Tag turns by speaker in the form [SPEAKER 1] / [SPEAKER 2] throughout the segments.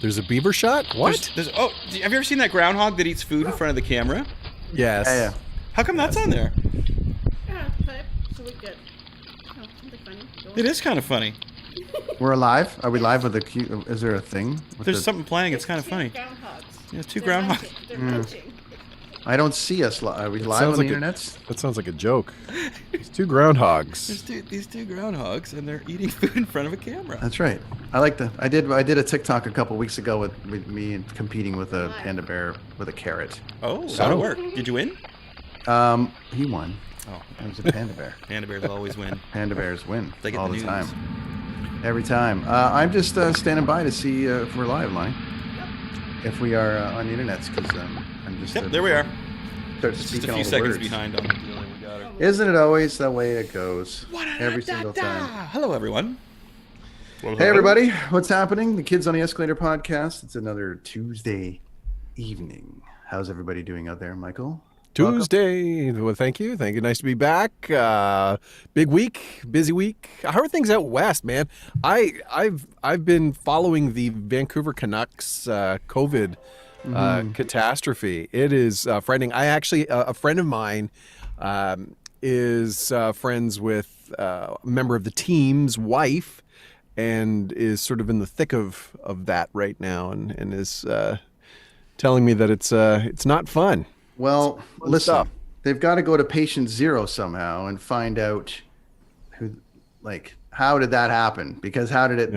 [SPEAKER 1] There's a beaver shot? What?
[SPEAKER 2] Oh, have you ever seen that groundhog that eats food in front of the camera?
[SPEAKER 1] Yes.
[SPEAKER 3] Yeah.
[SPEAKER 2] How come that's on there?
[SPEAKER 4] Yeah, type. So we're good. Oh, something funny.
[SPEAKER 2] It is kind of funny.
[SPEAKER 3] We're alive? Are we live with the... Is there a thing?
[SPEAKER 2] There's something playing. It's kind of funny.
[SPEAKER 4] Groundhogs.
[SPEAKER 2] Yeah, 2
[SPEAKER 4] They're
[SPEAKER 2] groundhogs.
[SPEAKER 4] hunting. They're hunting.
[SPEAKER 3] I don't see us. Are we live on the internet?
[SPEAKER 1] That sounds like a joke. It's 2 groundhogs.
[SPEAKER 2] There's these two groundhogs, and they're eating food in front of a camera.
[SPEAKER 3] That's right. I like the. I did a TikTok a couple weeks ago with me and competing with a panda bear with a carrot.
[SPEAKER 2] Oh, how'd it work? Did you win?
[SPEAKER 3] He won.
[SPEAKER 2] Oh,
[SPEAKER 3] It was a panda bear.
[SPEAKER 2] panda bears always win.
[SPEAKER 3] Panda bears win
[SPEAKER 2] They get
[SPEAKER 3] all
[SPEAKER 2] the
[SPEAKER 3] the
[SPEAKER 2] news.
[SPEAKER 3] time. Every time. I'm just standing by to see if we're live, Lonnie. If we are on the internet, because I'm just.
[SPEAKER 2] Yep, there we are.
[SPEAKER 3] Start
[SPEAKER 2] Just
[SPEAKER 3] speaking
[SPEAKER 2] a
[SPEAKER 3] all
[SPEAKER 2] few
[SPEAKER 3] the
[SPEAKER 2] seconds
[SPEAKER 3] words.
[SPEAKER 2] behind on the deal. We got her.
[SPEAKER 3] Isn't it always the way it goes? Every single time.
[SPEAKER 2] Hello, everyone.
[SPEAKER 3] Hey, everybody. What's happening? The Kids on the Escalator podcast. It's another Tuesday evening. How's everybody doing out there, Michael?
[SPEAKER 1] Tuesday. Well, thank you. Thank you. Nice to be back. Big week, busy week. How are things out west, man? I've been following the Vancouver Canucks COVID catastrophe. It is frightening. I actually a friend of mine is friends with a member of the team's wife, and is sort of in the thick of that right now, and is telling me that it's not fun.
[SPEAKER 3] Well, listen,
[SPEAKER 1] stuff.
[SPEAKER 3] they've got to go to patient 0 somehow and find out how did that happen? Because how did it,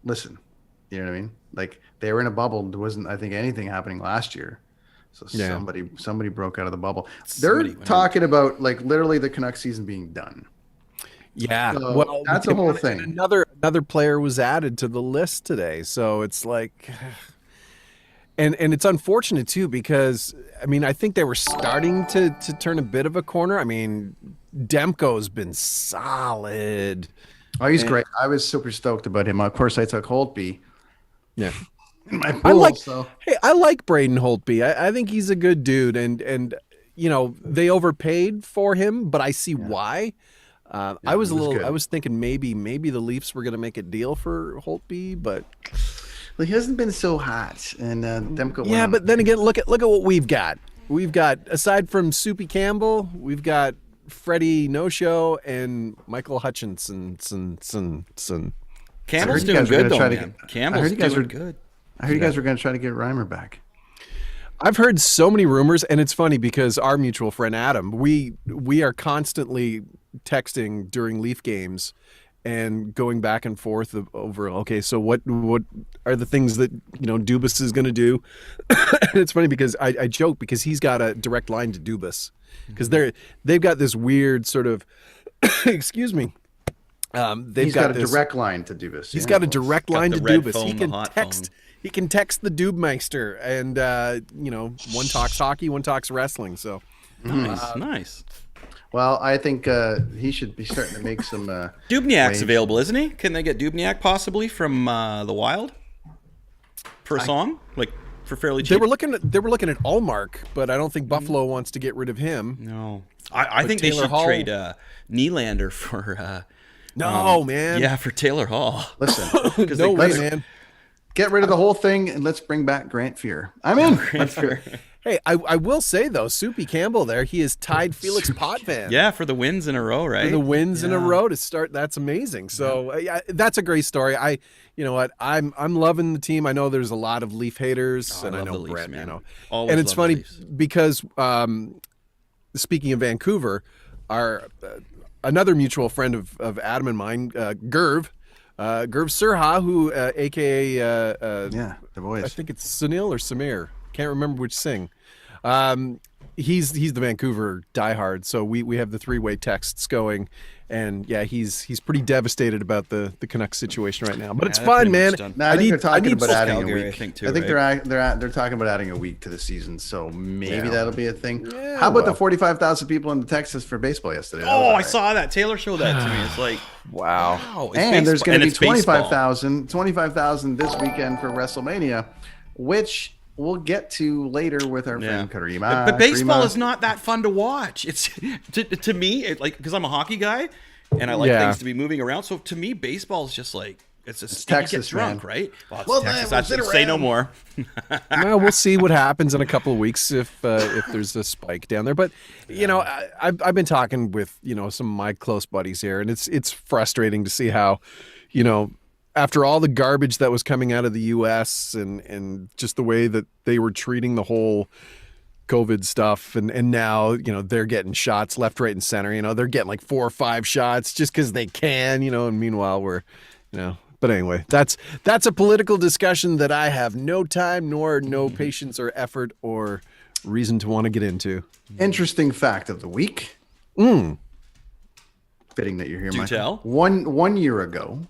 [SPEAKER 3] listen, you know what I mean? Like, they were in a bubble. There wasn't, I think, anything happening last year. So somebody broke out of the bubble. They're talking about, literally the Canucks season being done.
[SPEAKER 1] Yeah,
[SPEAKER 3] So
[SPEAKER 1] well,
[SPEAKER 3] that's a whole thing.
[SPEAKER 1] Another player was added to the list today, so it's like, and it's unfortunate too, because I mean, I think they were starting to turn a bit of a corner. I mean, Demko's been solid.
[SPEAKER 3] Oh, he's great. I was super stoked about him. Of course, I took Holtby.
[SPEAKER 1] Yeah.
[SPEAKER 3] In my pool,
[SPEAKER 1] I like Braden Holtby. I think he's a good dude, and they overpaid for him, but I see why. I was thinking maybe the Leafs were going to make a deal for Holtby, but
[SPEAKER 3] he hasn't been so hot, and Demko.
[SPEAKER 1] Yeah, but then again, look at what we've got. We've got, aside from Soupy Campbell, we've got Freddie No Show and Michael Hutchinson.
[SPEAKER 2] Campbell's doing good though, man. Campbell's doing good.
[SPEAKER 3] I heard you guys were going to try to get Reimer back.
[SPEAKER 1] I've heard so many rumors, and it's funny because our mutual friend Adam, we are constantly texting during Leaf games and going back and forth over, okay, so what are the things that Dubas is going to do? And it's funny because I joke because he's got a direct line to Dubas, because they've got this weird sort of excuse me. He's got a
[SPEAKER 3] direct line to Dubas.
[SPEAKER 1] He's got a direct line to Dubas.
[SPEAKER 2] Phone,
[SPEAKER 1] he can text. He can text the Dubemeister, and one talks hockey, one talks wrestling. So
[SPEAKER 2] nice.
[SPEAKER 3] Well, I think he should be starting to make some.
[SPEAKER 2] Dubniak's available, isn't he? Can they get Dubniak possibly from the Wild for a song, for fairly cheap?
[SPEAKER 1] They were looking at Allmark, but I don't think Buffalo wants to get rid of him.
[SPEAKER 2] No, I think they should trade Nylander for.
[SPEAKER 1] No, man.
[SPEAKER 2] Yeah, for Taylor Hall.
[SPEAKER 3] Listen,
[SPEAKER 1] no way, man.
[SPEAKER 3] Get rid of the whole thing and let's bring back Grant Fuhr. I'm in.
[SPEAKER 1] Hey, I will say though, Soupy Campbell there, he has tied Felix Potvin.
[SPEAKER 2] Yeah, for the wins in a row, right?
[SPEAKER 1] For the wins in a row to start. That's amazing. So that's a great story. You know what? I'm loving the team. I know there's a lot of Leaf haters, and I know
[SPEAKER 2] Leafs,
[SPEAKER 1] Brett.
[SPEAKER 2] man.
[SPEAKER 1] And it's funny because speaking of Vancouver, our another mutual friend of Adam and mine, Gerv Surha, who aka
[SPEAKER 3] the boys.
[SPEAKER 1] I think it's Sunil or Samir. Can't remember which sing. He's the Vancouver diehard, so we have the three-way texts going, and he's pretty devastated about the Canucks situation right now. But it's fun, man.
[SPEAKER 3] I think they're talking about adding
[SPEAKER 2] Calgary,
[SPEAKER 3] a week.
[SPEAKER 2] I think, too,
[SPEAKER 3] I think
[SPEAKER 2] right?
[SPEAKER 3] they're talking about adding a week to the season, so maybe that'll be a thing.
[SPEAKER 1] Yeah,
[SPEAKER 3] how about the 45,000 people in Texas for baseball yesterday?
[SPEAKER 2] Oh, I saw that. Taylor showed that to me. It's like,
[SPEAKER 1] wow.
[SPEAKER 3] And there's going to be 25,000 this weekend for WrestleMania, which we'll get to later with our friend Caryma.
[SPEAKER 2] But baseball is not that fun to watch. It's to me, because I'm a hockey guy and I like things to be moving around. So to me, baseball is just like It's
[SPEAKER 3] It's
[SPEAKER 2] you
[SPEAKER 3] Texas,
[SPEAKER 2] get drunk,
[SPEAKER 3] man.
[SPEAKER 2] right? Well, it's
[SPEAKER 3] Well,
[SPEAKER 2] Texas.
[SPEAKER 3] then,
[SPEAKER 2] That's
[SPEAKER 3] we'll
[SPEAKER 2] it.
[SPEAKER 3] sit
[SPEAKER 2] Say no
[SPEAKER 3] around.
[SPEAKER 2] more.
[SPEAKER 1] Well, we'll see what happens in a couple of weeks if there's a spike down there. But I've been talking with some of my close buddies here, and it's frustrating to see how, after all the garbage that was coming out of the U.S. and just the way that they were treating the whole COVID stuff, and now they're getting shots left, right, and center. They're getting like 4 or 5 shots just because they can. And meanwhile we're. But anyway, that's a political discussion that I have no time nor no patience or effort or reason to want to get into.
[SPEAKER 3] Interesting fact of the week. Fitting that you're here,
[SPEAKER 2] Do
[SPEAKER 3] Michael.
[SPEAKER 2] tell.
[SPEAKER 3] One year ago,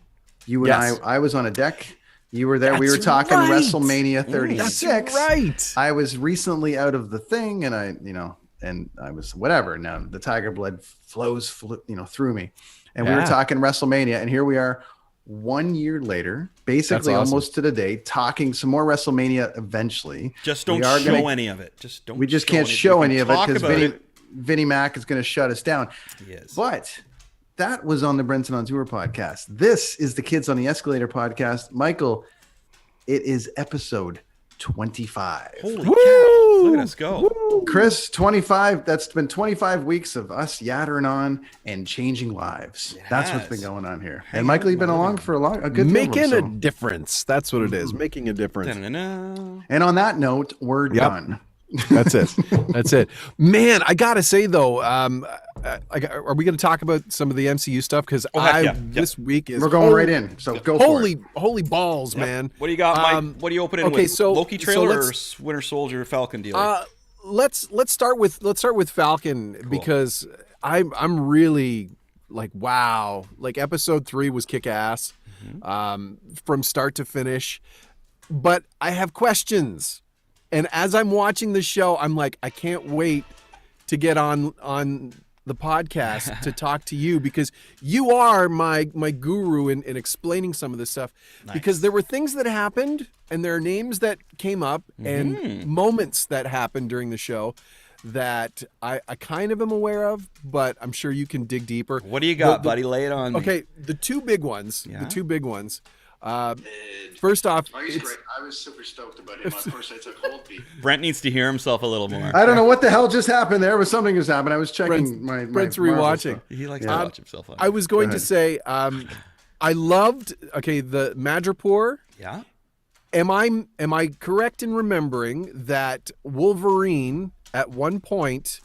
[SPEAKER 3] you and
[SPEAKER 1] Yes.
[SPEAKER 3] I was on a deck. You were there. We were
[SPEAKER 1] That's
[SPEAKER 3] talking
[SPEAKER 1] right.
[SPEAKER 3] WrestleMania 36.
[SPEAKER 1] That's right.
[SPEAKER 3] I was recently out of the thing, and I was whatever. Now the tiger blood flows, through me, and we were
[SPEAKER 1] Yeah.
[SPEAKER 3] talking WrestleMania, and here we are, 1 year later, basically
[SPEAKER 1] That's awesome.
[SPEAKER 3] almost to the day, talking some more WrestleMania. Eventually,
[SPEAKER 2] Just don't
[SPEAKER 3] We are
[SPEAKER 2] show
[SPEAKER 3] gonna-
[SPEAKER 2] any of it.
[SPEAKER 3] we just can't show any of it because
[SPEAKER 2] Vinny.
[SPEAKER 3] Vinny Mac is going to shut us down.
[SPEAKER 2] Yes.
[SPEAKER 3] But that was on the Brenton on Tour podcast. This is the Kids on the Escalator podcast. Michael, it is episode 25.
[SPEAKER 2] Holy cow! Look at us go.
[SPEAKER 3] Chris, 25. That's been 25 weeks of us yattering on and changing lives. That's what's been
[SPEAKER 2] has.
[SPEAKER 3] going on here. And Michael, you've been along for a good
[SPEAKER 1] Making
[SPEAKER 3] deal
[SPEAKER 1] a difference. That's what it is. Making a difference.
[SPEAKER 2] Da-na-na.
[SPEAKER 3] And on that note, we're done.
[SPEAKER 1] That's it. That's it. Man, I gotta say though, are we going to talk about some of the MCU stuff? Because
[SPEAKER 2] heck yeah.
[SPEAKER 1] this week is
[SPEAKER 3] We're going right in. So go for it.
[SPEAKER 1] holy balls, man.
[SPEAKER 2] What do you got, Mike? What are you opening
[SPEAKER 1] okay,
[SPEAKER 2] with?
[SPEAKER 1] so-
[SPEAKER 2] Loki
[SPEAKER 1] so
[SPEAKER 2] trailer or
[SPEAKER 1] let's-
[SPEAKER 2] Winter Soldier Falcon deal?
[SPEAKER 1] Let's start with Falcon because I'm really like, wow, like episode 3 was kick ass from start to finish, but I have questions. And as I'm watching the show, I'm like, I can't wait to get on the podcast to talk to you because you are my guru in explaining some of this stuff.
[SPEAKER 2] Nice.
[SPEAKER 1] Because there were things that happened and there are names that came up and moments that happened during the show that I kind of am aware of, but I'm sure you can dig deeper.
[SPEAKER 2] What do you got, buddy? Lay it on me.
[SPEAKER 1] Okay, the two big ones.
[SPEAKER 2] Yeah.
[SPEAKER 1] The two big ones. First off,
[SPEAKER 3] Oh, he's great. I was super stoked about him. Of course, I took hold beat.
[SPEAKER 2] Brent needs to hear himself a little more.
[SPEAKER 3] I don't know what the hell just happened there, but something just happened. I was checking my
[SPEAKER 1] Brent's
[SPEAKER 3] Marvel
[SPEAKER 1] rewatching.
[SPEAKER 3] stuff.
[SPEAKER 2] He likes
[SPEAKER 3] Yeah.
[SPEAKER 2] to watch himself on.
[SPEAKER 1] I was going to
[SPEAKER 3] ahead.
[SPEAKER 1] say, I loved. Okay, the Madripoor.
[SPEAKER 2] Yeah.
[SPEAKER 1] Am I correct in remembering that Wolverine at one point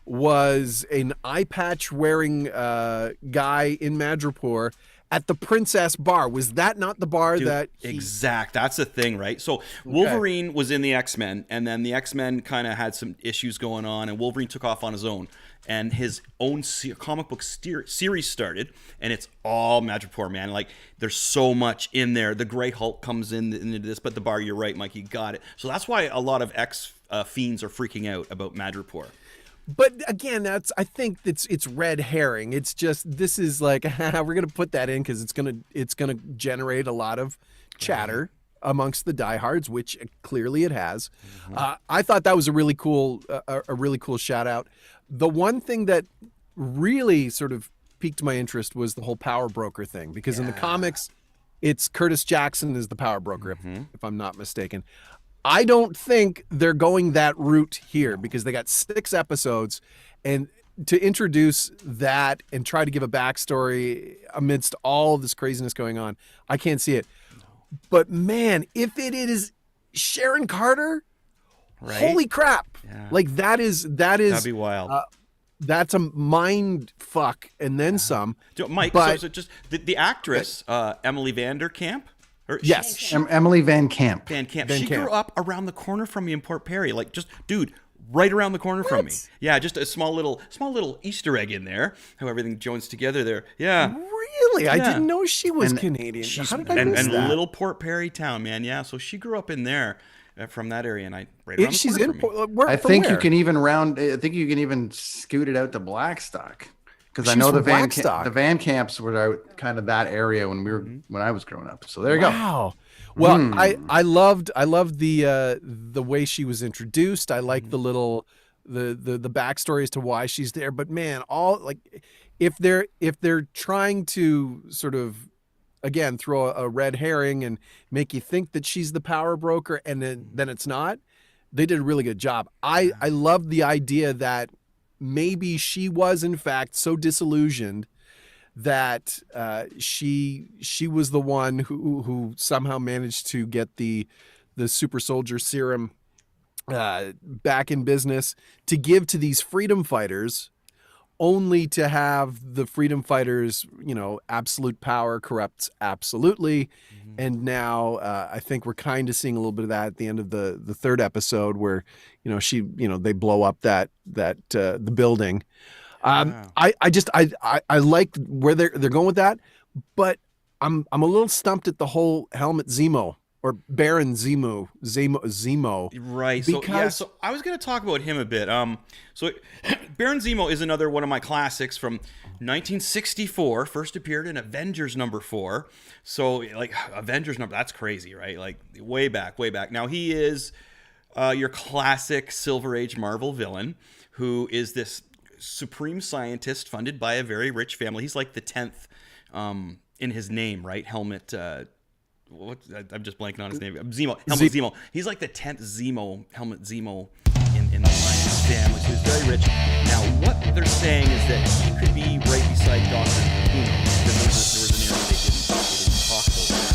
[SPEAKER 1] was an eye patch wearing guy in Madripoor at the Princess Bar? Was that not the bar
[SPEAKER 2] Dude,
[SPEAKER 1] that
[SPEAKER 2] exact. That's the thing, right? So Wolverine was in the X-Men, and then the X-Men kind of had some issues going on, and Wolverine took off on his own, and his own comic book series started, and it's all Madripoor, man. Like, there's so much in there. The Grey Hulk comes into this, but the bar, you're right, Mike, you got it. So that's why a lot of X-fiends are freaking out about Madripoor.
[SPEAKER 1] But again, I think it's red herring. It's just this is like we're gonna put that in because it's gonna generate a lot of chatter amongst the diehards, which clearly it has. I thought that was a really cool shout out. The one thing that really sort of piqued my interest was the whole power broker thing because in the comics, it's Curtis Jackson is the power broker if I'm not mistaken. I don't think they're going that route here because they got 6 episodes, and to introduce that and try to give a backstory amidst all this craziness going on, I can't see it. But man, if it is Sharon Carter,
[SPEAKER 2] Right?
[SPEAKER 1] holy crap!
[SPEAKER 2] Yeah.
[SPEAKER 1] Like
[SPEAKER 2] That'd be wild.
[SPEAKER 1] that's a mind fuck and then some.
[SPEAKER 2] Mike,
[SPEAKER 1] but-
[SPEAKER 2] so just the actress, Emily Vanderkamp?
[SPEAKER 1] Yes.
[SPEAKER 3] Emily Van Camp.
[SPEAKER 2] Van Camp.
[SPEAKER 1] Van
[SPEAKER 2] She
[SPEAKER 1] Camp.
[SPEAKER 2] grew up around the corner from me in Port Perry. Like, just, dude, right around the corner from me. Yeah, just a small little Easter egg in there. How everything joins together there. Yeah.
[SPEAKER 1] Really, I
[SPEAKER 2] Yeah.
[SPEAKER 1] didn't know she was Canadian. How did I miss
[SPEAKER 2] and
[SPEAKER 1] that?
[SPEAKER 2] little Port Perry town, man. Yeah, so she grew up in there from that area, and right around the
[SPEAKER 1] She's
[SPEAKER 2] corner
[SPEAKER 1] in.
[SPEAKER 2] from me.
[SPEAKER 3] I think you can even scoot it out to Blackstock because I
[SPEAKER 1] She's
[SPEAKER 3] know the
[SPEAKER 1] from Blackstock.
[SPEAKER 3] the Van Camps were out kind of that area when I was growing up. So there you go.
[SPEAKER 1] Wow. Well, I loved the way she was introduced. I like the little the backstory as to why she's there. But man, all like if they're trying to sort of again throw a red herring and make you think that she's the power broker, and then it's not. They did a really good job. I loved the idea that maybe she was in fact so disillusioned that she was the one who somehow managed to get the super soldier serum back in business to give to these freedom fighters, only to have the freedom fighters, absolute power corrupts absolutely. And now I think we're kind of seeing a little bit of that at the end of the third episode where, they blow up that the building. I like where they're going with that, but I'm a little stumped at the whole Helmut Zemo or Baron Zemo.
[SPEAKER 2] Right.
[SPEAKER 1] Because
[SPEAKER 2] so I was going to talk about him a bit. So Baron Zemo is another one of my classics from 1964. First appeared in Avengers #4. So like Avengers that's crazy, right? Like way back. Now he is your classic Silver Age Marvel villain who is this supreme scientist funded by a very rich family. He's like the 10th in his name, right? Helmut. I'm just blanking on his name. Helmut Zemo. He's like the 10th Helmut Zemo in the science family. So he's very rich. Now, what they're saying is that he could be right beside Doctor Who. Because there was an area they didn't talk about that.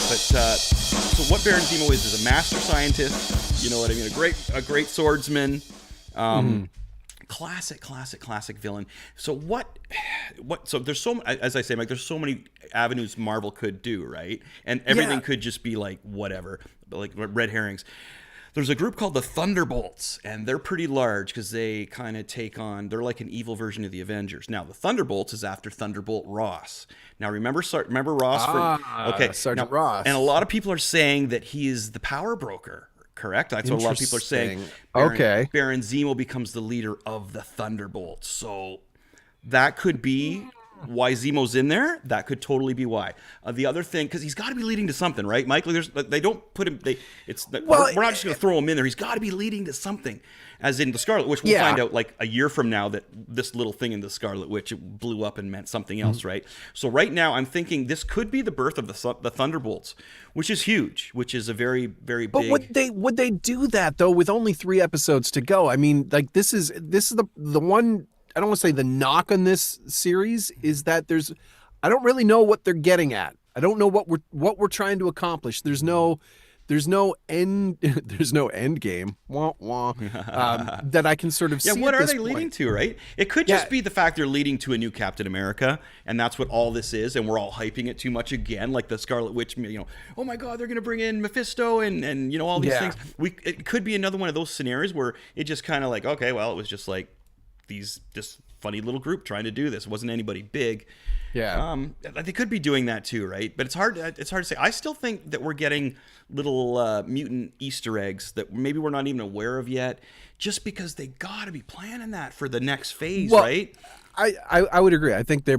[SPEAKER 2] But so what Baron Zemo is a master scientist. You know what I mean? A great swordsman. Classic villain. So so there's as I say, Mike, there's so many avenues Marvel could do, right? And everything could just be like whatever, like red herrings. There's a group called the Thunderbolts, and they're pretty large because they kind of they're like an evil version of the Avengers. Now, the Thunderbolts is after Thunderbolt Ross. Now, remember Ross?
[SPEAKER 1] Sergeant Ross.
[SPEAKER 2] And a lot of people are saying that he is the power broker. Correct. That's what a lot of people are saying. Baron Zemo becomes the leader of the Thunderbolts. So that could be why Zemo's in there. That could totally be why. The other thing, because he's got to be leading to something, right, Mike? They don't put him. We're not just going to throw him in there. He's got to be leading to something. As in the Scarlet Witch, we'll find out like a year from now that this little thing in the Scarlet Witch blew up and meant something else, right? So right now, I'm thinking this could be the birth of the Thunderbolts, which is huge, which is a very, very big.
[SPEAKER 1] But would they do that though with only 3 episodes to go? I mean, like this is the one. I don't want to say the knock on this series is that I don't really know what they're getting at. I don't know what we're trying to accomplish. There's no end game that I can sort of see.
[SPEAKER 2] What
[SPEAKER 1] at
[SPEAKER 2] are
[SPEAKER 1] this
[SPEAKER 2] they leading
[SPEAKER 1] point.
[SPEAKER 2] to, right? It could just be the fact they're leading to a new Captain America, and that's what all this is, and we're all hyping it too much again, like the Scarlet Witch, oh my God, they're gonna bring in Mephisto and all these things. It could be another one of those scenarios where it just kind of like, okay, well, it was just like this funny little group trying to do this. It wasn't anybody big. They could be doing that too, right? But it's hard to say. I still think that we're getting little mutant Easter eggs that maybe we're not even aware of yet, just because they got to be planning that for the next phase, right?
[SPEAKER 1] I would agree. I think they're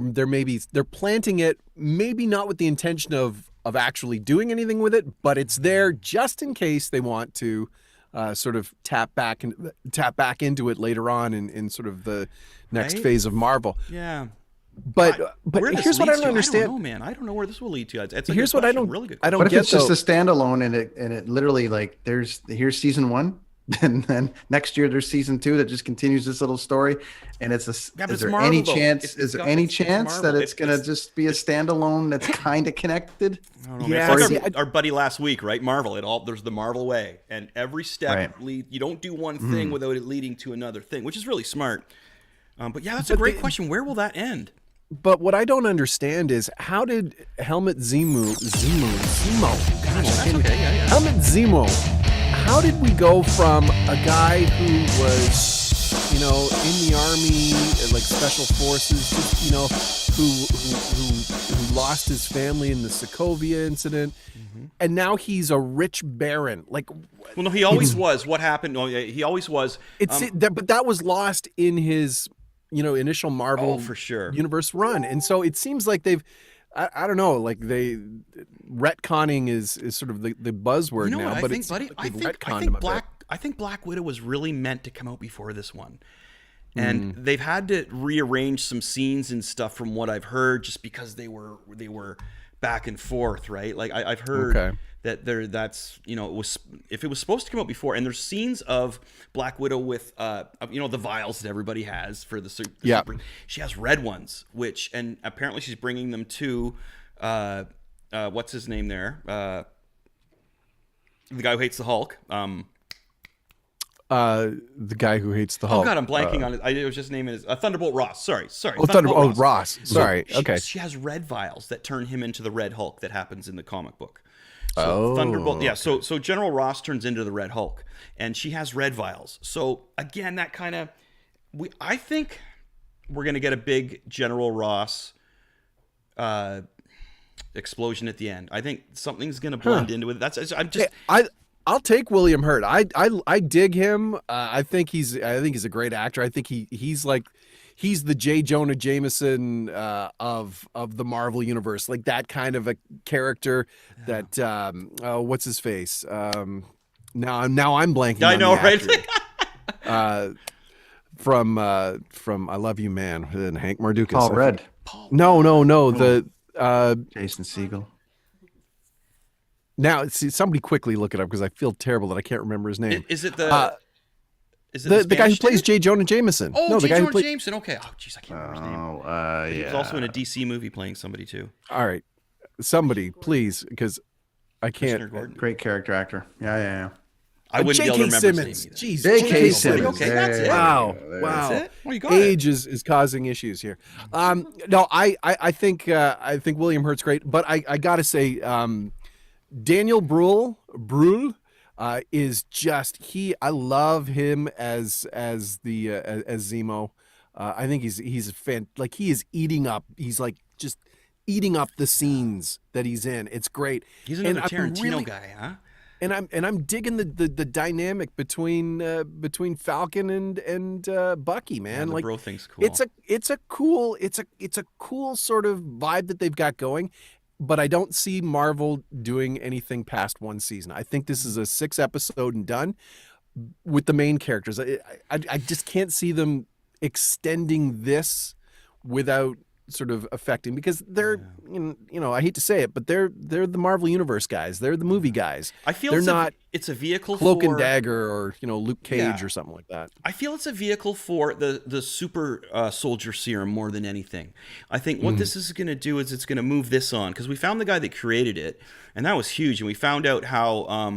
[SPEAKER 1] planting it, maybe not with the intention of actually doing anything with it, but it's there just in case they want to sort of tap back into it later on in sort of the next phase of Marvel.
[SPEAKER 2] Yeah.
[SPEAKER 1] But here's what I don't understand.
[SPEAKER 2] I don't know, man. I don't know where this will lead to. It's a
[SPEAKER 1] here's
[SPEAKER 2] good
[SPEAKER 1] what I
[SPEAKER 2] question.
[SPEAKER 1] don't
[SPEAKER 2] Really good.
[SPEAKER 1] I don't
[SPEAKER 3] What if
[SPEAKER 1] get
[SPEAKER 3] it's just a standalone and it literally like here's season 1, and then next year there's season 2 that just continues this little story, and is there any chance that it's gonna just be a standalone that's kind of connected?
[SPEAKER 2] I don't know, it's like our buddy last week, right? Marvel. There's the Marvel way, and every step you don't do one thing without it leading to another thing, which is really smart. But that's a great question. Where will that end?
[SPEAKER 1] But what I don't understand is how did Helmut Zemo, Helmut Zemo, how did we go from a guy who was, in the army, like special forces, who lost his family in the Sokovia incident, and now he's a rich baron? Like,
[SPEAKER 2] well, no, he always was. What happened? Oh, yeah, he always was.
[SPEAKER 1] But that was lost in his initial Marvel
[SPEAKER 2] for sure
[SPEAKER 1] universe run. And so it seems like they've, I don't know, like retconning is sort of the buzzword now.
[SPEAKER 2] What
[SPEAKER 1] but
[SPEAKER 2] I think, buddy? I think Black Widow was really meant to come out before this one. And they've had to rearrange some scenes and stuff from what I've heard, just because they were back and forth, right? Like I've heard
[SPEAKER 1] Okay.
[SPEAKER 2] that that's it was, if it was supposed to come out before, and there's scenes of Black Widow with the vials that everybody has for the super. She has red ones, and apparently she's bringing them to what's his name there, the guy who hates the Hulk.
[SPEAKER 1] The guy who hates the Hulk.
[SPEAKER 2] Oh God, I'm blanking on it. I was just naming it Thunderbolt Ross. Sorry.
[SPEAKER 1] Oh, Thunderbolt Ross. Sorry.
[SPEAKER 2] So
[SPEAKER 1] okay.
[SPEAKER 2] She has red vials that turn him into the Red Hulk that happens in the comic book. So Thunderbolt, yeah. So General Ross turns into the Red Hulk, and she has red vials. So again, that kind of, I think we're gonna get a big General Ross explosion at the end. I think something's gonna blend into it.
[SPEAKER 1] I'll take William Hurt. I dig him. I think he's a great actor. I think he's the J. Jonah Jameson of the Marvel universe, like that kind of a character. That what's his face? Now I'm blanking.
[SPEAKER 2] I
[SPEAKER 1] on
[SPEAKER 2] know,
[SPEAKER 1] the
[SPEAKER 2] right?
[SPEAKER 1] From I Love You Man, and Hank Mardukas.
[SPEAKER 3] Paul Rudd.
[SPEAKER 1] No. The
[SPEAKER 3] Jason Segel.
[SPEAKER 1] now see, somebody quickly look it up because I feel terrible that I can't remember his name.
[SPEAKER 2] Is it
[SPEAKER 1] the guy who plays J. Jonah Jameson?
[SPEAKER 2] Oh,
[SPEAKER 1] no,
[SPEAKER 2] J. Jonah Jameson. Okay. Oh, jeez, I can't remember his name.
[SPEAKER 3] Yeah.
[SPEAKER 2] He was also in a DC movie playing somebody too.
[SPEAKER 1] All right, somebody please, because I can't.
[SPEAKER 3] Great character actor. Yeah.
[SPEAKER 2] I wouldn't be able to remember
[SPEAKER 1] Simmons.
[SPEAKER 2] his name either.
[SPEAKER 1] Jeez,
[SPEAKER 3] J.K. Simmons.
[SPEAKER 2] Okay, that's it.
[SPEAKER 1] Wow.
[SPEAKER 2] That's it. Well, you got
[SPEAKER 1] Age is causing issues here. No, I think William Hurt's great, but I gotta say, Daniel Bruhl is just I love him as Zemo. I think he's he is eating up. He's like just eating up the scenes that he's in. It's great.
[SPEAKER 2] He's another Tarantino guy, huh?
[SPEAKER 1] And I'm digging the dynamic between Falcon and Bucky, man.
[SPEAKER 2] Yeah, the
[SPEAKER 1] like
[SPEAKER 2] bro thing's cool.
[SPEAKER 1] It's a cool sort of vibe that they've got going, but I don't see Marvel doing anything past one season. I think this is a 6 episode and done with the main characters. I just can't see them extending this without sort of affecting, because they're I hate to say it, but they're the Marvel Universe guys. They're the movie guys.
[SPEAKER 2] I feel
[SPEAKER 1] they're not
[SPEAKER 2] it's a vehicle
[SPEAKER 1] Cloak
[SPEAKER 2] for
[SPEAKER 1] and Dagger or Luke Cage or something like that.
[SPEAKER 2] I feel it's a vehicle for the super soldier serum more than anything. I think what this is going to do is it's going to move this on, because we found the guy that created it, and that was huge. And we found out how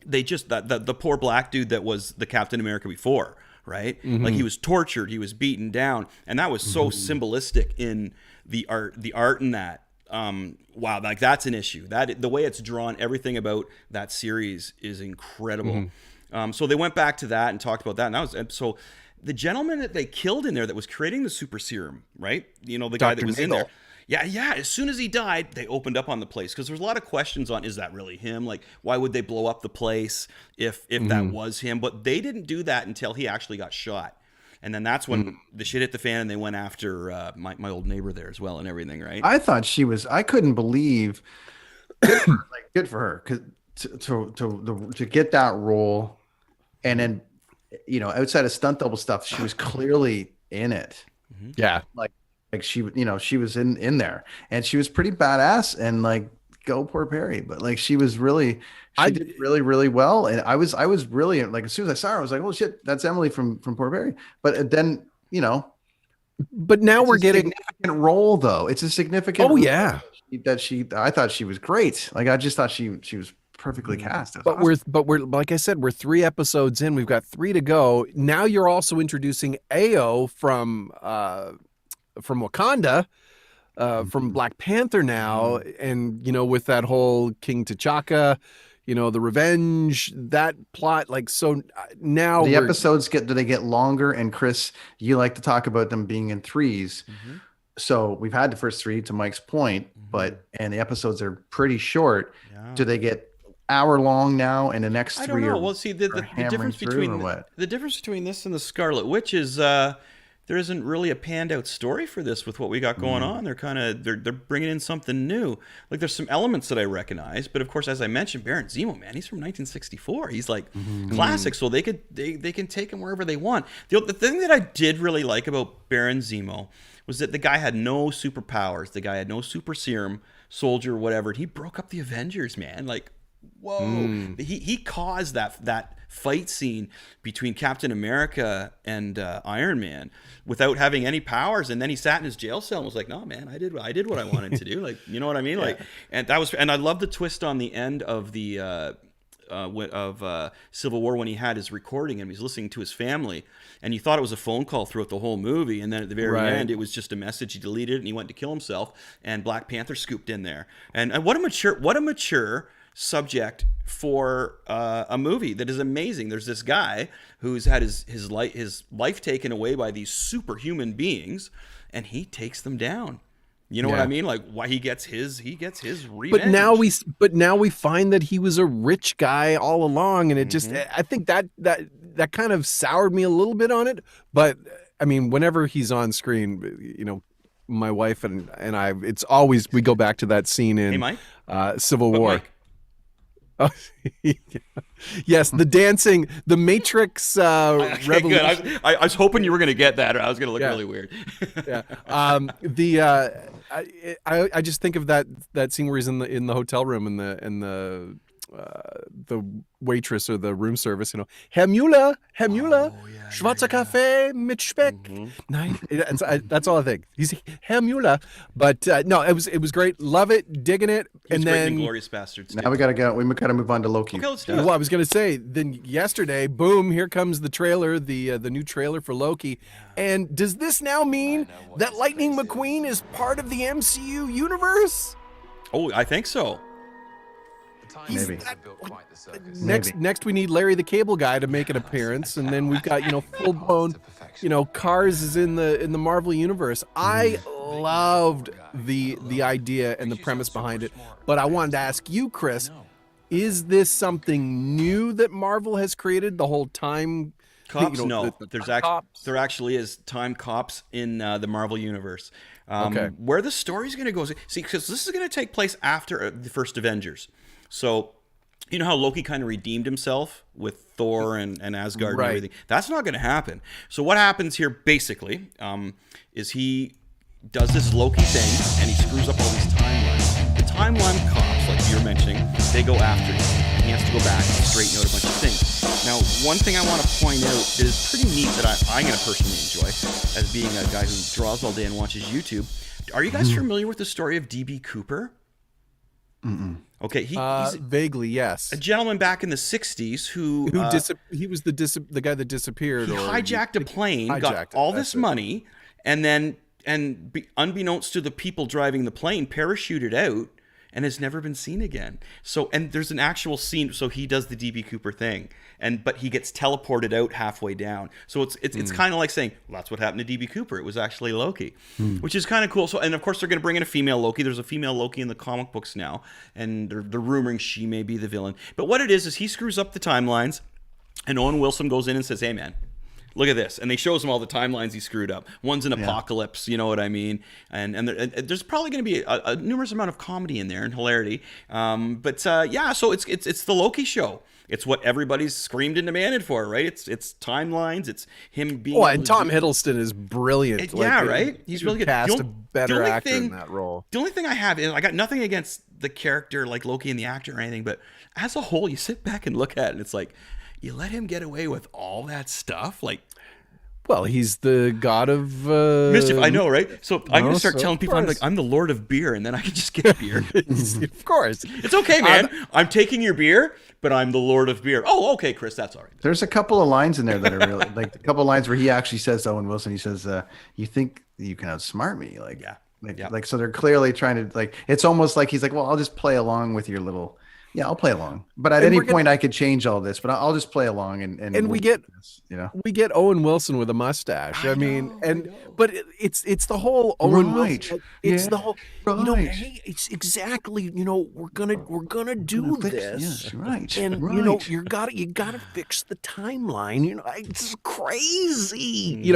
[SPEAKER 2] they just the poor black dude that was the Captain America before. Right? Like he was tortured, he was beaten down, and that was so symbolistic in the art in that. Wow, like that's an issue. That the way it's drawn, everything about that series is incredible. So they went back to that and talked about that, and that was so the gentleman that they killed in there that was creating the super serum, right? The guy that was in there. Yeah. As soon as he died, they opened up on the place, because there's a lot of questions on, is that really him? Like, why would they blow up the place if that was him? But they didn't do that until he actually got shot. And then that's when the shit hit the fan, and they went after my old neighbor there as well and everything, right?
[SPEAKER 3] I thought I couldn't believe, good for her, because to get that role, and then, outside of stunt double stuff, she was clearly in it.
[SPEAKER 1] Yeah.
[SPEAKER 3] Like she was in there, and she was pretty badass, and like, go poor Perry, but like she did really, really well. And I was really, like, as soon as I saw her, I was like, oh shit, that's Emily from Poor Perry. But then,
[SPEAKER 1] but now we're getting
[SPEAKER 3] a significant role, though. It's a significant
[SPEAKER 1] role
[SPEAKER 3] I thought she was great. Like, I just thought she was perfectly cast.
[SPEAKER 1] But we're like I said, we're 3 episodes in. We've got 3 to go. Now you're also introducing Ao from Wakanda, from Black Panther now, and with that whole King T'Chaka, the revenge, that plot, like, so now
[SPEAKER 3] the episodes do they get longer? And Chris, you like to talk about them being in 3s. So we've had the first 3, to Mike's point, and the episodes are pretty short. Do they get hour long now, and the next 3
[SPEAKER 2] I don't know. Well, see, the difference between this and the Scarlet Witch is there isn't really a panned out story for this with what we got going on. They're bringing in something new. Like there's some elements that I recognize, but of course, as I mentioned, Baron Zemo, man, he's from 1964. He's like classic, so they can take him wherever they want. The thing that I did really like about Baron Zemo was that the guy had no superpowers. The guy had no super serum, soldier, whatever. He broke up the Avengers, man. Like, whoa. He caused that fight scene between Captain America and Iron Man without having any powers, and then he sat in his jail cell and was like, "No, man, I did what I wanted to do." Like, you know what I mean? Like, and I love the twist on the end of the Civil War when he had his recording and he's listening to his family, and you thought it was a phone call throughout the whole movie, and then at the very end it was just a message. He deleted it and he went to kill himself, and Black Panther scooped in there. And what a mature subject for a movie that is amazing. There's this guy who's had his life taken away by these superhuman beings, and he takes them down. You know what I mean? Like, why he gets his revenge.
[SPEAKER 1] But now we find that he was a rich guy all along, and it just I think that kind of soured me a little bit on it. But I mean, whenever he's on screen, you know, my wife and I, it's always we go back to that scene in Civil War.
[SPEAKER 2] Mike.
[SPEAKER 1] Oh, yes, the dancing, the Matrix revolution.
[SPEAKER 2] Good. I was hoping you were going to get that, or I was going to look really weird.
[SPEAKER 1] I just think of that scene where he's in the hotel room and the waitress or the room service, you know, Herr Müller, Schwarzer Kaffee mit Speck. Nein, that's all I think. He's Herr Müller, but no, it was great. Love it, digging it.
[SPEAKER 2] And then Inglourious Bastards.
[SPEAKER 3] Now we gotta move on to Loki.
[SPEAKER 2] Okay, let's do it.
[SPEAKER 1] Well, I was gonna say, then yesterday, boom, here comes the trailer, the new trailer for Loki. And does this now mean that Lightning McQueen is part of the MCU universe?
[SPEAKER 2] Oh, I think so.
[SPEAKER 3] Maybe.
[SPEAKER 1] Next we need Larry the Cable Guy to make an appearance, and then we've got, you know, full blown, you know, Cars is in the Marvel universe. I loved the idea and the premise behind it, but I wanted to ask you, Chris, is this something new that Marvel has created? The whole time
[SPEAKER 2] cops?
[SPEAKER 1] You know,
[SPEAKER 2] No, there actually is time cops in the Marvel universe. Where the story's going to go, see, because this is going to take place after the first Avengers. So, you know how Loki kind of redeemed himself with Thor and Asgard and everything? That's not going to happen. So what happens here, basically, is he does this Loki thing, and he screws up all these timelines. The timeline cops, like you were mentioning, they go after him. And he has to go back and straighten out a bunch of things. Now, one thing I want to point out that is pretty neat that I'm going to personally enjoy, as being a guy who draws all day and watches YouTube. Are you guys familiar with the story of D.B. Cooper? Okay, he's
[SPEAKER 1] vaguely, yes.
[SPEAKER 2] A gentleman back in the 60s who
[SPEAKER 1] he was the guy that disappeared.
[SPEAKER 2] He hijacked a plane, got all this money, and then unbeknownst to the people driving the plane, parachuted out and has never been seen again. So, and there's an actual scene. So he does the DB Cooper thing, but he gets teleported out halfway down. So it's kind of like saying, well, that's what happened to DB Cooper. It was actually Loki, which is kind of cool. So, and of course they're going to bring in a female Loki. There's a female Loki in the comic books now, and they're rumoring she may be the villain. But what it is he screws up the timelines, and Owen Wilson goes in and says, "Hey, man, look at this," and they shows him all the timelines he screwed up. One's an apocalypse, you know what I mean? And there's probably going to be a numerous amount of comedy in there and hilarity. So it's the Loki show. It's what everybody's screamed and demanded for, right? It's timelines. It's him being.
[SPEAKER 1] Oh, and Tom Hiddleston is brilliant.
[SPEAKER 2] Right? He's really good.
[SPEAKER 1] Cast a better actor in that role.
[SPEAKER 2] The only thing I have is I got nothing against the character like Loki and the actor or anything, but as a whole, you sit back and look at it, and it's like, you let him get away with all that stuff, like.
[SPEAKER 1] Well, he's the god of
[SPEAKER 2] mischief. I know, right? So I'm gonna start telling people I'm the Lord of Beer, and then I can just get beer.
[SPEAKER 1] Of course,
[SPEAKER 2] it's okay, man. I'm taking your beer, but I'm the Lord of Beer. Oh, okay, Chris, that's all right.
[SPEAKER 3] There's a couple of lines in there that are really like a couple of lines where he actually says to Owen Wilson, he says, "You think you can outsmart me?" Like, so they're clearly trying to like. It's almost like he's like, "Well, I'll just play along with your little Yeah, I'll play along. But at any point, I could change all this. But I'll just play along, and
[SPEAKER 1] we get
[SPEAKER 3] we
[SPEAKER 1] get Owen Wilson with a mustache. But it's the whole Owen Wilson. It's the whole. Hey, it's exactly. We're gonna do this.
[SPEAKER 3] Yes, right.
[SPEAKER 1] And you gotta fix the timeline. It's crazy.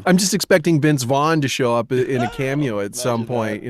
[SPEAKER 1] I'm just expecting Vince Vaughn to show up in a cameo at some point.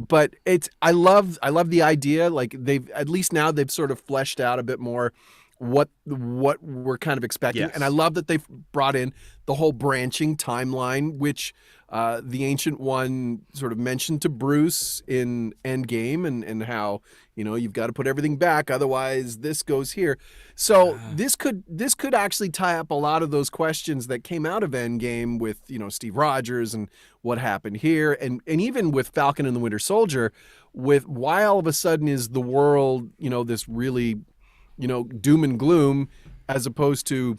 [SPEAKER 1] But I love the idea. Like at least now they've sort of fleshed out a bit more what we're kind of expecting. Yes. And I love that they've brought in the whole branching timeline, which the Ancient One sort of mentioned to Bruce in Endgame, and how you've got to put everything back, otherwise this goes here. So this could actually tie up a lot of those questions that came out of Endgame with Steve Rogers and what happened here, and even with Falcon and the Winter Soldier, with why all of a sudden is the world this really doom and gloom, as opposed to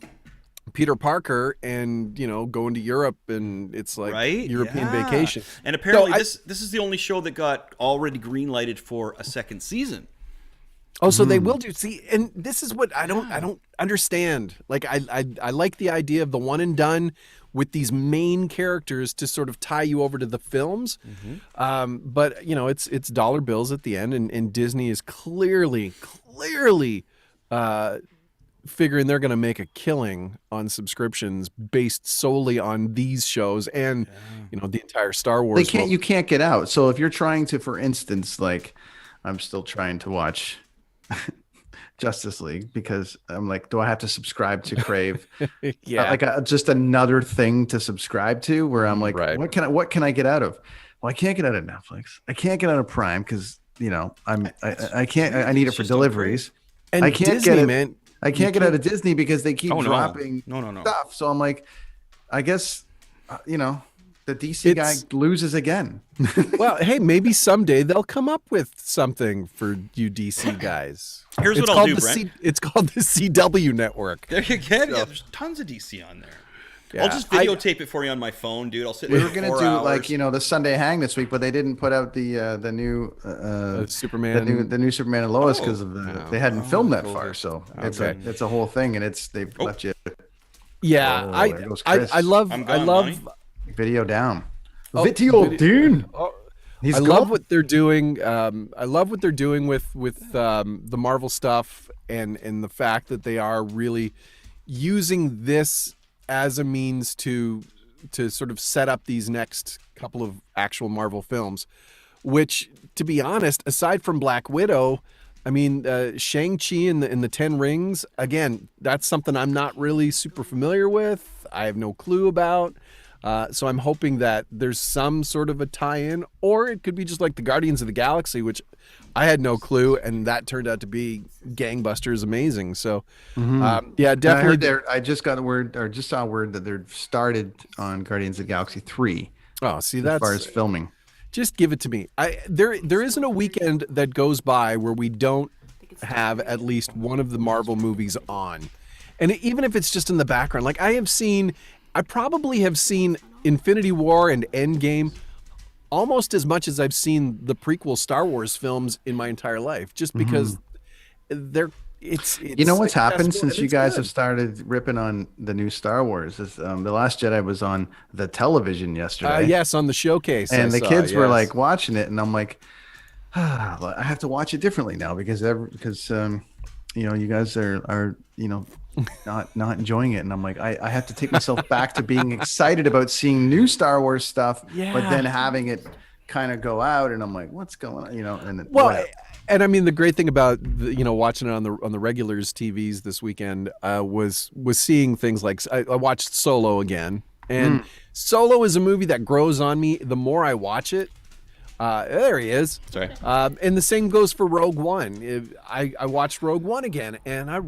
[SPEAKER 1] Peter Parker and going to Europe, and it's like European vacation.
[SPEAKER 2] And apparently this is the only show that got already green lighted for a second season.
[SPEAKER 1] Oh, so they will do. See, and this is what I don't understand. Like I like the idea of the one and done with these main characters to sort of tie you over to the films. But it's dollar bills at the end, and Disney is clearly figuring they're going to make a killing on subscriptions based solely on these shows and the entire Star Wars.
[SPEAKER 3] You can't get out. So if you're trying to, for instance, like I'm still trying to watch Justice League because I'm like, do I have to subscribe to Crave? Just another thing to subscribe to, where I'm like, what can I get out of? Well, I can't get out of Netflix. I can't get out of Prime because I can't. I need it for deliveries.
[SPEAKER 1] And
[SPEAKER 3] I can't
[SPEAKER 1] Disney,
[SPEAKER 3] get it.
[SPEAKER 1] Man,
[SPEAKER 3] I can't get out of Disney because they keep dropping
[SPEAKER 2] no
[SPEAKER 3] stuff. So I'm like, I guess the DC guy loses again.
[SPEAKER 1] Well, hey, maybe someday they'll come up with something for you DC guys.
[SPEAKER 2] Here's what I'll do, Brent.
[SPEAKER 1] It's called the CW Network.
[SPEAKER 2] There you go. Yeah, there's tons of DC on there. Yeah, I'll just videotape it for you on my phone, dude. I'll sit.
[SPEAKER 3] We were gonna do hours. The Sunday Hang this week, but they didn't put out the new
[SPEAKER 1] Superman,
[SPEAKER 3] the new Superman and Lois because of they hadn't filmed that far. So it's a whole thing, and they've left you.
[SPEAKER 1] Yeah, I love
[SPEAKER 3] video down. Video down.
[SPEAKER 1] I love what they're doing. I love what they're doing with the Marvel stuff, and the fact that they are really using this as a means to sort of set up these next couple of actual Marvel films, which, to be honest, aside from Black Widow, I mean, Shang-Chi and the Ten Rings, again, that's something I'm not really super familiar with. I have no clue about. So I'm hoping that there's some sort of a tie-in, or it could be just like the Guardians of the Galaxy, which I had no clue, and that turned out to be gangbusters amazing. So, definitely.
[SPEAKER 3] I just got saw word that they're started on Guardians of the Galaxy 3.
[SPEAKER 1] Oh, see,
[SPEAKER 3] as far as filming.
[SPEAKER 1] Just give it to me. There isn't a weekend that goes by where we don't have at least one of the Marvel movies on, and even if it's just in the background. Like I probably have seen Infinity War and Endgame almost as much as I've seen the prequel Star Wars films in my entire life, just because it's
[SPEAKER 3] what's happened since you guys have started ripping on the new Star Wars is The Last Jedi was on the television yesterday.
[SPEAKER 1] Yes, on the showcase.
[SPEAKER 3] And the kids were like watching it, and I'm like, I have to watch it differently now because you guys are not enjoying it, and I'm like, I have to take myself back to being excited about seeing new Star Wars stuff, but then having it kind of go out, and I'm like, what's going on,
[SPEAKER 1] and I mean, the great thing about watching it on the regulars TVs this weekend was seeing things like I watched Solo again, and Solo is a movie that grows on me the more I watch it. There he is.
[SPEAKER 2] Sorry.
[SPEAKER 1] And the same goes for Rogue One. I watched Rogue One again, and I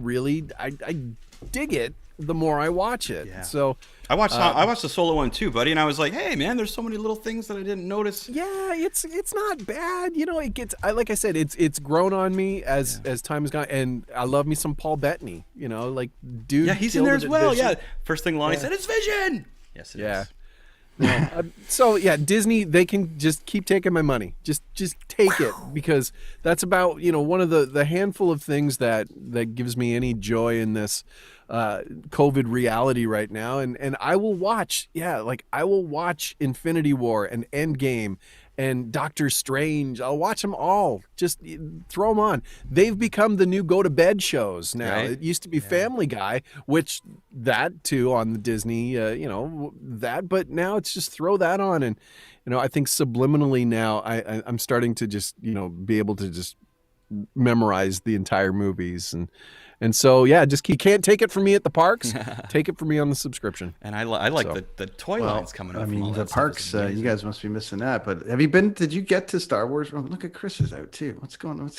[SPEAKER 1] dig it the more I watch it. Yeah. So
[SPEAKER 2] I watched the Solo one too, buddy, and I was like, hey man, there's so many little things that I didn't notice.
[SPEAKER 1] Yeah, it's not bad. It gets like I said, it's grown on me as time has gone, and I love me some Paul Bettany. Dude.
[SPEAKER 2] Yeah, he's in there as well. Yeah. First thing Lonnie said, it's Vision. Yes, it is.
[SPEAKER 1] So yeah, Disney, they can just keep taking my money. Just take it, because that's about, one of the handful of things that gives me any joy in this COVID reality right now. And I will watch, I will watch Infinity War and Endgame and Doctor Strange. I'll watch them all. Just throw them on. They've become the new go to bed shows now.
[SPEAKER 2] Right?
[SPEAKER 1] It used to be Family Guy, which that too on the Disney, that. But now it's just throw that on, and I think subliminally now I'm starting to just be able to just memorize the entire movies, and so yeah, just you can't take it from me at the parks. Take it from me on the subscription.
[SPEAKER 2] And I like the toy lines coming up.
[SPEAKER 3] I
[SPEAKER 2] from
[SPEAKER 3] mean,
[SPEAKER 2] all
[SPEAKER 3] the
[SPEAKER 2] that
[SPEAKER 3] parks.
[SPEAKER 2] stuff is
[SPEAKER 3] You
[SPEAKER 2] amazing.
[SPEAKER 3] guys must be missing that. But have you been? Did you get to Star Wars? Oh, look at Chris is out too. What's going on?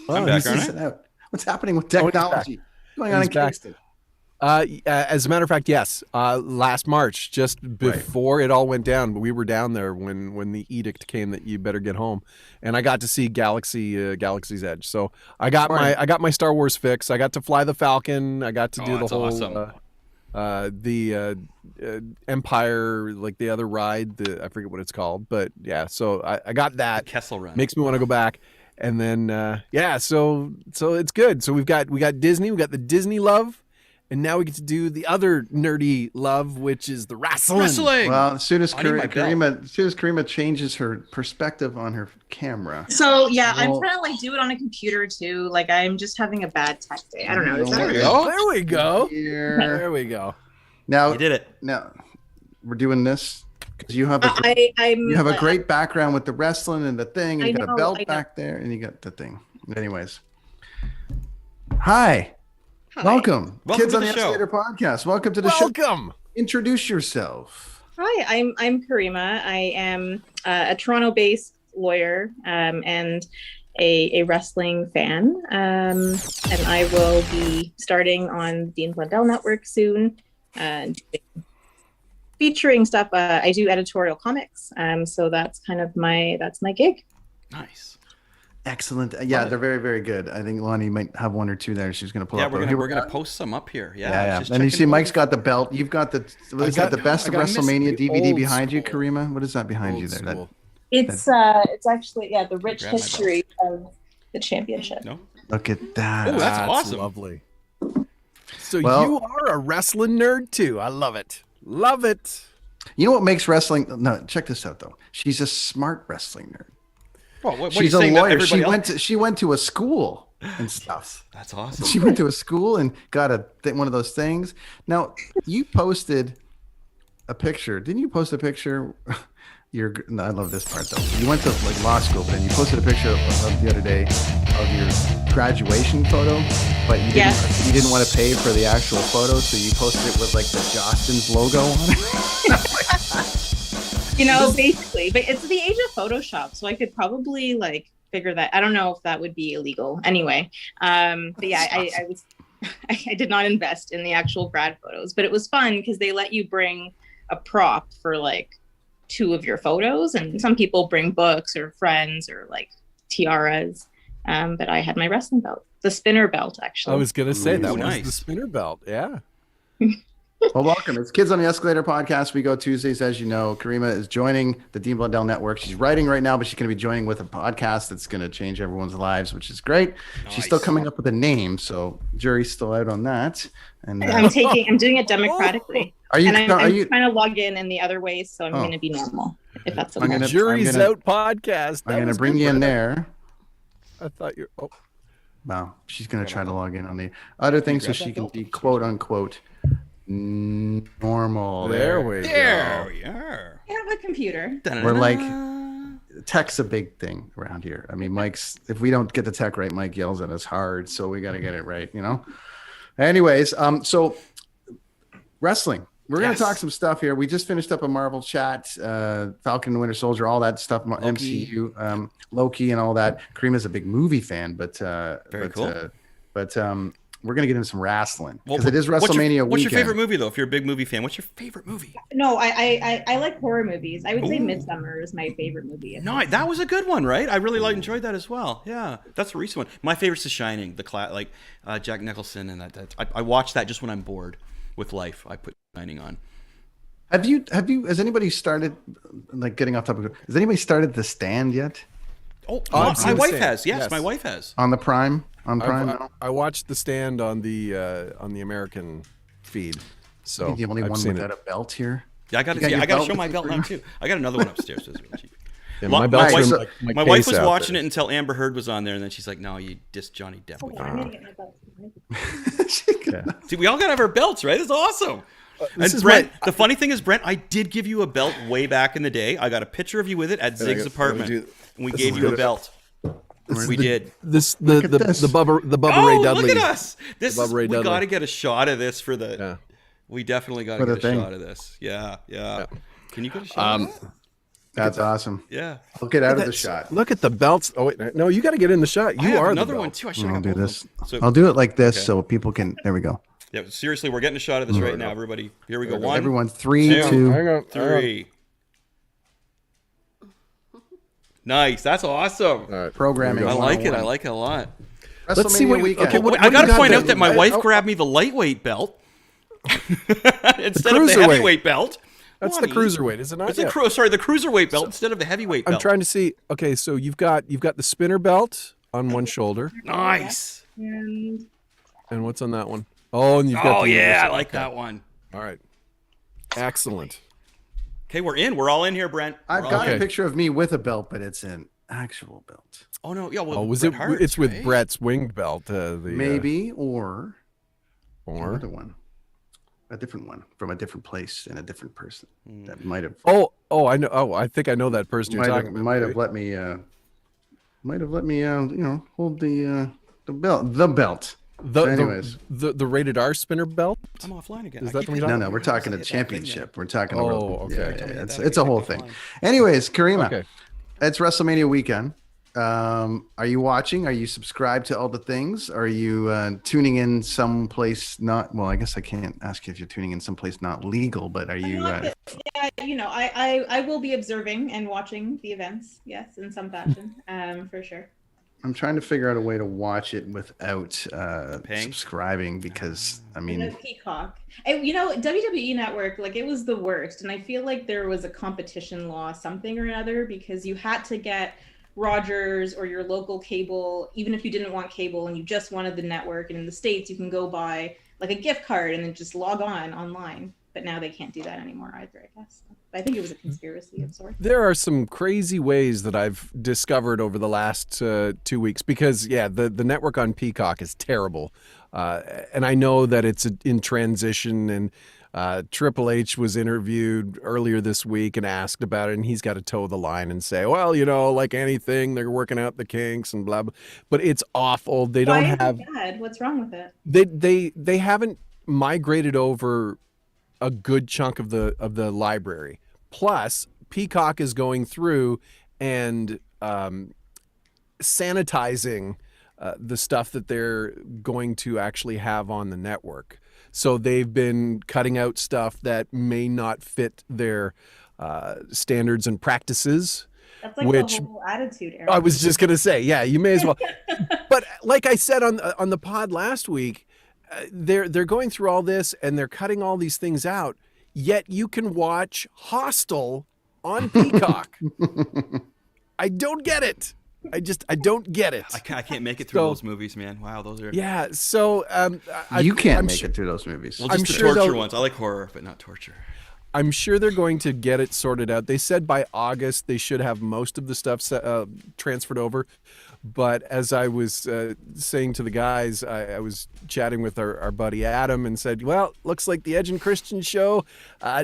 [SPEAKER 2] I'm back,
[SPEAKER 3] He's
[SPEAKER 2] aren't I?
[SPEAKER 3] missing out. What's happening with
[SPEAKER 1] he's back.
[SPEAKER 3] technology? What's going on
[SPEAKER 1] He's
[SPEAKER 3] in
[SPEAKER 1] back.
[SPEAKER 3] Kingston?
[SPEAKER 1] As a matter of fact, yes. Last March, just before it all went down, we were down there when the edict came that you better get home, and I got to see Galaxy's Edge. So I got my Star Wars fix. I got to fly the Falcon. I got to do the
[SPEAKER 2] that's
[SPEAKER 1] whole
[SPEAKER 2] awesome.
[SPEAKER 1] Empire, like the other ride. I forget what it's called, but yeah. So I got that.
[SPEAKER 2] Kessel Run.
[SPEAKER 1] Makes me want to go back. And then so it's good. So we got Disney. We got the Disney love. And now we get to do the other nerdy love, which is the wrestling.
[SPEAKER 3] Well, as soon as
[SPEAKER 2] I need my
[SPEAKER 3] Caryma changes her perspective on her camera.
[SPEAKER 5] So yeah, I'm trying to like do it on a computer too. Like I'm just having a bad tech day. I don't know. Is that
[SPEAKER 1] There we go. There we go.
[SPEAKER 3] Now
[SPEAKER 2] You did it.
[SPEAKER 3] Now we're doing this because you have
[SPEAKER 5] I'm
[SPEAKER 3] a great background with the wrestling and the thing, and you got a belt
[SPEAKER 5] I know.
[SPEAKER 3] back there, and you got the thing. Anyways, hi.
[SPEAKER 5] Hi.
[SPEAKER 3] Welcome
[SPEAKER 2] Welcome
[SPEAKER 3] Kids
[SPEAKER 2] to
[SPEAKER 3] on the
[SPEAKER 2] the show.
[SPEAKER 3] Escalator podcast. Welcome to the show.
[SPEAKER 1] Welcome.
[SPEAKER 3] Introduce yourself.
[SPEAKER 5] Hi, I'm Caryma. I am a Toronto-based lawyer and a wrestling fan. And I will be starting on the Dean Blundell Network soon, featuring stuff. I do editorial comics, so that's kind of my gig.
[SPEAKER 2] Nice.
[SPEAKER 3] Excellent. Yeah, they're very, very good. I think Lonnie might have one or two there. She's going to pull
[SPEAKER 2] Yeah,
[SPEAKER 3] up.
[SPEAKER 2] we're gonna post some up here.
[SPEAKER 3] Yeah.
[SPEAKER 2] Just
[SPEAKER 3] And you
[SPEAKER 2] checking
[SPEAKER 3] see,
[SPEAKER 2] them
[SPEAKER 3] Mike's
[SPEAKER 2] out.
[SPEAKER 3] got the belt. You've got the the best of
[SPEAKER 1] I missed
[SPEAKER 3] WrestleMania
[SPEAKER 1] the
[SPEAKER 3] DVD
[SPEAKER 1] old
[SPEAKER 3] behind you,
[SPEAKER 1] school.
[SPEAKER 3] Caryma. What is that behind you there?
[SPEAKER 1] School.
[SPEAKER 5] It's actually the rich
[SPEAKER 2] Grab my
[SPEAKER 5] history of the championship.
[SPEAKER 2] No.
[SPEAKER 3] Look at that.
[SPEAKER 2] Oh, that's awesome.
[SPEAKER 1] Lovely. So
[SPEAKER 3] Well-
[SPEAKER 1] you are a wrestling nerd too. I love it. Love it.
[SPEAKER 3] You know what makes wrestling? No, check this out though. She's a smart wrestling nerd.
[SPEAKER 2] Well, what are
[SPEAKER 3] She's
[SPEAKER 2] you
[SPEAKER 3] a
[SPEAKER 2] saying that
[SPEAKER 3] lawyer.
[SPEAKER 2] everybody
[SPEAKER 3] She went to a school and stuff.
[SPEAKER 2] That's awesome.
[SPEAKER 3] She went to a school and got one of those things. Now, you posted a picture. Didn't you post a picture? I love this part though. You went to like law school, but then you posted a picture of the other day of your graduation photo, but you didn't want to pay for the actual photo, so you posted it with like the Jostens logo on it.
[SPEAKER 5] Basically, but it's the age of Photoshop, so I could probably like figure that. I don't know if that would be illegal anyway. But yeah, I was, I did not invest in the actual grad photos, but it was fun because they let you bring a prop for like 2 of your photos, and some people bring books or friends or like tiaras. But I had my wrestling belt, the spinner belt, actually.
[SPEAKER 1] I was gonna say that
[SPEAKER 2] Ooh,
[SPEAKER 1] was
[SPEAKER 2] nice.
[SPEAKER 1] the spinner belt. Yeah.
[SPEAKER 3] Well, welcome. It's Kids on the Escalator podcast. We go Tuesdays, as you know. Caryma is joining the Dean Blundell Network. She's writing right now, but she's going to be joining with a podcast that's going to change everyone's lives, which is great.
[SPEAKER 2] Nice.
[SPEAKER 3] She's still coming up with a name, so jury's still out on that. And
[SPEAKER 5] I'm doing it democratically.
[SPEAKER 3] are you?
[SPEAKER 5] And
[SPEAKER 3] Are
[SPEAKER 5] I'm
[SPEAKER 3] you?
[SPEAKER 5] trying to log in the other ways, so I'm
[SPEAKER 3] Oh.
[SPEAKER 5] going to be normal, if that's
[SPEAKER 3] I'm
[SPEAKER 5] okay.
[SPEAKER 3] gonna-
[SPEAKER 1] Jury's
[SPEAKER 3] gonna-
[SPEAKER 1] out podcast.
[SPEAKER 3] I'm going to bring you in there.
[SPEAKER 1] I thought you're. Oh,
[SPEAKER 3] Wow, she's going to try to log in on the other thing so she can be quote unquote normal.
[SPEAKER 1] there we
[SPEAKER 2] There
[SPEAKER 1] go.
[SPEAKER 2] we are.
[SPEAKER 5] I have a computer.
[SPEAKER 3] We're like, tech's a big thing around here. I mean, if we don't get the tech right, Mike yells at us hard, so we got to get it right, Anyways, so wrestling. We're going
[SPEAKER 2] Yes.
[SPEAKER 3] to talk some stuff here. We just finished up a Marvel chat, Falcon and Winter Soldier, all that stuff, MCU, Loki and all that. Caryma's a big movie fan, but
[SPEAKER 2] cool.
[SPEAKER 3] We're going to get into some wrestling
[SPEAKER 2] Well,
[SPEAKER 3] because it is
[SPEAKER 2] what's
[SPEAKER 3] WrestleMania
[SPEAKER 2] your,
[SPEAKER 3] weekend.
[SPEAKER 2] What's your favorite movie, though? If you're a big movie fan, what's your favorite movie?
[SPEAKER 5] No, I like horror movies. I would say
[SPEAKER 2] Ooh.
[SPEAKER 5] Midsummer is my favorite movie.
[SPEAKER 2] No, that was a good one, right? I really enjoyed that as well. Yeah, that's a recent one. My favorite's The Shining, Jack Nicholson, and that. I watch that just when I'm bored with life. I put Shining on.
[SPEAKER 3] Has anybody started, like, getting off topic? Has anybody started The Stand yet?
[SPEAKER 2] Oh,
[SPEAKER 1] I've seen
[SPEAKER 2] my
[SPEAKER 1] The
[SPEAKER 2] wife
[SPEAKER 1] Stand.
[SPEAKER 2] has. Yes,
[SPEAKER 1] Yes.
[SPEAKER 2] my wife has.
[SPEAKER 3] On the Prime? On Prime?
[SPEAKER 1] I,
[SPEAKER 3] No?
[SPEAKER 1] I watched The Stand on the American feed. So
[SPEAKER 3] You're the only
[SPEAKER 1] I've
[SPEAKER 3] one
[SPEAKER 1] seen
[SPEAKER 3] without
[SPEAKER 1] it.
[SPEAKER 3] a belt here.
[SPEAKER 2] Yeah, I got
[SPEAKER 3] You got your
[SPEAKER 2] to
[SPEAKER 3] belt
[SPEAKER 2] show my
[SPEAKER 3] with
[SPEAKER 2] belt
[SPEAKER 3] you,
[SPEAKER 2] now
[SPEAKER 3] Caryma?
[SPEAKER 2] too. I got another one upstairs. It's really cheap.
[SPEAKER 1] Yeah,
[SPEAKER 2] My-
[SPEAKER 1] my belt's
[SPEAKER 3] my-
[SPEAKER 1] from,
[SPEAKER 3] so-
[SPEAKER 1] like,
[SPEAKER 2] My wife
[SPEAKER 1] case
[SPEAKER 2] was
[SPEAKER 1] out
[SPEAKER 2] watching
[SPEAKER 1] there.
[SPEAKER 2] it until Amber Heard was on there, and then she's like, "No, you dissed Johnny Depp."
[SPEAKER 5] Oh,
[SPEAKER 2] With
[SPEAKER 5] I'm
[SPEAKER 2] that."
[SPEAKER 5] gonna get my belt.
[SPEAKER 2] See, we all gotta have our belts, right? It's awesome.
[SPEAKER 1] this
[SPEAKER 2] And
[SPEAKER 1] is
[SPEAKER 2] Brent,
[SPEAKER 1] my-
[SPEAKER 2] the funny thing is, Brent, I did give you a belt way back in the day. I got a picture of you with it at Zig's apartment, and we gave you a belt. We did.
[SPEAKER 1] the
[SPEAKER 3] at this.
[SPEAKER 1] Bubba
[SPEAKER 2] Oh,
[SPEAKER 1] Ray Dudley.
[SPEAKER 2] look at us! This
[SPEAKER 1] Bubba
[SPEAKER 2] is,
[SPEAKER 1] Ray
[SPEAKER 2] we
[SPEAKER 1] Dudley.
[SPEAKER 2] got to get a shot of this for the.
[SPEAKER 1] Yeah.
[SPEAKER 2] We definitely got
[SPEAKER 3] For
[SPEAKER 2] to
[SPEAKER 3] the
[SPEAKER 2] get a
[SPEAKER 3] thing.
[SPEAKER 2] shot of this. Yeah. Can you get a shot? Of that?
[SPEAKER 3] That's awesome.
[SPEAKER 2] Yeah.
[SPEAKER 3] I'll get out of the
[SPEAKER 1] That's-
[SPEAKER 3] shot.
[SPEAKER 1] Look at the belts. Oh wait, no, you got to get in the shot.
[SPEAKER 2] I
[SPEAKER 1] You
[SPEAKER 2] have
[SPEAKER 1] are
[SPEAKER 2] another
[SPEAKER 1] the
[SPEAKER 2] one
[SPEAKER 1] belt.
[SPEAKER 2] too. I should
[SPEAKER 3] I'll
[SPEAKER 2] have
[SPEAKER 3] do
[SPEAKER 2] both of
[SPEAKER 3] this.
[SPEAKER 2] them. So,
[SPEAKER 3] I'll do it like this
[SPEAKER 2] Okay.
[SPEAKER 3] so people can. There we go.
[SPEAKER 2] yeah, seriously, we're getting a shot of this right now, everybody. Here we go. One,
[SPEAKER 3] Everyone, 3,
[SPEAKER 2] two,
[SPEAKER 3] 2.
[SPEAKER 1] Hang on.
[SPEAKER 2] 3. Nice. That's awesome.
[SPEAKER 1] All right.
[SPEAKER 3] Programming.
[SPEAKER 2] I like it.
[SPEAKER 3] 101.
[SPEAKER 2] I like it a lot.
[SPEAKER 1] Let's see
[SPEAKER 3] WrestleMania
[SPEAKER 1] what.
[SPEAKER 3] weekend.
[SPEAKER 1] Okay,
[SPEAKER 2] I got
[SPEAKER 1] do
[SPEAKER 2] to
[SPEAKER 1] you
[SPEAKER 2] point
[SPEAKER 1] there?
[SPEAKER 2] out that my
[SPEAKER 1] I-
[SPEAKER 2] wife
[SPEAKER 1] oh,
[SPEAKER 2] grabbed me the lightweight belt instead of the
[SPEAKER 1] cruiserweight.
[SPEAKER 2] heavyweight belt.
[SPEAKER 1] That's the
[SPEAKER 2] Lonnie,
[SPEAKER 1] cruiserweight, is it not?
[SPEAKER 2] It's
[SPEAKER 1] Yeah.
[SPEAKER 2] the cruiserweight belt instead of the heavyweight
[SPEAKER 1] I'm
[SPEAKER 2] belt.
[SPEAKER 1] trying to see. Okay, so you've got the spinner belt on one shoulder,
[SPEAKER 2] Nice.
[SPEAKER 5] And
[SPEAKER 1] and what's on that one? Oh, and you've got.
[SPEAKER 2] Oh
[SPEAKER 1] the
[SPEAKER 2] yeah, I
[SPEAKER 1] universal.
[SPEAKER 2] like
[SPEAKER 1] Okay.
[SPEAKER 2] that one.
[SPEAKER 1] All right. Excellent.
[SPEAKER 2] Okay, we're in. We're all in here, Brent.
[SPEAKER 3] I've
[SPEAKER 2] We're all
[SPEAKER 3] got
[SPEAKER 2] in.
[SPEAKER 3] a picture of me with a belt, but it's an actual belt.
[SPEAKER 2] Oh no, yeah. Well,
[SPEAKER 1] Oh, was
[SPEAKER 2] Bret
[SPEAKER 1] it?
[SPEAKER 2] Hart's,
[SPEAKER 1] It's with
[SPEAKER 2] right?
[SPEAKER 1] Brett's winged belt.
[SPEAKER 3] Maybe, or
[SPEAKER 1] Or
[SPEAKER 3] another one. A different one from a different place and a different person that might have
[SPEAKER 1] I know. Oh, I think I know that person you're talking about.
[SPEAKER 3] might have
[SPEAKER 1] right?
[SPEAKER 3] let me hold the belt. The belt.
[SPEAKER 1] The,
[SPEAKER 3] Anyways.
[SPEAKER 1] the rated R spinner belt.
[SPEAKER 2] I'm offline again.
[SPEAKER 1] Is
[SPEAKER 2] I
[SPEAKER 1] that
[SPEAKER 2] keep
[SPEAKER 1] the one
[SPEAKER 2] hitting
[SPEAKER 1] you're
[SPEAKER 3] No,
[SPEAKER 1] talking
[SPEAKER 3] no, we're
[SPEAKER 2] that.
[SPEAKER 3] talking
[SPEAKER 2] I
[SPEAKER 3] the
[SPEAKER 2] hit that thing
[SPEAKER 3] championship. We're talking
[SPEAKER 1] Oh,
[SPEAKER 3] about
[SPEAKER 1] okay.
[SPEAKER 3] yeah,
[SPEAKER 2] that
[SPEAKER 3] it's a whole
[SPEAKER 2] again.
[SPEAKER 3] thing. Anyways, Caryma,
[SPEAKER 1] Okay.
[SPEAKER 3] it's WrestleMania weekend. Are you watching? Are you subscribed to all the things? Are you tuning in someplace not? Well, I guess I can't ask you if you're tuning in someplace not legal, but are you?
[SPEAKER 5] yeah, I will be observing and watching the events. Yes, in some fashion, for sure.
[SPEAKER 3] I'm trying to figure out a way to watch it without
[SPEAKER 2] Paying?
[SPEAKER 3] subscribing because I
[SPEAKER 5] And
[SPEAKER 3] mean,
[SPEAKER 5] Peacock. And, WWE Network, like, it was the worst, and I feel like there was a competition law, something or another, because you had to get Rogers or your local cable, even if you didn't want cable and you just wanted the network. And in the States, you can go buy like a gift card and then just log on online. But now they can't do that anymore either, I guess. But I think it was a conspiracy of sorts.
[SPEAKER 1] There are some crazy ways that I've discovered over the last 2 weeks because, the network on Peacock is terrible. And I know that it's in transition, and Triple H was interviewed earlier this week and asked about it, and he's got to toe the line and say, well, like anything, they're working out the kinks and blah, blah. But it's awful. They
[SPEAKER 5] Why
[SPEAKER 1] don't
[SPEAKER 5] is
[SPEAKER 1] have...
[SPEAKER 5] it bad? What's wrong with it?
[SPEAKER 1] They haven't migrated over a good chunk of the library. Plus, Peacock is going through and sanitizing the stuff that they're going to actually have on the network. So they've been cutting out stuff that may not fit their standards and practices.
[SPEAKER 5] That's like
[SPEAKER 1] Which-
[SPEAKER 5] the whole attitude era.
[SPEAKER 1] I was just gonna say, you may as well. But like I said on the pod last week, they're going through all this and they're cutting all these things out. Yet you can watch Hostel on Peacock. I don't get it. I don't get it.
[SPEAKER 2] I can't make it through
[SPEAKER 1] So-
[SPEAKER 2] those movies, man. Wow, those are.
[SPEAKER 1] Yeah. So
[SPEAKER 3] you can't
[SPEAKER 1] I'm
[SPEAKER 3] make
[SPEAKER 1] sure,
[SPEAKER 3] it through those movies.
[SPEAKER 2] Well,
[SPEAKER 1] I'm
[SPEAKER 2] just the
[SPEAKER 1] sure
[SPEAKER 2] torture
[SPEAKER 1] they'll-
[SPEAKER 2] ones. I like horror, but not torture.
[SPEAKER 1] I'm sure they're going to get it sorted out. They said by August they should have most of the stuff transferred over. But as I was saying to the guys, I was chatting with our buddy Adam and said, well, looks like the Edge and Christian show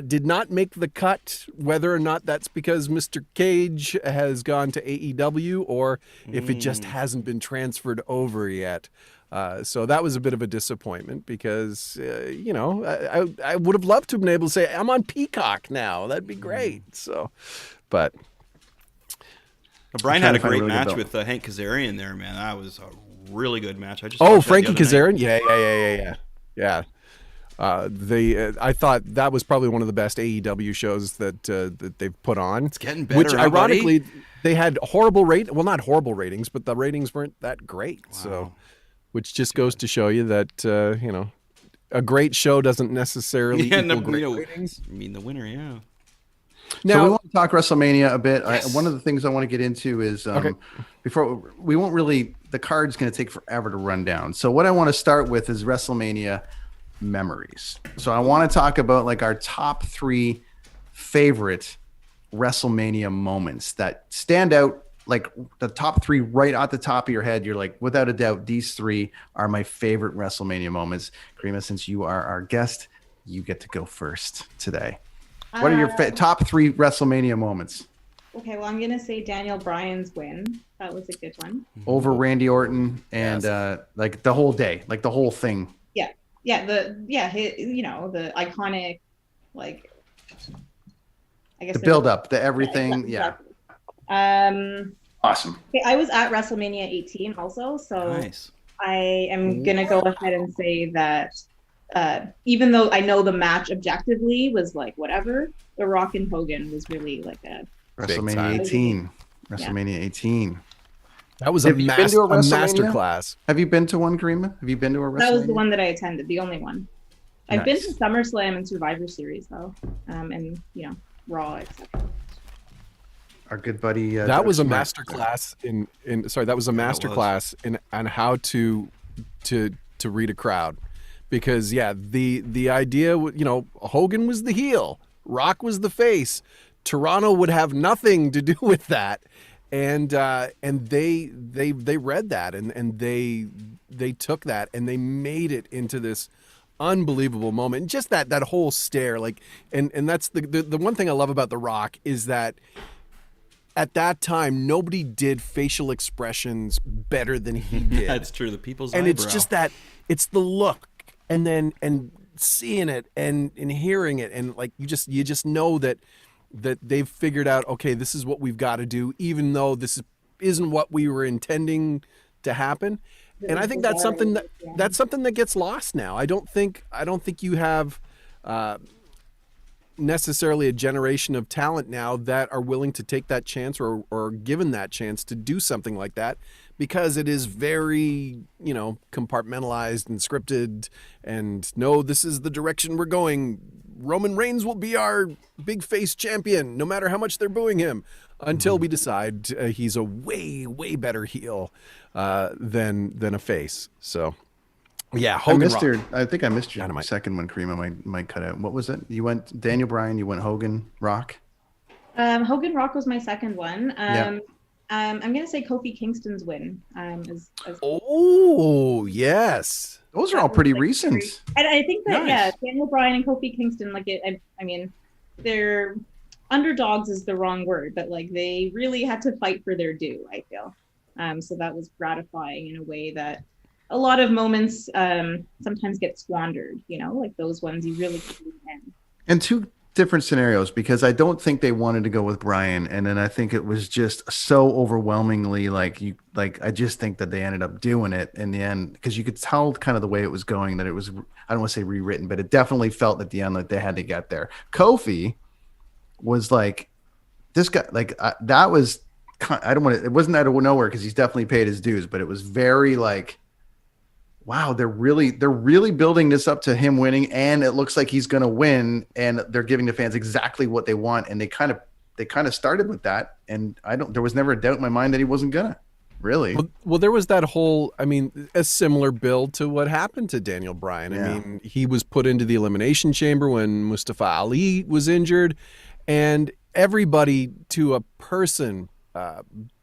[SPEAKER 1] did not make the cut, whether or not that's because Mr. Cage has gone to AEW or if it just hasn't been transferred over yet. So that was a bit of a disappointment because, I would have loved to have been able to say, I'm on Peacock now. That'd be great. So, but...
[SPEAKER 2] Brian
[SPEAKER 3] trying
[SPEAKER 2] had a
[SPEAKER 3] to find a
[SPEAKER 2] great
[SPEAKER 3] really good
[SPEAKER 2] match
[SPEAKER 3] belt.
[SPEAKER 2] with Hank Kazarian there, man. That was a really good match. I just
[SPEAKER 1] Oh,
[SPEAKER 2] watched that the
[SPEAKER 1] Frankie
[SPEAKER 2] other night.
[SPEAKER 1] Kazarian. Yeah. I thought that was probably one of the best AEW shows that they've put on. It's
[SPEAKER 2] getting better,
[SPEAKER 1] Which,
[SPEAKER 2] huh, buddy?
[SPEAKER 1] ironically, they had well, not horrible ratings, but the ratings weren't that great. So, which just goes to show you that a great show doesn't necessarily equal great ratings.
[SPEAKER 2] I mean, the winner, yeah.
[SPEAKER 3] Now, so we want to talk WrestleMania a bit.
[SPEAKER 2] Yes.
[SPEAKER 3] One of the things I want to get into is before we won't really, the card's going to take forever to run down. So what I want to start with is WrestleMania memories. So I want to talk about like our top 3 favorite WrestleMania moments that stand out, like the top 3 right at the top of your head. You're like, without a doubt, these 3 are my favorite WrestleMania moments. Caryma, since you are our guest, you get to go first today. What are your top 3 WrestleMania moments?
[SPEAKER 5] Okay, well, I'm going to say Daniel Bryan's win. That was a good one.
[SPEAKER 3] Over Randy Orton and like the whole day, like the whole thing.
[SPEAKER 5] Yeah, the iconic, like, I guess
[SPEAKER 3] the build up, the everything.
[SPEAKER 5] Yeah.
[SPEAKER 3] Awesome.
[SPEAKER 5] Okay, I was at WrestleMania 18 also, so
[SPEAKER 2] Nice.
[SPEAKER 5] I am going to go ahead and say that even though I know the match objectively was like whatever, The Rock and Hogan was really like a
[SPEAKER 3] WrestleMania 18. WrestleMania 18.
[SPEAKER 1] That was a master class.
[SPEAKER 3] Have you been to one, Caryma? Have you been to a WrestleMania?
[SPEAKER 5] That was the one that I attended, the only one. I've
[SPEAKER 3] Nice.
[SPEAKER 5] been to SummerSlam and Survivor Series though, and Raw, etc.
[SPEAKER 3] Our good buddy.
[SPEAKER 1] That was a master class in that was a master class in on how to read a crowd, because the idea, Hogan was the heel, Rock was the face, Toronto would have nothing to do with that. And they read that and they took that and they made it into this unbelievable moment. And just that whole stare, like, and that's the one thing I love about The Rock is that at that time nobody did facial expressions better than he did.
[SPEAKER 2] That's true. The people's
[SPEAKER 1] and
[SPEAKER 2] eyebrow.
[SPEAKER 1] it's just that it's the look and seeing it and hearing it, and like you just know that they've figured out, okay, this is what we've got to do, even though this isn't what we were intending to happen. And I think that's something that gets lost now. I don't think you have necessarily a generation of talent now that are willing to take that chance or given that chance to do something like that, because it is very, compartmentalized and scripted, and no, this is the direction we're going. Roman Reigns will be our big face champion, no matter how much they're booing him, until we decide he's a way, way better heel than a face. So, yeah, Hogan.
[SPEAKER 3] I think I missed your second one, Caryma. Might cut out. What was it? You went Daniel Bryan. You went Hogan, Rock.
[SPEAKER 5] Hogan Rock was my second one. I'm gonna say Kofi Kingston's win.
[SPEAKER 1] Oh yes.
[SPEAKER 3] Those are all pretty recent.
[SPEAKER 5] And I think that,
[SPEAKER 2] Nice.
[SPEAKER 5] Daniel Bryan and Kofi Kingston, I mean, they're underdogs is the wrong word, but like they really had to fight for their due, I feel. So that was gratifying in a way that a lot of moments sometimes get squandered, like those ones you really couldn't end.
[SPEAKER 3] And 2 different scenarios, because I don't think they wanted to go with Bryan, and then I think it was just so overwhelmingly I just think that they ended up doing it in the end, because you could tell kind of the way it was going that it was, I don't want to say rewritten, but it definitely felt at the end like they had to get there. Kofi was like, this guy, like that was, it wasn't out of nowhere, because he's definitely paid his dues, but it was very like, wow, they're really building this up to him winning, and it looks like he's going to win, and they're giving the fans exactly what they want, and they kind of started with that, and there was never a doubt in my mind that he wasn't gonna really.
[SPEAKER 1] Well, there was that whole, a similar build to what happened to Daniel Bryan.
[SPEAKER 3] Yeah.
[SPEAKER 1] I mean, he was put into the Elimination Chamber when Mustafa Ali was injured, and everybody to a person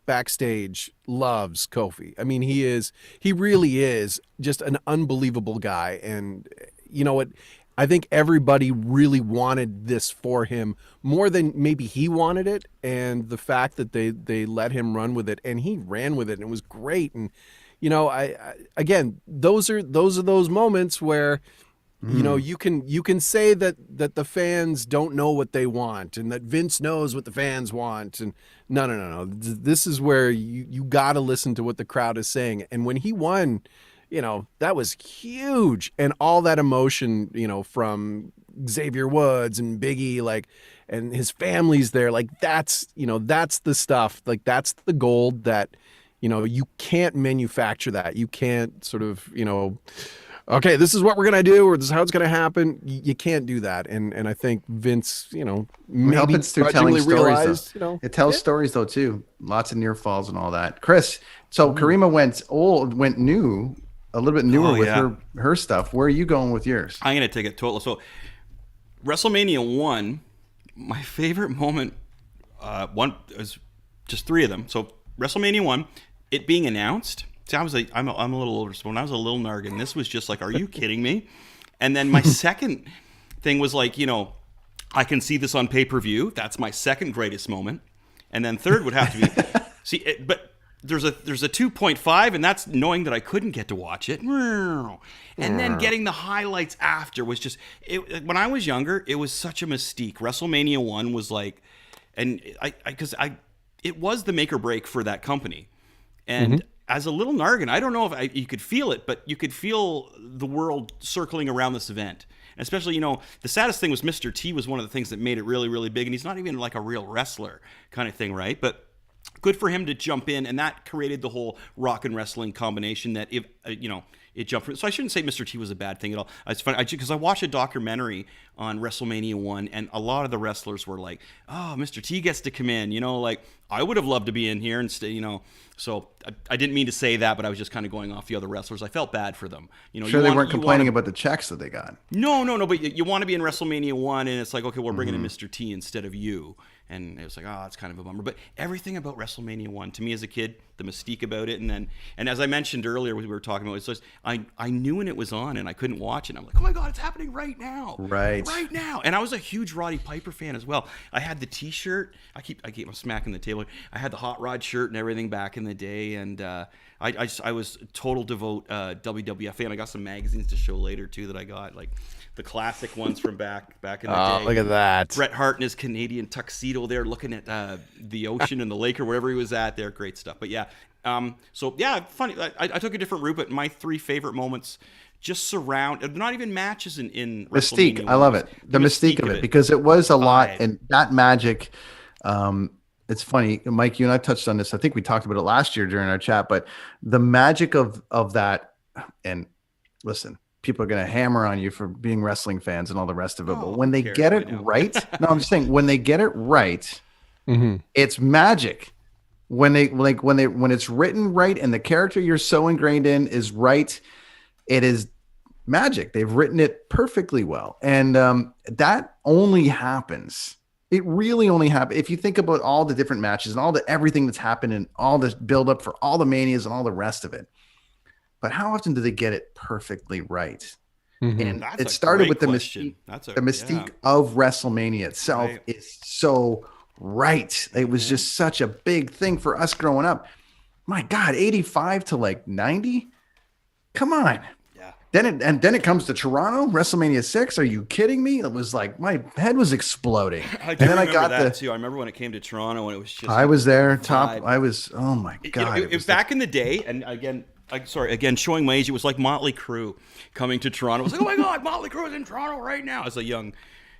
[SPEAKER 1] backstage loves Kofi. I mean, he really is just an unbelievable guy. And you know what? I think everybody really wanted this for him more than maybe he wanted it. And the fact that they let him run with it, and he ran with it, and it was great. And, I again, those are those moments where, you can say that the fans don't know what they want, and that Vince knows what the fans want, and no. This is where you got to listen to what the crowd is saying. And when he won, that was huge, and all that emotion, from Xavier Woods and Biggie, like, and his family's there, like that's the stuff, like that's the gold that, you can't manufacture that. You can't sort of, okay, this is what we're gonna do, or this is how it's gonna happen. You can't do that, and I think Vince, maybe
[SPEAKER 3] It's through telling
[SPEAKER 1] grudgingly
[SPEAKER 3] stories.
[SPEAKER 1] realized,
[SPEAKER 3] It tells stories though too. Lots of near falls and all that. Chris, so Caryma went new, a little bit newer with her stuff. Where are you going with yours?
[SPEAKER 2] I'm gonna take it total. So WrestleMania 1, my favorite moment. One is just 3 of them. So WrestleMania 1, it being announced. See, I'm a little older, so when I was a little nargan, this was just like, are you kidding me? And then my second thing was like, I can see this on pay-per-view. That's my second greatest moment. And then third would have to be but there's a 2.5, and that's knowing that I couldn't get to watch it. And then getting the highlights after was just when I was younger, it was such a mystique. WrestleMania 1 was like, and it was the make or break for that company. And as a little nargan, I don't know if you could feel it, but you could feel the world circling around this event. And especially, the saddest thing was Mr. T was one of the things that made it really, really big. And he's not even like a real wrestler kind of thing, right? But good for him to jump in. And that created the whole rock and wrestling combination that, it jumped. So I shouldn't say Mr. T was a bad thing at all. It's funny because I watched a documentary on WrestleMania 1, and a lot of the wrestlers were like, "Oh, Mr. T gets to come in," like I would have loved to be in here and stay, So I didn't mean to say that, but I was just kind of going off the other wrestlers. I felt bad for them.
[SPEAKER 3] Sure, they weren't complaining about the checks that they got.
[SPEAKER 2] No. But you want to be in WrestleMania 1, and it's like, okay, we're bringing in Mr. T instead of you. And it was like, oh, it's kind of a bummer. But everything about WrestleMania 1, to me as a kid, the mystique about it, and as I mentioned earlier, we were talking about, it's just, I knew when it was on, and I couldn't watch it. I'm like, oh my God, it's happening right now. Right now. And I was a huge Roddy Piper fan as well. I had the T-shirt. I keep smacking the table. I had the Hot Rod shirt and everything back in the day, and I was total devote WWF fan. I got some magazines to show later too that I got, like the classic ones from back in the day.
[SPEAKER 1] Look at that.
[SPEAKER 2] Bret Hart in his Canadian tuxedo there, looking at the ocean and the lake or wherever he was at there. Great stuff. But yeah, funny. I took a different route, but my 3 favorite moments just surround, not even matches in
[SPEAKER 3] Mystique. I love it. The mystique of it, because it was a lot, and that magic. It's funny, Mike, you and I touched on this. I think we talked about it last year during our chat, but the magic of that, and listen, people are going to hammer on you for being wrestling fans and all the rest of it. But when they get it right, no, I'm just saying, when they get it right, it's magic. When it's written right and the character you're so ingrained in is right, it is magic. They've written it perfectly well. And that only happens. It really only happens if you think about all the different matches and everything that's happened and all this build up for all the manias and all the rest of it. But how often do they get it perfectly right? And it started with the mystique. The mystique of WrestleMania itself is so right. It was just such a big thing for us growing up. My God, 85 to like 90? Come on. Yeah. Then it comes to Toronto, WrestleMania 6. Are you kidding me? It was like my head was exploding.
[SPEAKER 2] And then I got that too. I remember when it came to Toronto and it was just
[SPEAKER 3] I was there, oh my God.
[SPEAKER 2] It was back in the day, and again, showing my age, it was like Motley Crue coming to Toronto. It was like, oh my God, Motley Crue is in Toronto right now. As a young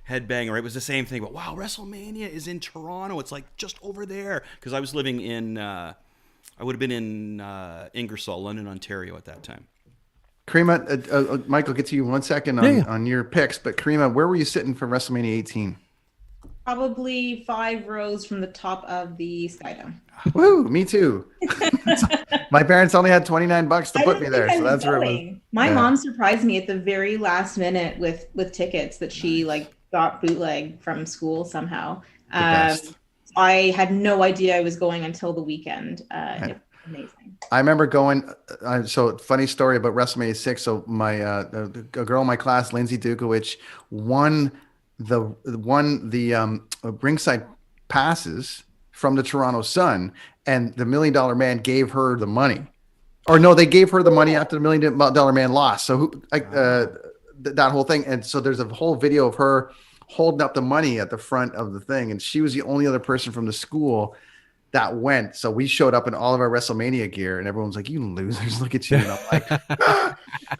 [SPEAKER 2] headbanger, it was the same thing. But wow, WrestleMania is in Toronto. It's like just over there. Because I was living in, I would have been in Ingersoll, London, Ontario at that time.
[SPEAKER 3] Caryma, Michael, get to you 1 second on your picks. But Caryma, where were you sitting for WrestleMania 18?
[SPEAKER 5] Probably 5 rows from the top of the Skydome.
[SPEAKER 3] Woo, me too. My parents only had $29 to put me there, so that's where it was.
[SPEAKER 5] My mom surprised me at the very last minute with tickets that she got bootleg from school somehow. I had no idea I was going until the weekend. Amazing.
[SPEAKER 3] I remember going. So funny story about WrestleMania 6. So my a girl in my class, Lindsay Dukowich, won the ringside passes from the Toronto Sun, and the $1 Million Man gave her the money. Or no, they gave her the money after the $1 Million Man lost. So that whole thing. And so there's a whole video of her holding up the money at the front of the thing, and she was the only other person from the school that went. So we showed up in all of our WrestleMania gear, and everyone's like, "You losers, look at you!" And I'm like, ah.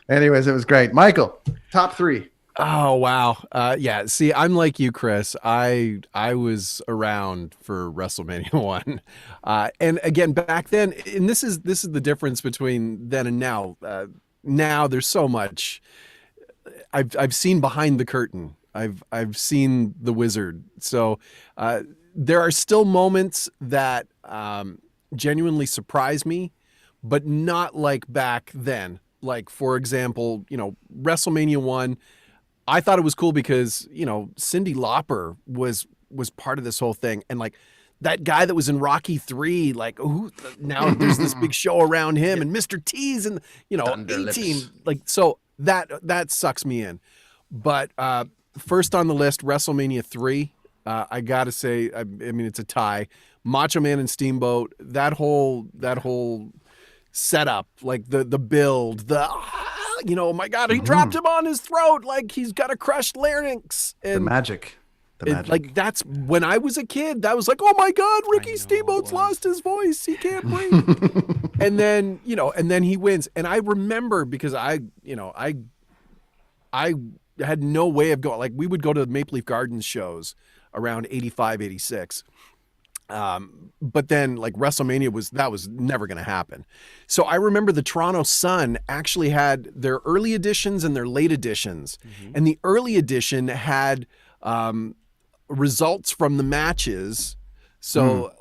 [SPEAKER 3] Anyways, it was great. Michael, top 3.
[SPEAKER 1] Oh wow, yeah. See, I'm like you, Chris. I was around for WrestleMania 1, and again back then. And this is the difference between then and now. now there's so much. I've seen behind the curtain. I've seen the wizard. So there are still moments that genuinely surprise me, but not like back then. Like, for example, WrestleMania 1, I thought it was cool because, Cyndi Lauper was part of this whole thing. And like that guy that was in Rocky 3, like, now there's this big show around him and Mr. T's and,
[SPEAKER 3] Thunder
[SPEAKER 1] 18.
[SPEAKER 3] Lips.
[SPEAKER 1] Like, so that sucks me in. But first on the list, WrestleMania 3, I got to say, I mean, it's a tie. Macho Man and Steamboat, that whole setup, like the build, oh my God, he dropped him on his throat like he's got a crushed larynx. And
[SPEAKER 3] The magic.
[SPEAKER 1] like that's when I was a kid, that was like, oh my God, Ricky Steamboat's lost his voice. He can't breathe. and then he wins. And I remember because I had no way of going. Like, we would go to the Maple Leaf Gardens shows around 85, 86. But then like WrestleMania was never going to happen. So I remember the Toronto Sun actually had their early editions and their late editions. And the early edition had results from the matches. So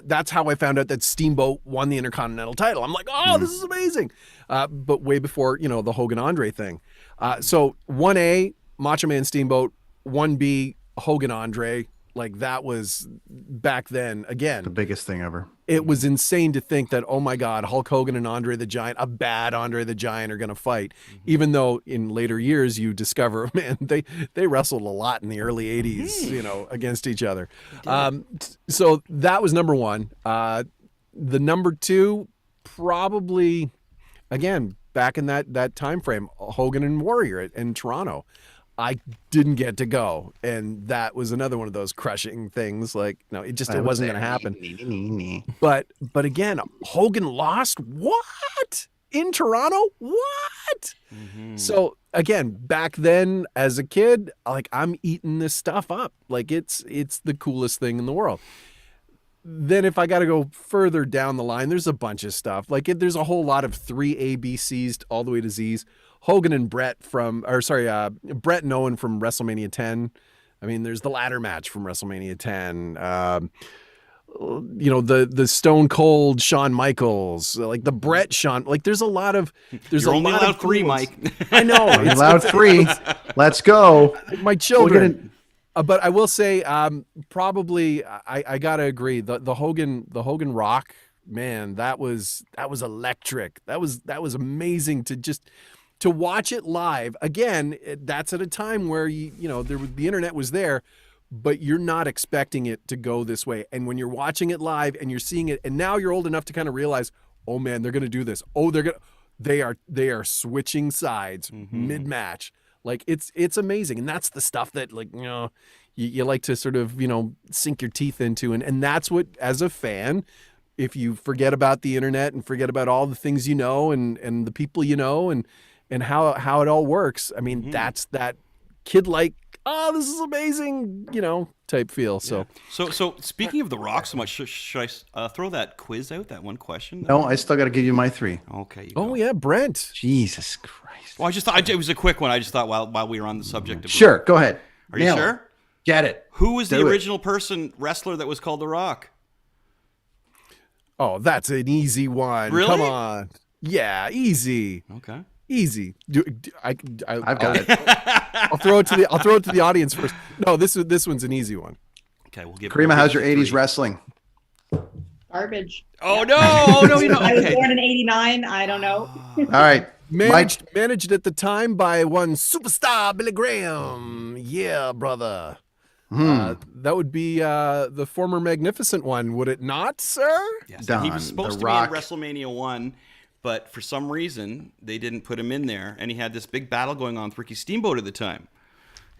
[SPEAKER 1] that's how I found out that Steamboat won the Intercontinental title. I'm like, oh, this is amazing. But way before, the Hogan Andre thing. So 1A, Macho Man Steamboat, 1B, Hogan Andre. Like, that was back then, again,
[SPEAKER 3] The biggest thing ever.
[SPEAKER 1] it was insane to think that, oh my God, Hulk Hogan and Andre the Giant, a bad Andre the Giant, are going to fight. Even though in later years you discover, man, they wrestled a lot in the early 80s, against each other. So that was number one. The number two, probably, again, back in that time frame, Hogan and Warrior in Toronto. I didn't get to go, and that was another one of those crushing things. Like, no, it wasn't going to happen. But again, Hogan lost. What? In Toronto? What? So again, back then as a kid, like, I'm eating this stuff up. Like, it's the coolest thing in the world. Then if I got to go further down the line, there's a bunch of stuff. Like, there's a whole lot of 3 ABCs all the way to Z's. Hogan and Brett Brett and Owen from WrestleMania 10. I mean, there's the ladder match from WrestleMania 10. The Stone Cold Shawn Michaels, like the Brett Shawn. Like, there's a lot of.
[SPEAKER 2] You're only allowed 3, Mike.
[SPEAKER 1] I know.
[SPEAKER 3] You're allowed 3. Let's go.
[SPEAKER 1] My children. But I will say, probably I gotta agree. The Hogan Rock, man, that was electric. That was amazing to watch it live. Again, that's at a time where the internet was there, but you're not expecting it to go this way. And when you're watching it live and you're seeing it, and now you're old enough to kind of realize, oh man, they're gonna do this. Oh, they are switching sides mid-match. Like, it's amazing. And that's the stuff that, like, you like to sort of, sink your teeth into. And that's what, as a fan, if you forget about the internet and forget about all the things and the people and how it all works, I mean, that's that kid, like, oh, this is amazing, type feel. So
[SPEAKER 2] speaking of The Rock so much, should I throw that quiz out, that one question?
[SPEAKER 3] No, I still got to give you my 3.
[SPEAKER 2] Okay.
[SPEAKER 1] Oh, yeah, Brent.
[SPEAKER 3] Jesus Christ.
[SPEAKER 2] Well, I just thought it was a quick one. I just thought while we were on the subject of
[SPEAKER 3] Sure, go ahead.
[SPEAKER 2] Are you sure?
[SPEAKER 3] Get it.
[SPEAKER 2] Who was the original wrestler that was called The Rock?
[SPEAKER 1] Oh, that's an easy one.
[SPEAKER 2] Really?
[SPEAKER 1] Come on. Yeah, easy.
[SPEAKER 2] Okay.
[SPEAKER 1] Easy. I've
[SPEAKER 3] got it.
[SPEAKER 1] I'll throw it to the audience first. No, this one's an easy one.
[SPEAKER 2] Okay, we'll give.
[SPEAKER 3] Caryma, how's your 80s wrestling?
[SPEAKER 5] Garbage.
[SPEAKER 2] Oh no! Oh no!
[SPEAKER 5] I was
[SPEAKER 2] Okay.
[SPEAKER 5] born in ¡89. I don't know.
[SPEAKER 3] All right.
[SPEAKER 1] Managed at the time by one superstar, Billy Graham. Yeah, brother. That would be the former Magnificent One, would it not, sir?
[SPEAKER 2] Yes.
[SPEAKER 3] Don,
[SPEAKER 2] He was supposed
[SPEAKER 3] The
[SPEAKER 2] to
[SPEAKER 3] Rock.
[SPEAKER 2] be in WrestleMania 1, but for some reason they didn't put him in there, and he had this big battle going on with Ricky Steamboat at the time.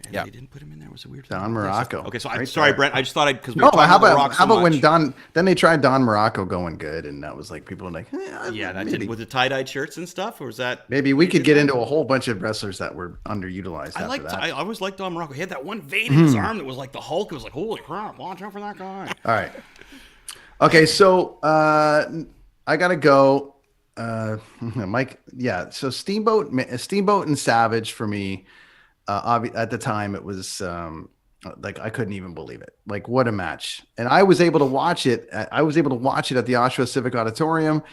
[SPEAKER 2] And they didn't put him in there. It was a weird thing.
[SPEAKER 3] Don Morocco.
[SPEAKER 2] Okay, so
[SPEAKER 3] Right
[SPEAKER 2] I'm sorry,
[SPEAKER 3] there.
[SPEAKER 2] Brent. I just thought because we
[SPEAKER 3] No,
[SPEAKER 2] were talking
[SPEAKER 3] how
[SPEAKER 2] about The
[SPEAKER 3] about
[SPEAKER 2] Rock so
[SPEAKER 3] how about when
[SPEAKER 2] much.
[SPEAKER 3] Don? Then they tried Don Morocco going good, and that was like people were like,
[SPEAKER 2] Yeah, that
[SPEAKER 3] maybe,
[SPEAKER 2] did with the tie-dyed shirts and stuff, or was that?
[SPEAKER 3] maybe we could get into a whole bunch of wrestlers that were underutilized.
[SPEAKER 2] I
[SPEAKER 3] after that.
[SPEAKER 2] I always liked Don Morocco. He had that one vein in his arm that was like the Hulk. It was like, holy crap! Watch out for that guy.
[SPEAKER 3] All right. Okay, so I gotta go. Mike, yeah. So Steamboat and Savage for me, at the time it was like I couldn't even believe it. Like what a match! And I was able to watch it. I was able to watch it at the Oshawa Civic Auditorium.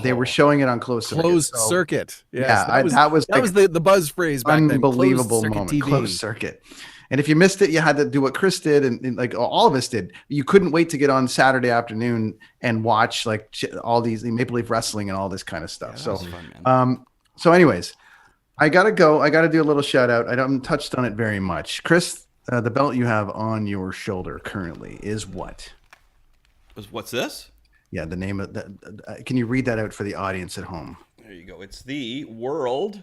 [SPEAKER 3] They were showing it on closed
[SPEAKER 1] circuit. Yes,
[SPEAKER 3] Yeah, that was
[SPEAKER 1] the buzz phrase back then.
[SPEAKER 3] Unbelievable
[SPEAKER 1] Closed
[SPEAKER 3] moment.
[SPEAKER 1] TV.
[SPEAKER 3] Closed circuit. And if you missed it, you had to do what Chris did, and like all of us did. You couldn't wait to get on Saturday afternoon and watch like all these Maple Leaf Wrestling and all this kind of stuff.
[SPEAKER 2] Yeah, fun,
[SPEAKER 3] So anyways, I gotta go. I gotta do a little shout out. I don't touched on it very much. Chris, the belt you have on your shoulder currently is what?
[SPEAKER 2] What's this?
[SPEAKER 3] Yeah, the name of that. Can you read that out for the audience at home?
[SPEAKER 2] There you go. It's the World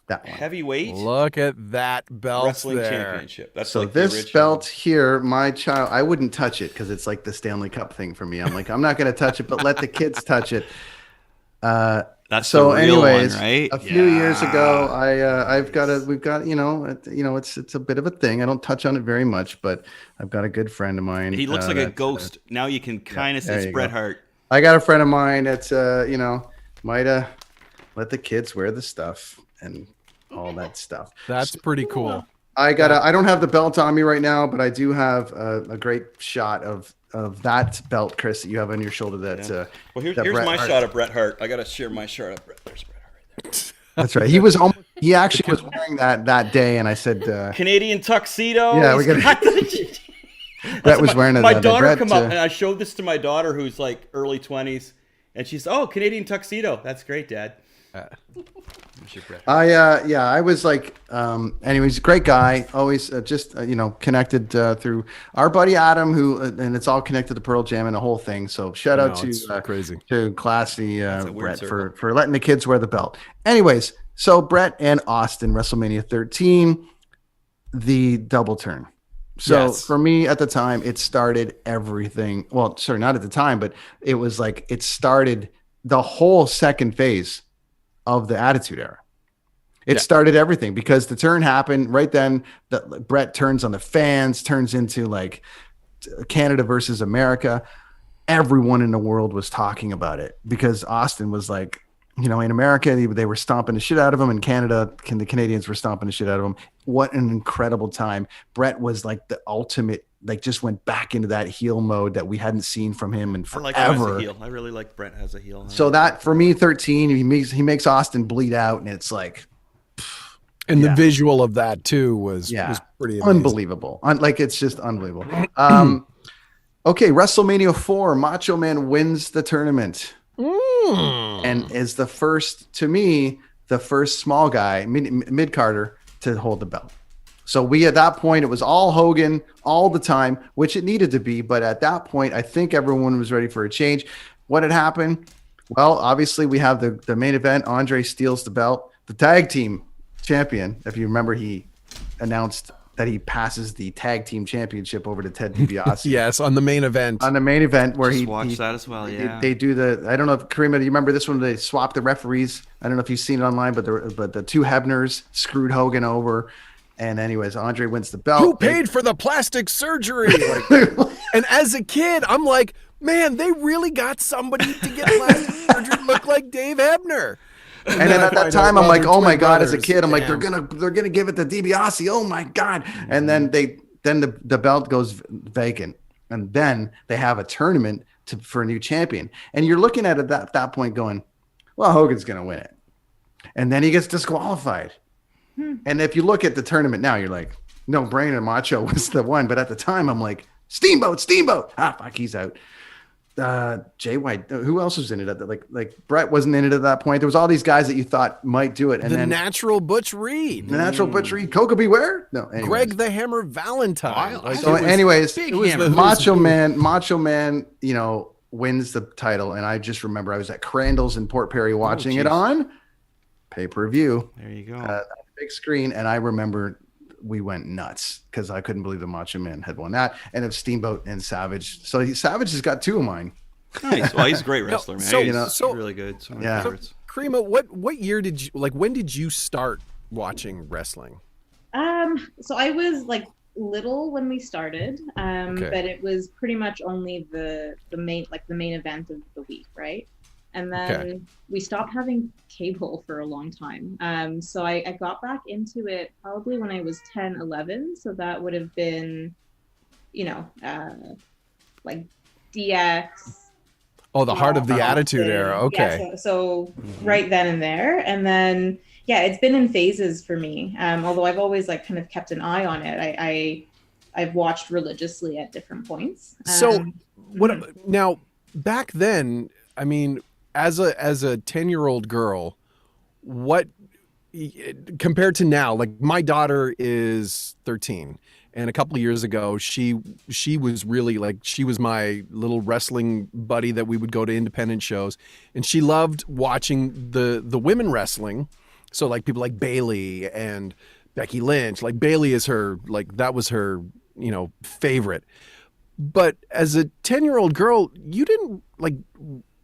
[SPEAKER 3] That one.
[SPEAKER 2] Heavyweight
[SPEAKER 1] Look at that belt
[SPEAKER 2] Wrestling
[SPEAKER 1] there.
[SPEAKER 2] Championship. That's
[SPEAKER 3] So
[SPEAKER 2] like the
[SPEAKER 3] this
[SPEAKER 2] original.
[SPEAKER 3] belt here, my child, I wouldn't touch it because it's like the Stanley Cup thing for me. I'm like, I'm not going to touch it, but let the kids touch it.
[SPEAKER 2] That's
[SPEAKER 3] So,
[SPEAKER 2] the real
[SPEAKER 3] anyways,
[SPEAKER 2] one, right?
[SPEAKER 3] a few years ago, we've got, it's a bit of a thing. I don't touch on it very much, but I've got a good friend of mine.
[SPEAKER 2] He looks like a ghost. Now you can kind of see it's Bret Hart.
[SPEAKER 3] I got a friend of mine that's, might let the kids wear the stuff and all that stuff.
[SPEAKER 1] That's pretty cool.
[SPEAKER 3] I don't have the belt on me right now, but I do have a great shot of that belt, Chris, that you have on your shoulder.
[SPEAKER 2] Well, here's my shot of Bret Hart. I got to share my shot of Bret. There's Bret Hart right there.
[SPEAKER 3] That's right. He actually was wearing that day, and I said,
[SPEAKER 2] Canadian tuxedo.
[SPEAKER 3] Yeah, we got. Brett was wearing
[SPEAKER 2] my daughter come up, and I showed this to my daughter, who's like early 20s, and she's, "Oh, Canadian tuxedo. That's great, Dad."
[SPEAKER 3] I was like, anyways, great guy. Always connected through our buddy Adam, who and it's all connected to Pearl Jam and the whole thing. So shout out to classy Brett for letting the kids wear the belt. Anyways, so Brett and Austin, WrestleMania 13, the double turn. So for me at the time, it started everything. Well, sorry, not at the time, but it was like it started the whole second phase of the Attitude Era. It started everything because the turn happened right then. Brett turns on the fans, turns into like Canada versus America. Everyone in the world was talking about it because Austin was like, in America, they were stomping the shit out of him. In Canada, the Canadians were stomping the shit out of him. What an incredible time. Brett was like the ultimate, like just went back into that heel mode that we hadn't seen from him in forever.
[SPEAKER 2] I like him as a heel. I really like Brett as a heel.
[SPEAKER 3] So that for me, 13, he makes Austin bleed out, and it's like,
[SPEAKER 1] and the visual of that too was pretty amazing.
[SPEAKER 3] Unbelievable. It's just unbelievable. Okay, WrestleMania 4, Macho Man wins the tournament. And is the first small guy, mid-carder, to hold the belt. So at that point, it was all Hogan all the time, which it needed to be. But at that point, I think everyone was ready for a change. What had happened? Well, obviously, we have the main event. Andre steals the belt. The tag team champion, if you remember, he announced that he passes the tag team championship over to Ted DiBiase.
[SPEAKER 1] Yes, on the main event.
[SPEAKER 3] On the main event where
[SPEAKER 2] he watched that as well. Yeah,
[SPEAKER 3] they do I don't know if Caryma, do you remember this one? They swap the referees. I don't know if you've seen it online, but the two Hebners screwed Hogan over. And anyways, Andre wins the belt.
[SPEAKER 1] Who paid for the plastic surgery? And as a kid, I'm like, man, they really got somebody to get plastic surgery look like Dave Hebner.
[SPEAKER 3] And then at that time, I'm like, oh my God, as a kid, I'm like, they're gonna give it to DiBiase. Oh my God. And then the belt goes vacant. And then they have a tournament for a new champion. And you're looking at it at that point going, well, Hogan's gonna win it. And then he gets disqualified. And if you look at the tournament now, you're like, no brainer, Macho was the one. But at the time, I'm like, Steamboat. Ah, fuck, he's out. Jay White, who else was in it? Like Brett wasn't in it at that point. There was all these guys that you thought might do it. And
[SPEAKER 1] the natural Butch Reed.
[SPEAKER 3] Coco Beware? No, anyways.
[SPEAKER 1] Greg the Hammer Valentine.
[SPEAKER 3] It was Macho Man, wins the title. And I just remember I was at Crandall's in Port Perry watching it on pay-per-view.
[SPEAKER 2] There you go.
[SPEAKER 3] Big screen. And I remember we went nuts because I couldn't believe the Macho Man had won that. And of Steamboat and Savage. So Savage has got two of mine.
[SPEAKER 2] Nice. Well, he's a great wrestler, man.
[SPEAKER 1] So
[SPEAKER 2] really good. So
[SPEAKER 1] Caryma, when did you start watching wrestling?
[SPEAKER 5] So I was like little when we started, but it was pretty much only the main event of the week, right? And then we stopped having cable for a long time. So I got back into it probably when I was 10, 11. So that would have been, like DX.
[SPEAKER 1] Oh, the heart of the Attitude Era. Okay.
[SPEAKER 5] Yeah, so right then and there. And then, yeah, it's been in phases for me. Although I've always like kind of kept an eye on it. I've watched religiously at different points.
[SPEAKER 1] So now back then, I mean, as a 10-year-old girl, what compared to now, like my daughter is 13, and a couple of years ago, she was really like, she was my little wrestling buddy that we would go to independent shows, and she loved watching the women wrestling. So like people like Bailey and Becky Lynch, like Bailey is her, like that was her, favorite. But as a 10-year-old girl, you didn't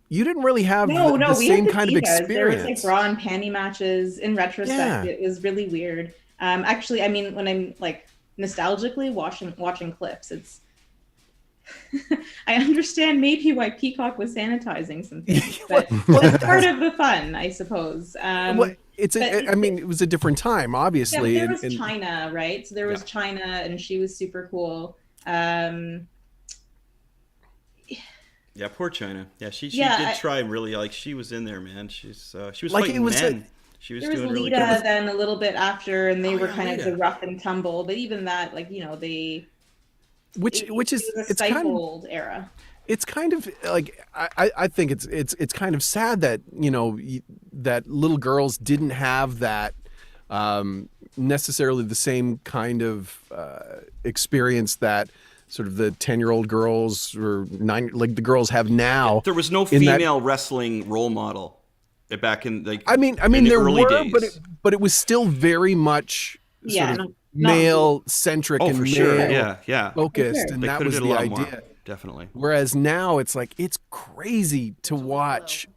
[SPEAKER 1] really have the same kind of experience.
[SPEAKER 5] There was like bra and panty matches. In retrospect, It was really weird. Actually, I mean, when I'm like nostalgically watching clips, it's I understand maybe why Peacock was sanitizing some things, but it's part of the fun, I suppose. I
[SPEAKER 1] mean, it was a different time, obviously.
[SPEAKER 5] Yeah, there was China, right? So there was China, and she was super cool.
[SPEAKER 2] Yeah, poor China. Yeah, she did try really, like, she was in there, man. She was like, fighting men. She was doing really good.
[SPEAKER 5] There was Lita then a little bit after, and they were kind of the rough and tumble. But even that, like, it was a stifled era.
[SPEAKER 1] It's kind of like I think it's kind of sad that that little girls didn't have that necessarily the same kind of experience that sort of the 10-year-old girls or the girls have now.
[SPEAKER 2] There was no female wrestling role model back in the
[SPEAKER 1] there
[SPEAKER 2] early
[SPEAKER 1] were,
[SPEAKER 2] days.
[SPEAKER 1] but it was still very much male centric and male focused, and that was the idea.
[SPEAKER 2] Definitely.
[SPEAKER 1] Whereas now it's like, it's crazy to watch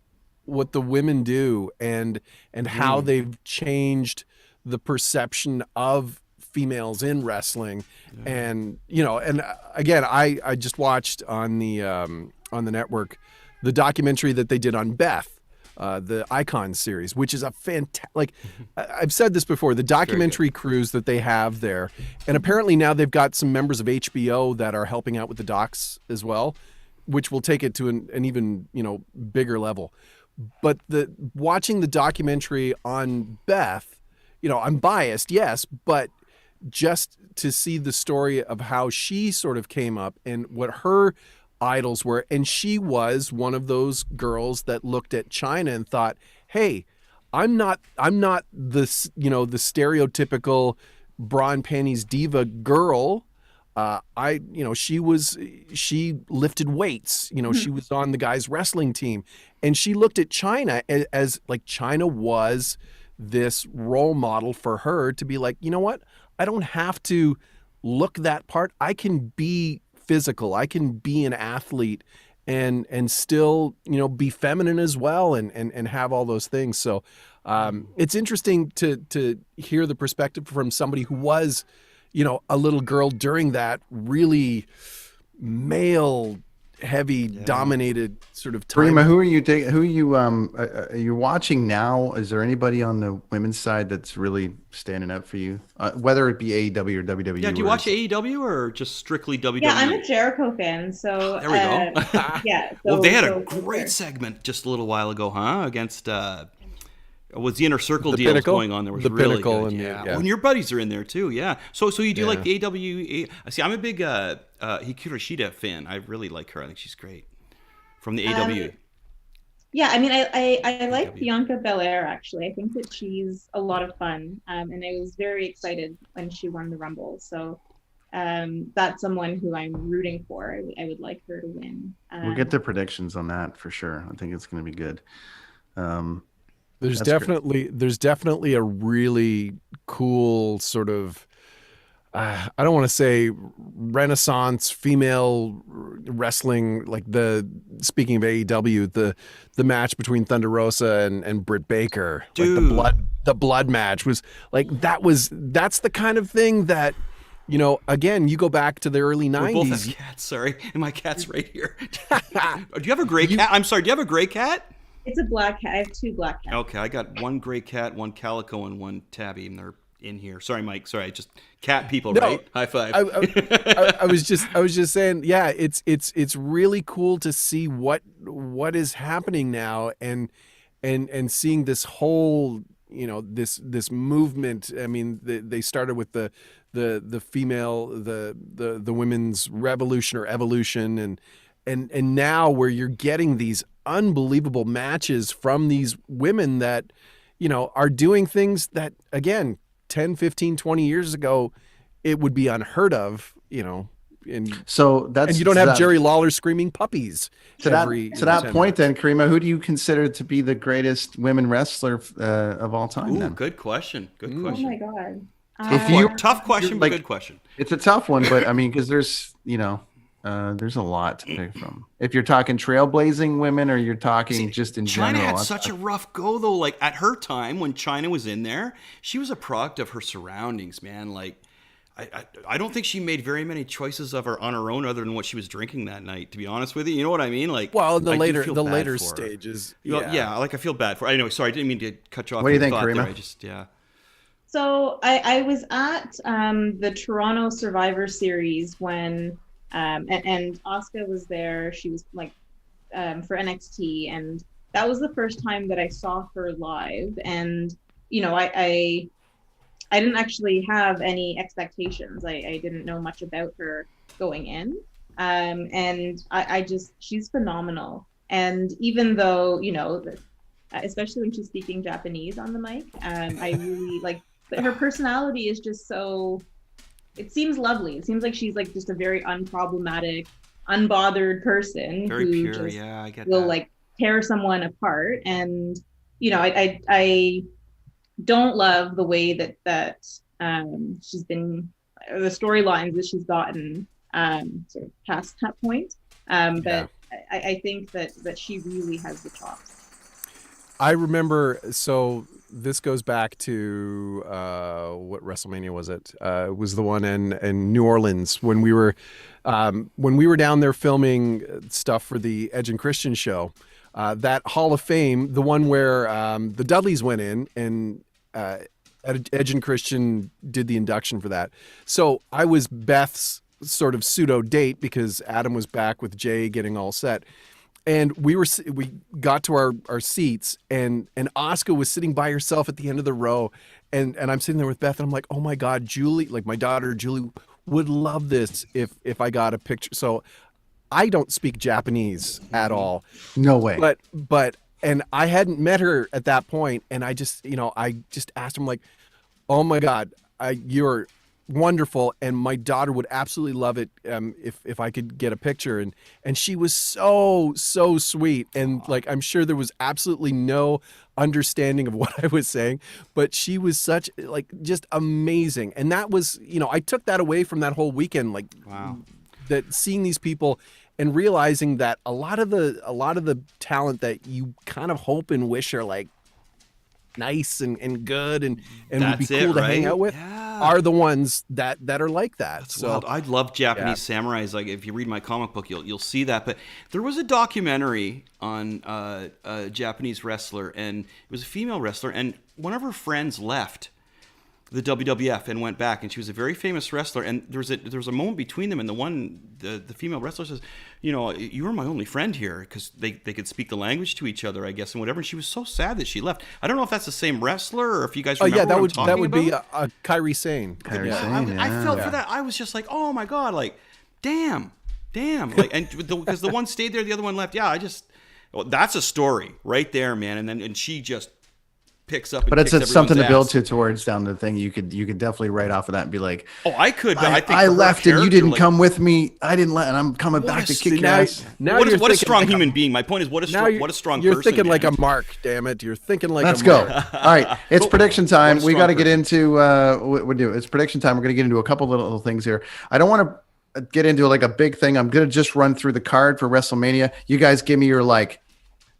[SPEAKER 1] what the women do and how they've changed the perception of females in wrestling. And and again, I just watched on the network the documentary that they did on Beth, the Icon series, which is a fantastic, like I've said this before, the documentary crews that they have there, and apparently now they've got some members of HBO that are helping out with the docs as well, which will take it to an even bigger level. But watching the documentary on Beth, I'm biased, yes, but just to see the story of how she sort of came up and what her idols were, and she was one of those girls that looked at China and thought, "Hey, I'm not the stereotypical bra and panties diva girl. She lifted weights. She was on the guys' wrestling team, and she looked at China as like China was this role model for her to be like, you know what? I don't have to look that part. I can be physical. I can be an athlete and still, be feminine as well and have all those things. So it's interesting to hear the perspective from somebody who was, a little girl during that really male heavy dominated sort of time.
[SPEAKER 3] Caryma, who are you watching now? Is there anybody on the women's side that's really standing out for you, whether it be AEW or WWE?
[SPEAKER 2] Yeah, do you watch AEW or just strictly WWE?
[SPEAKER 5] Yeah, I'm a Jericho fan,
[SPEAKER 2] there we go.
[SPEAKER 5] Yeah.
[SPEAKER 2] Well, they had a great segment just a little while ago, against was the Inner Circle deal was going on. There was really good. And your buddies are in there too. Yeah. So you do like the AW? See, I'm a big Hikaru Shida fan. I really like her. I think she's great from the AW.
[SPEAKER 5] Yeah, I mean, I like Bianca Belair actually. I think that she's a lot of fun, and I was very excited when she won the Rumble. So that's someone who I'm rooting for. I would like her to win.
[SPEAKER 3] We'll get the predictions on that for sure. I think it's going to be good.
[SPEAKER 1] There's definitely a really cool sort of I don't want to say Renaissance female wrestling, like speaking of AEW, the match between Thunder Rosa and Britt Baker,
[SPEAKER 2] dude.
[SPEAKER 1] Like the blood match was like, that's the kind of thing that, again, you go back to the early 90s.
[SPEAKER 2] We both have cats, sorry. And my cat's right here. Do you have a gray cat? I'm sorry, do you have a gray cat?
[SPEAKER 5] It's a black cat. I have 2 black cats.
[SPEAKER 2] Okay, I got 1 gray cat, 1 calico, and 1 tabby, and they're in here. Sorry, Mike. Sorry, just cat people,
[SPEAKER 1] No,
[SPEAKER 2] right? High five.
[SPEAKER 1] I was just saying, yeah, it's really cool to see what is happening now, and seeing this whole, this movement. I mean, they started with the female, the women's revolution or evolution, and now where you're getting these unbelievable matches from these women that, are doing things that, again, 10, 15, 20 years ago, it would be unheard of, and
[SPEAKER 3] so that's,
[SPEAKER 1] and you don't have Jerry Lawler screaming puppies
[SPEAKER 3] to that point. Then, Caryma, who do you consider to be the greatest women wrestler of all time?
[SPEAKER 2] Ooh,
[SPEAKER 3] then?
[SPEAKER 2] good question. Good
[SPEAKER 5] Oh
[SPEAKER 2] question.
[SPEAKER 5] my god.
[SPEAKER 3] If you
[SPEAKER 2] Tough question, but good question.
[SPEAKER 3] It's a tough one, but I mean, because there's there's a lot to pick from. If you're talking trailblazing women, or you're talking just in
[SPEAKER 2] China
[SPEAKER 3] general,
[SPEAKER 2] had such a rough go though. Like at her time when China was in there, she was a product of her surroundings, man. Like I don't think she made very many choices on her own other than what she was drinking that night. To be honest with you, you know what I mean? Like,
[SPEAKER 1] well, the
[SPEAKER 2] I
[SPEAKER 1] later
[SPEAKER 2] do feel bad for her.
[SPEAKER 1] stages,
[SPEAKER 2] yeah. Like I feel bad for her. Anyway, sorry, I didn't mean to cut you off.
[SPEAKER 3] What do you think,
[SPEAKER 2] thought there.
[SPEAKER 3] Caryma?
[SPEAKER 5] So I was at the Toronto Survivor Series when and Asuka was there. She was like for NXT, and that was the first time that I saw her live. And I didn't actually have any expectations. I didn't know much about her going in, and she's phenomenal. And even though especially when she's speaking Japanese on the mic, I really like. But her personality is just so. It seems lovely. It seems like she's like just a very unproblematic, unbothered person
[SPEAKER 2] Very
[SPEAKER 5] who
[SPEAKER 2] pure.
[SPEAKER 5] just
[SPEAKER 2] Yeah, I get
[SPEAKER 5] will
[SPEAKER 2] that.
[SPEAKER 5] like tear someone apart. And I don't love the way that she's been, the storylines that she's gotten sort of past that point. But I think that she really has the chops.
[SPEAKER 1] I remember, so this goes back to what WrestleMania was it? It was the one in New Orleans when we were down there filming stuff for the Edge and Christian show. That Hall of Fame, the one where the Dudleys went in and Edge and Christian did the induction for that. So I was Beth's sort of pseudo date because Adam was back with Jay getting all set. And we got to our seats, and Asuka was sitting by herself at the end of the row, and I'm sitting there with Beth, and I'm like, oh my God, Julie, like my daughter Julie would love this if I got a picture. So I don't speak Japanese at all.
[SPEAKER 3] No way.
[SPEAKER 1] But and I hadn't met her at that point, and I just asked him like, oh my God, you're wonderful, and my daughter would absolutely love it if I could get a picture, and she was so sweet, and like I'm sure there was absolutely no understanding of what I was saying, but she was such like just amazing. And that was, I took that away from that whole weekend, like
[SPEAKER 2] Wow.
[SPEAKER 1] that seeing these people and realizing that a lot of the talent that you kind of hope and wish are like nice and good and would be cool to hang out with are the ones that are like that.
[SPEAKER 2] That's
[SPEAKER 1] so
[SPEAKER 2] wild. I love Japanese samurais. Like if you read my comic book, you'll see that. But there was a documentary on a Japanese wrestler, and it was a female wrestler, and one of her friends left the WWF and went back, and she was a very famous wrestler. And there was a moment between them, and the female wrestler says, you were my only friend here, because they could speak the language to each other, I guess, and whatever. And she was so sad that she left. I don't know if that's the same wrestler or if you guys remember
[SPEAKER 1] that would be
[SPEAKER 2] about.
[SPEAKER 1] Kairi Sane.
[SPEAKER 2] I felt for that. I was just like, oh my God, like, damn, like, and because the one stayed there, the other one left. Yeah, that's a story right there, man. And she just picks up.
[SPEAKER 3] But it's something to build towards down the thing. You could definitely write off of that and be like,
[SPEAKER 2] oh, I could, but I think
[SPEAKER 3] I left and you didn't come with me. I didn't let, and I'm coming back to kick ass.
[SPEAKER 1] Now
[SPEAKER 2] what a strong human being. My point is, what a strong
[SPEAKER 1] you're
[SPEAKER 2] person.
[SPEAKER 1] Thinking like a Mark. Damn it, you're thinking like.
[SPEAKER 3] Let's
[SPEAKER 1] a
[SPEAKER 3] go.
[SPEAKER 1] Mark.
[SPEAKER 3] All right, it's prediction time. We got to get into what we do. It's prediction time. We're going to get into a couple little things here. I don't want to get into like a big thing. I'm going to just run through the card for WrestleMania. You guys give me your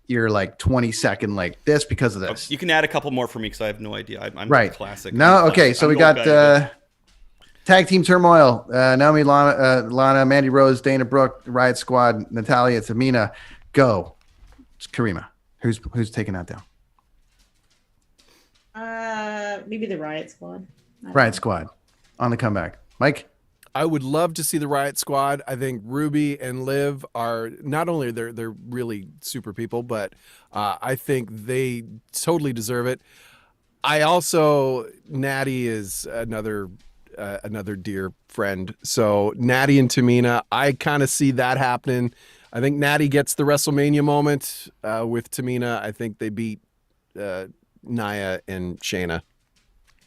[SPEAKER 3] 20-second like this because of this.
[SPEAKER 2] You can add a couple more for me because I have no idea. I'm
[SPEAKER 3] right.
[SPEAKER 2] Classic.
[SPEAKER 3] No, okay. So we got Tag Team Turmoil, Naomi, Lana, Mandy Rose, Dana Brooke, Riot Squad, Natalia, Tamina. Go. It's Caryma. Who's taking that down?
[SPEAKER 5] Maybe the Riot Squad.
[SPEAKER 3] Riot Squad on the comeback. Mike?
[SPEAKER 1] I would love to see the Riot Squad. I think Ruby and Liv are not only they're really super people, but I think they totally deserve it. I also Natty is another dear friend. So Natty and Tamina, I kind of see that happening. I think Natty gets the WrestleMania moment with Tamina. I think they beat Nia and Shayna.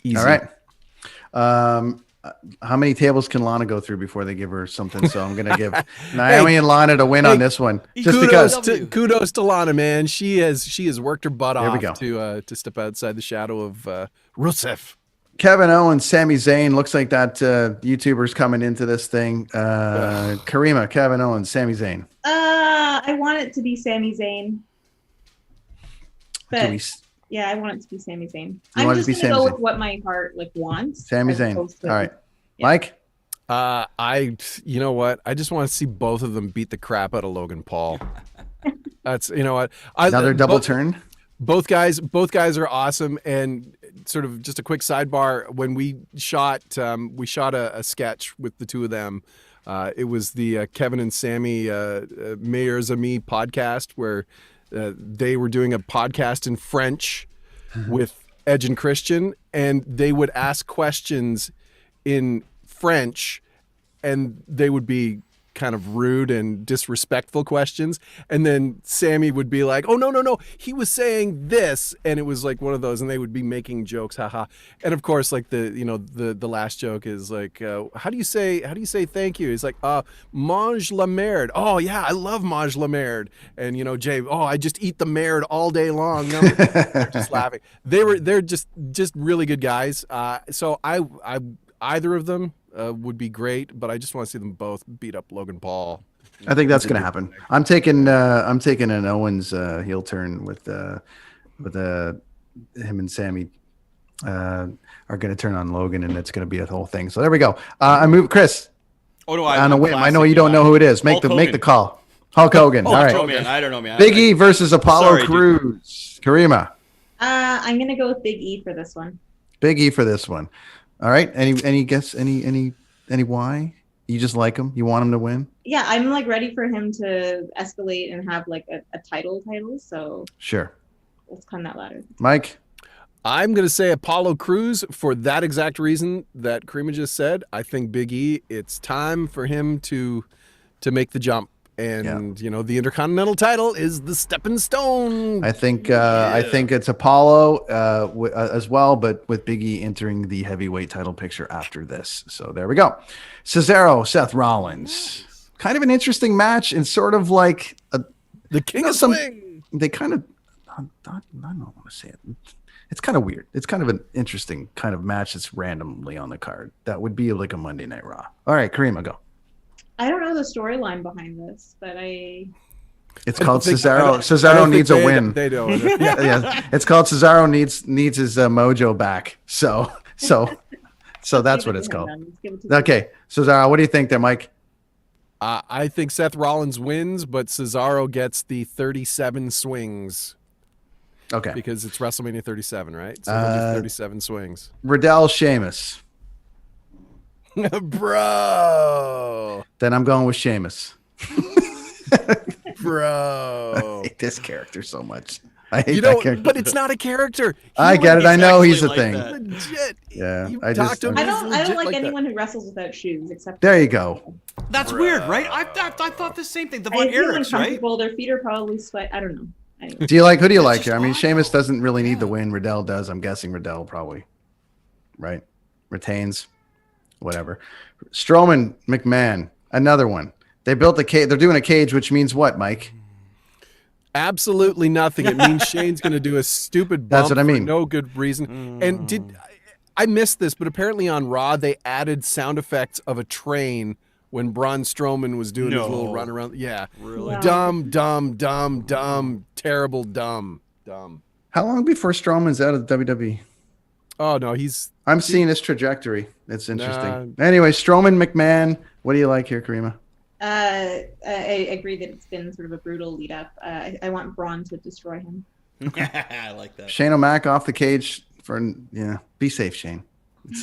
[SPEAKER 1] Easy.
[SPEAKER 3] All right. How many tables can Lana go through before they give her something? So I'm going to give Naomi and Lana to win on this one. Just
[SPEAKER 1] Kudos to Lana, man. She has worked her butt
[SPEAKER 3] There we
[SPEAKER 1] off
[SPEAKER 3] go.
[SPEAKER 1] to step outside the shadow of Rusev.
[SPEAKER 3] Kevin Owens, Sami Zayn. Looks like that YouTuber's coming into this thing. Caryma, Kevin Owens, Sami Zayn.
[SPEAKER 5] I want it to be Sami Zayn. But yeah, I want it to be Sami Zayn. I'm just gonna go with what my heart wants.
[SPEAKER 3] Sami Zayn. All right, yeah. Mike.
[SPEAKER 1] You know what? I just want to see both of them beat the crap out of Logan Paul. That's what.
[SPEAKER 3] Another double turn.
[SPEAKER 1] Both guys are awesome. And sort of just a quick sidebar: when we shot a sketch with the two of them. It was the Kevin and Sammy Mayors of Me podcast where they were doing a podcast in French with Edge and Christian, and they would ask questions in French, and they would be kind of rude and disrespectful questions, and then Sammy would be like, "Oh no, he was saying this," and it was like one of those, and they would be making jokes, haha. And of course, like the last joke is like, how do you say thank you? He's like, mange la merde. Oh yeah, I love mange la merde. And Jay, oh, I just eat the merde all day long. No, they're just laughing. They're just really good guys. So I either of them would be great, but I just want to see them both beat up Logan Paul.
[SPEAKER 3] I think that's going to happen. I'm taking an Owens heel turn with him and Sammy are going to turn on Logan, and it's going to be a whole thing. So there we go. I move Chris.
[SPEAKER 2] Oh no,
[SPEAKER 3] on a whim. I know you don't know who it is. Make the call. Hulk Hogan. All right.
[SPEAKER 2] Man, I don't know, man.
[SPEAKER 3] Big E versus Apollo Crews. Caryma.
[SPEAKER 5] I'm going to go with Big E for this one.
[SPEAKER 3] Big E for this one. All right. Any guess? Any why? You just like him? You want him to win?
[SPEAKER 5] Yeah, I'm ready for him to escalate and have a title. So
[SPEAKER 3] sure.
[SPEAKER 5] Let's climb that ladder.
[SPEAKER 3] Mike?
[SPEAKER 1] I'm going to say Apollo Crews for that exact reason that Caryma just said. I think Big E, it's time for him to make the jump. And the Intercontinental title is the stepping stone.
[SPEAKER 3] I think it's Apollo as well, but with Big E entering the heavyweight title picture after this. So there we go. Cesaro, Seth Rollins, kind of an interesting match, and sort of like
[SPEAKER 1] the King of Swing.
[SPEAKER 3] They kind of I don't want to say it. It's kind of weird. It's kind of an interesting kind of match that's randomly on the card. That would be like a Monday Night Raw. All right, Caryma, go.
[SPEAKER 5] I don't know the storyline behind this, but
[SPEAKER 3] it's called Cesaro. Cesaro needs a win.
[SPEAKER 1] They don't.
[SPEAKER 3] yeah. It's called Cesaro needs his mojo back. So that's what it's called. Okay, Cesaro, what do you think there, Mike?
[SPEAKER 1] I think Seth Rollins wins, but Cesaro gets the 37 swings.
[SPEAKER 3] Okay.
[SPEAKER 1] Because it's WrestleMania 37, right? So he'll do 37 swings.
[SPEAKER 3] Riddle, Sheamus.
[SPEAKER 1] Bro.
[SPEAKER 3] Then I'm going with Sheamus.
[SPEAKER 1] Bro.
[SPEAKER 3] I hate this character so much. I hate that character.
[SPEAKER 1] But it's not a character.
[SPEAKER 3] I get it. I know he's a thing.
[SPEAKER 1] Legit.
[SPEAKER 3] Yeah.
[SPEAKER 5] I don't like anyone who wrestles without shoes except.
[SPEAKER 3] There you go.
[SPEAKER 2] That's weird, right? I thought the same thing. The Von Erichs, right?
[SPEAKER 5] Their feet are probably sweat. I don't know. Anyway.
[SPEAKER 3] Who do you like here? I mean, Sheamus doesn't really need the win. Riddle does. I'm guessing Riddle probably, right? Retains. Whatever. Strowman, McMahon, another one. They built a cage. They're doing a cage, which means what, Mike?
[SPEAKER 1] Absolutely nothing. It means Shane's going to do a stupid bump.
[SPEAKER 3] That's what I mean.
[SPEAKER 1] For no good reason. And I missed this, but apparently on Raw they added sound effects of a train when Braun Strowman was doing his little run around. Yeah,
[SPEAKER 2] really.
[SPEAKER 1] Dumb, terrible, dumb.
[SPEAKER 3] How long before Strowman's out of the WWE?
[SPEAKER 1] Oh no,
[SPEAKER 3] I'm seeing his trajectory. It's interesting. Anyway, Strowman, McMahon. What do you like here, Caryma?
[SPEAKER 5] I agree that it's been sort of a brutal lead up. I want Braun to destroy him.
[SPEAKER 2] I like that.
[SPEAKER 3] Shane O'Mac off the cage for be safe, Shane.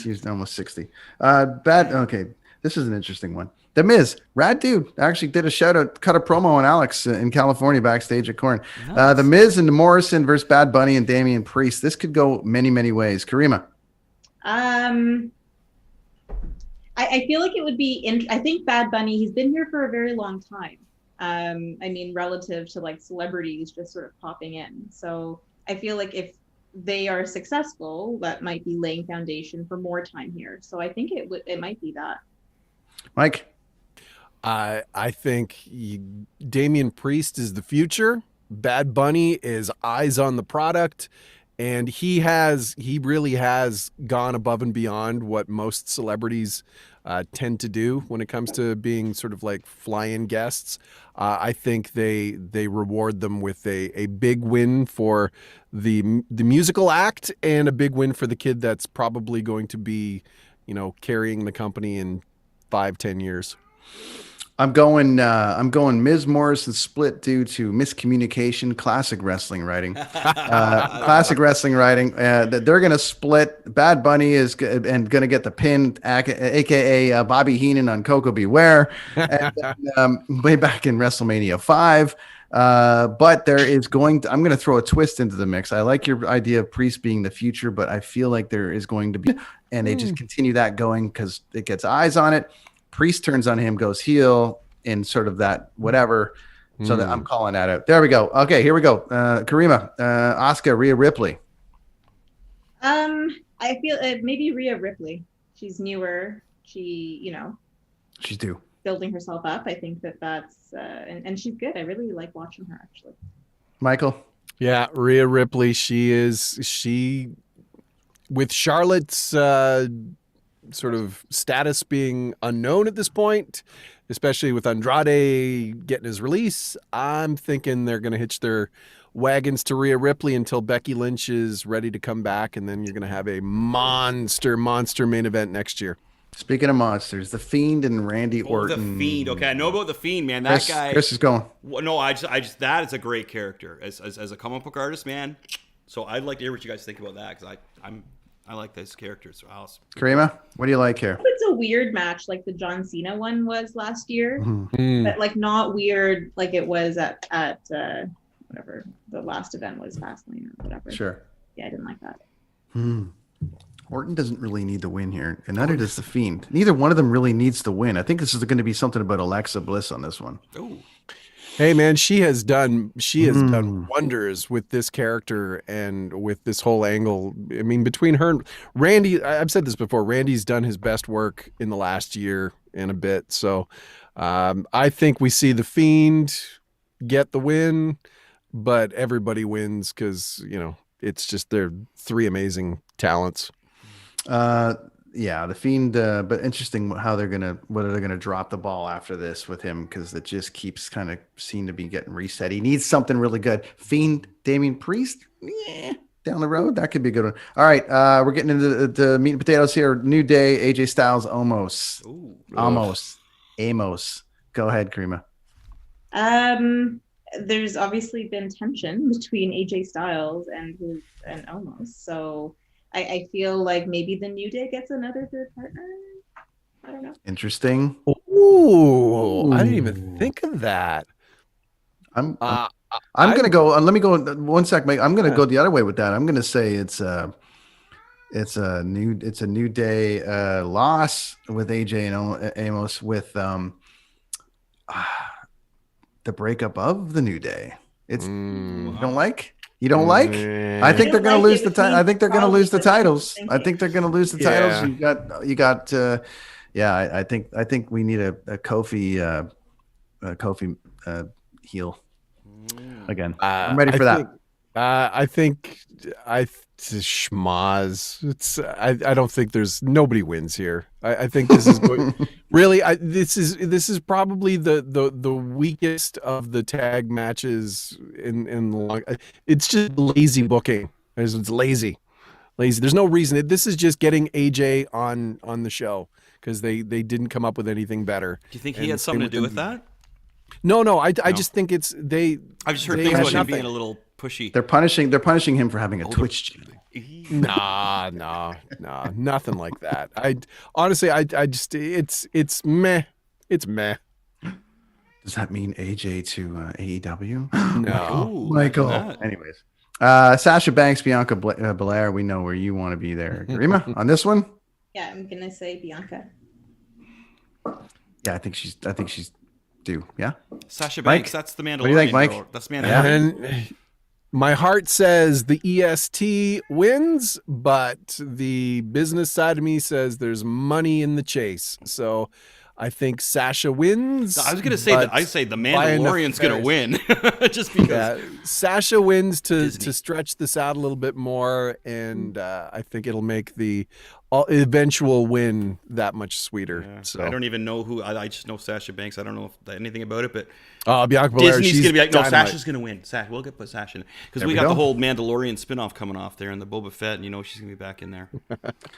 [SPEAKER 3] He's almost 60. Okay, this is an interesting one. The Miz, rad dude, actually did a shout out, cut a promo on Alex in California backstage at Corn.
[SPEAKER 2] Nice.
[SPEAKER 3] The Miz and Morrison versus Bad Bunny and Damian Priest. This could go many, many ways. Caryma.
[SPEAKER 5] I feel like it would be. I think Bad Bunny. He's been here for a very long time. I mean, relative to like celebrities just sort of popping in. So I feel like if they are successful, that might be laying foundation for more time here. So I think it might be that.
[SPEAKER 3] Mike.
[SPEAKER 1] I think Damian Priest is the future. Bad Bunny is eyes on the product, and he really has gone above and beyond what most celebrities tend to do when it comes to being sort of like fly-in guests. I think they reward them with a big win for the musical act and a big win for the kid that's probably going to be, carrying the company in 5-10 years.
[SPEAKER 3] I'm going Miz Morrison split due to miscommunication. Classic wrestling writing. Classic wrestling writing. That they're going to split. Bad Bunny is going to get the pin, aka Bobby Heenan on Coco Beware, and then, way back in WrestleMania 5. But there is I'm going to throw a twist into the mix. I like your idea of Priest being the future, but I feel like there is going to be, and they just continue that going because it gets eyes on it. Priest turns on him, goes heel in sort of that whatever. So that I'm calling that out. There we go. Okay, here we go. Caryma, Asuka, Rhea Ripley.
[SPEAKER 5] I feel maybe Rhea Ripley. She's newer. She's
[SPEAKER 3] due.
[SPEAKER 5] Building herself up. I think that's and she's good. I really like watching her actually.
[SPEAKER 3] Michael.
[SPEAKER 1] Yeah, Rhea Ripley. She with Charlotte's sort of status being unknown at this point, especially with Andrade getting his release. I'm thinking they're going to hitch their wagons to Rhea Ripley until Becky Lynch is ready to come back, and then you're going to have a monster main event next year.
[SPEAKER 3] Speaking of monsters, The Fiend and Randy Orton.
[SPEAKER 2] The Fiend. Okay, I know about The Fiend, man.
[SPEAKER 3] That guy. Chris is going.
[SPEAKER 2] No, I just that is a great character as a comic book artist, man. So I'd like to hear what you guys think about that because I like those characters. Awesome.
[SPEAKER 3] Kareema, what do you like here?
[SPEAKER 5] It's a weird match like the John Cena one was last year, but like not weird like it was at whatever the last event was, Fastlane or whatever.
[SPEAKER 3] Sure.
[SPEAKER 5] Yeah, I didn't like that.
[SPEAKER 3] Orton doesn't really need the win here, and neither does The Fiend. Neither one of them really needs to win. I think this is going to be something about Alexa Bliss on this one.
[SPEAKER 2] Oh.
[SPEAKER 1] Hey man, she has done wonders with this character and with this whole angle. I mean, between her and Randy, I've said this before, Randy's done his best work in the last year and a bit. So I think we see The Fiend get the win, but everybody wins because, it's just they're three amazing talents.
[SPEAKER 3] Yeah, The Fiend, but interesting whether they're gonna drop the ball after this with him because it just keeps kind of seem to be getting reset. He needs something really good. Fiend, Damian Priest, down the road that could be a good one. All right, we're getting into the meat and potatoes here. New Day, AJ Styles, Amos. Go ahead, Caryma.
[SPEAKER 5] There's obviously been tension between AJ Styles and Omos, so. I feel like maybe the New Day gets another third partner. I don't know.
[SPEAKER 3] Interesting.
[SPEAKER 1] Ooh. I didn't even think of that.
[SPEAKER 3] I'm gonna go. Let me go 1 sec, Mike. I'm gonna go the other way with that. I'm gonna say it's a New Day loss with AJ and Amos with the breakup of the New Day. It's you don't like. You don't like? I think they're going to lose the title. I think they're going to lose the titles. I think they're going to lose the titles. You got. I think we need a Kofi heel again. I'm ready for that.
[SPEAKER 1] I think schmaz. I don't think nobody wins here. I think this is really. This is probably the weakest of the tag matches in the long. It's just lazy booking. It's lazy. There's no reason. This is just getting AJ on the show because they didn't come up with anything better.
[SPEAKER 2] Do you think he had something to do with that?
[SPEAKER 1] No. I just think it's they.
[SPEAKER 2] I've just heard
[SPEAKER 1] they
[SPEAKER 2] things
[SPEAKER 1] had
[SPEAKER 2] about him
[SPEAKER 1] nothing.
[SPEAKER 2] being a little pushy.
[SPEAKER 3] They're punishing him for having a Twitch channel.
[SPEAKER 1] Nah, nothing like that. I honestly, I just it's meh. It's meh.
[SPEAKER 3] Does that mean AJ to AEW?
[SPEAKER 1] No.
[SPEAKER 2] Ooh,
[SPEAKER 3] Michael.
[SPEAKER 2] imagine that.
[SPEAKER 3] Anyways, Sasha Banks, Bianca Belair. We know where you want to be there. Caryma, on this one?
[SPEAKER 5] Yeah, I'm gonna say Bianca.
[SPEAKER 3] Yeah, I think she's due. Yeah.
[SPEAKER 2] Sasha
[SPEAKER 3] Mike,
[SPEAKER 2] Banks, that's the Mandalorian.
[SPEAKER 3] what do you think, Mike?
[SPEAKER 2] Girl. That's Mandalorian.
[SPEAKER 1] And my heart says the EST wins, but the business side of me says there's money in the chase. So I think Sasha wins.
[SPEAKER 2] I was going to say that. I say the Mandalorian's going to win, just because.
[SPEAKER 1] Yeah, Sasha wins to
[SPEAKER 2] Disney.
[SPEAKER 1] stretch this out a little bit more, and I think it'll make the eventual win that much sweeter.
[SPEAKER 2] Yeah.
[SPEAKER 1] So
[SPEAKER 2] I don't even know who. I just know Sasha Banks. I don't know anything about it, but
[SPEAKER 1] Bianca Belair,
[SPEAKER 2] Disney's
[SPEAKER 1] she's
[SPEAKER 2] going to be like, no,
[SPEAKER 1] dynamite.
[SPEAKER 2] Sasha's going to win. We'll put Sasha in because
[SPEAKER 3] There
[SPEAKER 2] we
[SPEAKER 3] we
[SPEAKER 2] got
[SPEAKER 3] go.
[SPEAKER 2] the whole Mandalorian spinoff coming off there and the Boba Fett, and she's going to be back in there.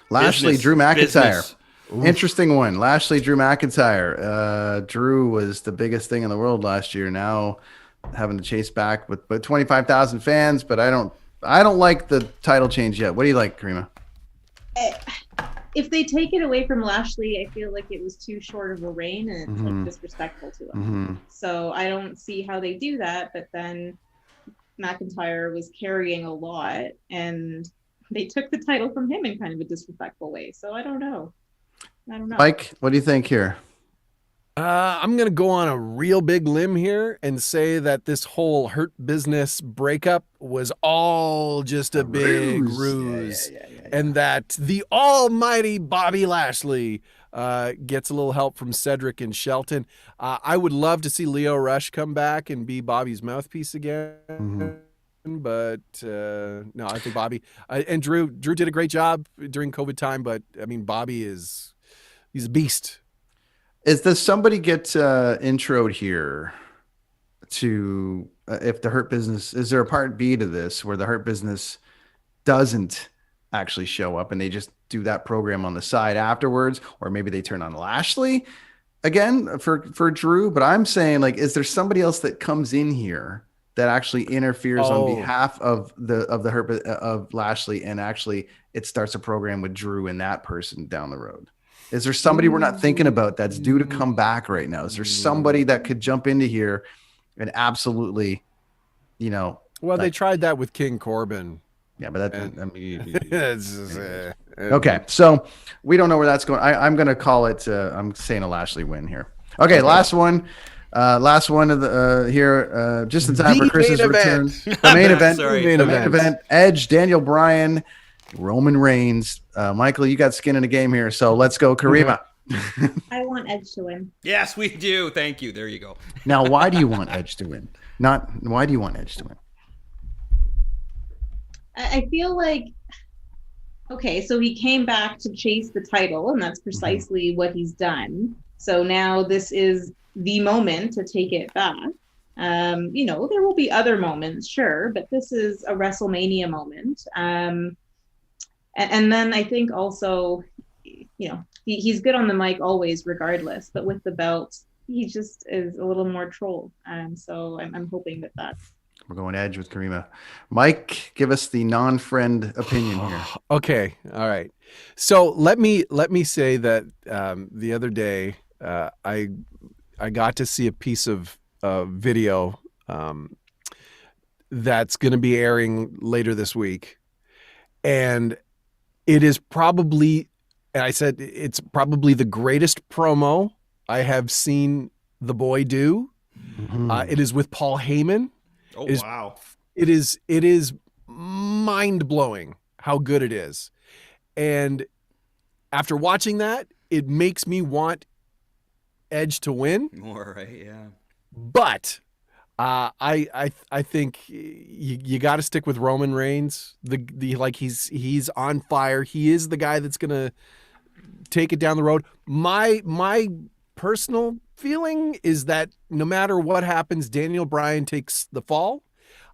[SPEAKER 3] Lashley,
[SPEAKER 2] Business,
[SPEAKER 3] Drew McIntyre.
[SPEAKER 2] business.
[SPEAKER 3] Interesting one. Lashley, Drew McIntyre. Drew was the biggest thing in the world last year. Now having to chase back with 25,000 fans, but I don't like the title change yet. What do you like, Caryma?
[SPEAKER 5] If they take it away from Lashley, I feel like it was too short of a reign and it's like disrespectful to him. So I don't see how they do that. But then McIntyre was carrying a lot, and they took the title from him in kind of a disrespectful way. So I don't know.
[SPEAKER 3] Mike, what do you think here?
[SPEAKER 1] I'm going to go on a real big limb here and say that this whole Hurt Business breakup was all just a big ruse. And that the almighty Bobby Lashley gets a little help from Cedric and Shelton. I would love to see Leo Rush come back and be Bobby's mouthpiece again. But no, I think Bobby and Drew did a great job during COVID time. But I mean, Bobby he's a beast.
[SPEAKER 3] Does somebody get introed here to if the Hurt Business, is there a part B to this where the Hurt Business doesn't actually show up and they just do that program on the side afterwards, or maybe they turn on Lashley again for Drew? But I'm saying, like, is there somebody else that comes in here that actually interferes on behalf of the Hurt of Lashley, and actually it starts a program with Drew and that person down the road? Is there somebody we're not thinking about that's due to come back right now? Is there somebody that could jump into here and absolutely,
[SPEAKER 1] Well, they tried that with King Corbin.
[SPEAKER 3] Yeah, but that.
[SPEAKER 1] It's just,
[SPEAKER 3] Okay, so we don't know where that's going. I'm going to call it. I'm saying a Lashley win here. Okay, last one. Last one of the here, just in time for Chris's return. The main event.
[SPEAKER 2] Sorry.
[SPEAKER 3] The main event. Edge, Daniel Bryan, Roman Reigns. Michael, you got skin in the game here, so let's go, Caryma.
[SPEAKER 5] I want Edge to win.
[SPEAKER 2] Yes, we do. Thank you. There you go.
[SPEAKER 3] Now, why do you want Edge to win? Why do you want Edge to win?
[SPEAKER 5] I feel like, okay, so he came back to chase the title, and that's precisely what he's done. So now this is the moment to take it back. There will be other moments, sure, but this is a WrestleMania moment. And then I think also, he's good on the mic always, regardless, but with the belt, he just is a little more troll. So I'm hoping that that's.
[SPEAKER 3] We're going Edge with Caryma. Mike, give us the non-friend opinion here.
[SPEAKER 1] Okay, all right. So let me say that the other day I got to see a piece of video that's going to be airing later this week, and it is probably, and I said it's probably the greatest promo I have seen the boy do. It is with Paul Heyman.
[SPEAKER 2] Oh, wow.
[SPEAKER 1] It is mind-blowing how good it is. And after watching that, it makes me want Edge to win.
[SPEAKER 2] More, right? Yeah.
[SPEAKER 1] But I think you got to stick with Roman Reigns. He's on fire. He is the guy that's going to take it down the road. My personal feeling is that no matter what happens, Daniel Bryan takes the fall.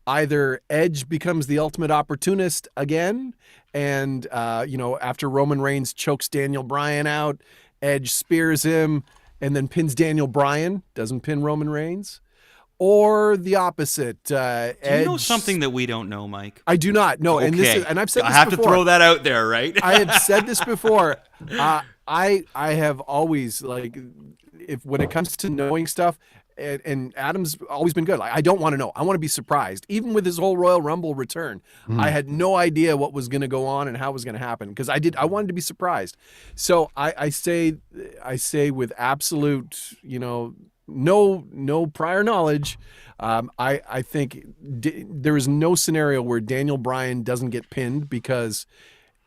[SPEAKER 1] Either Edge becomes the ultimate opportunist again, and after Roman Reigns chokes Daniel Bryan out, Edge spears him and then pins Daniel Bryan, doesn't pin Roman Reigns. Or the opposite.
[SPEAKER 2] Do you know something that we don't know, Mike?
[SPEAKER 1] I do not. No,
[SPEAKER 2] Okay.
[SPEAKER 1] and this is, and I've said this
[SPEAKER 2] I have
[SPEAKER 1] before.
[SPEAKER 2] to throw that out there, right?
[SPEAKER 1] I have said this before. I have always when it comes to knowing stuff, and Adam's always been good. Like, I don't want to know. I want to be surprised. Even with his whole Royal Rumble return, I had no idea what was going to go on and how it was going to happen because I wanted to be surprised. So I say with absolute, no prior knowledge. I think there is no scenario where Daniel Bryan doesn't get pinned because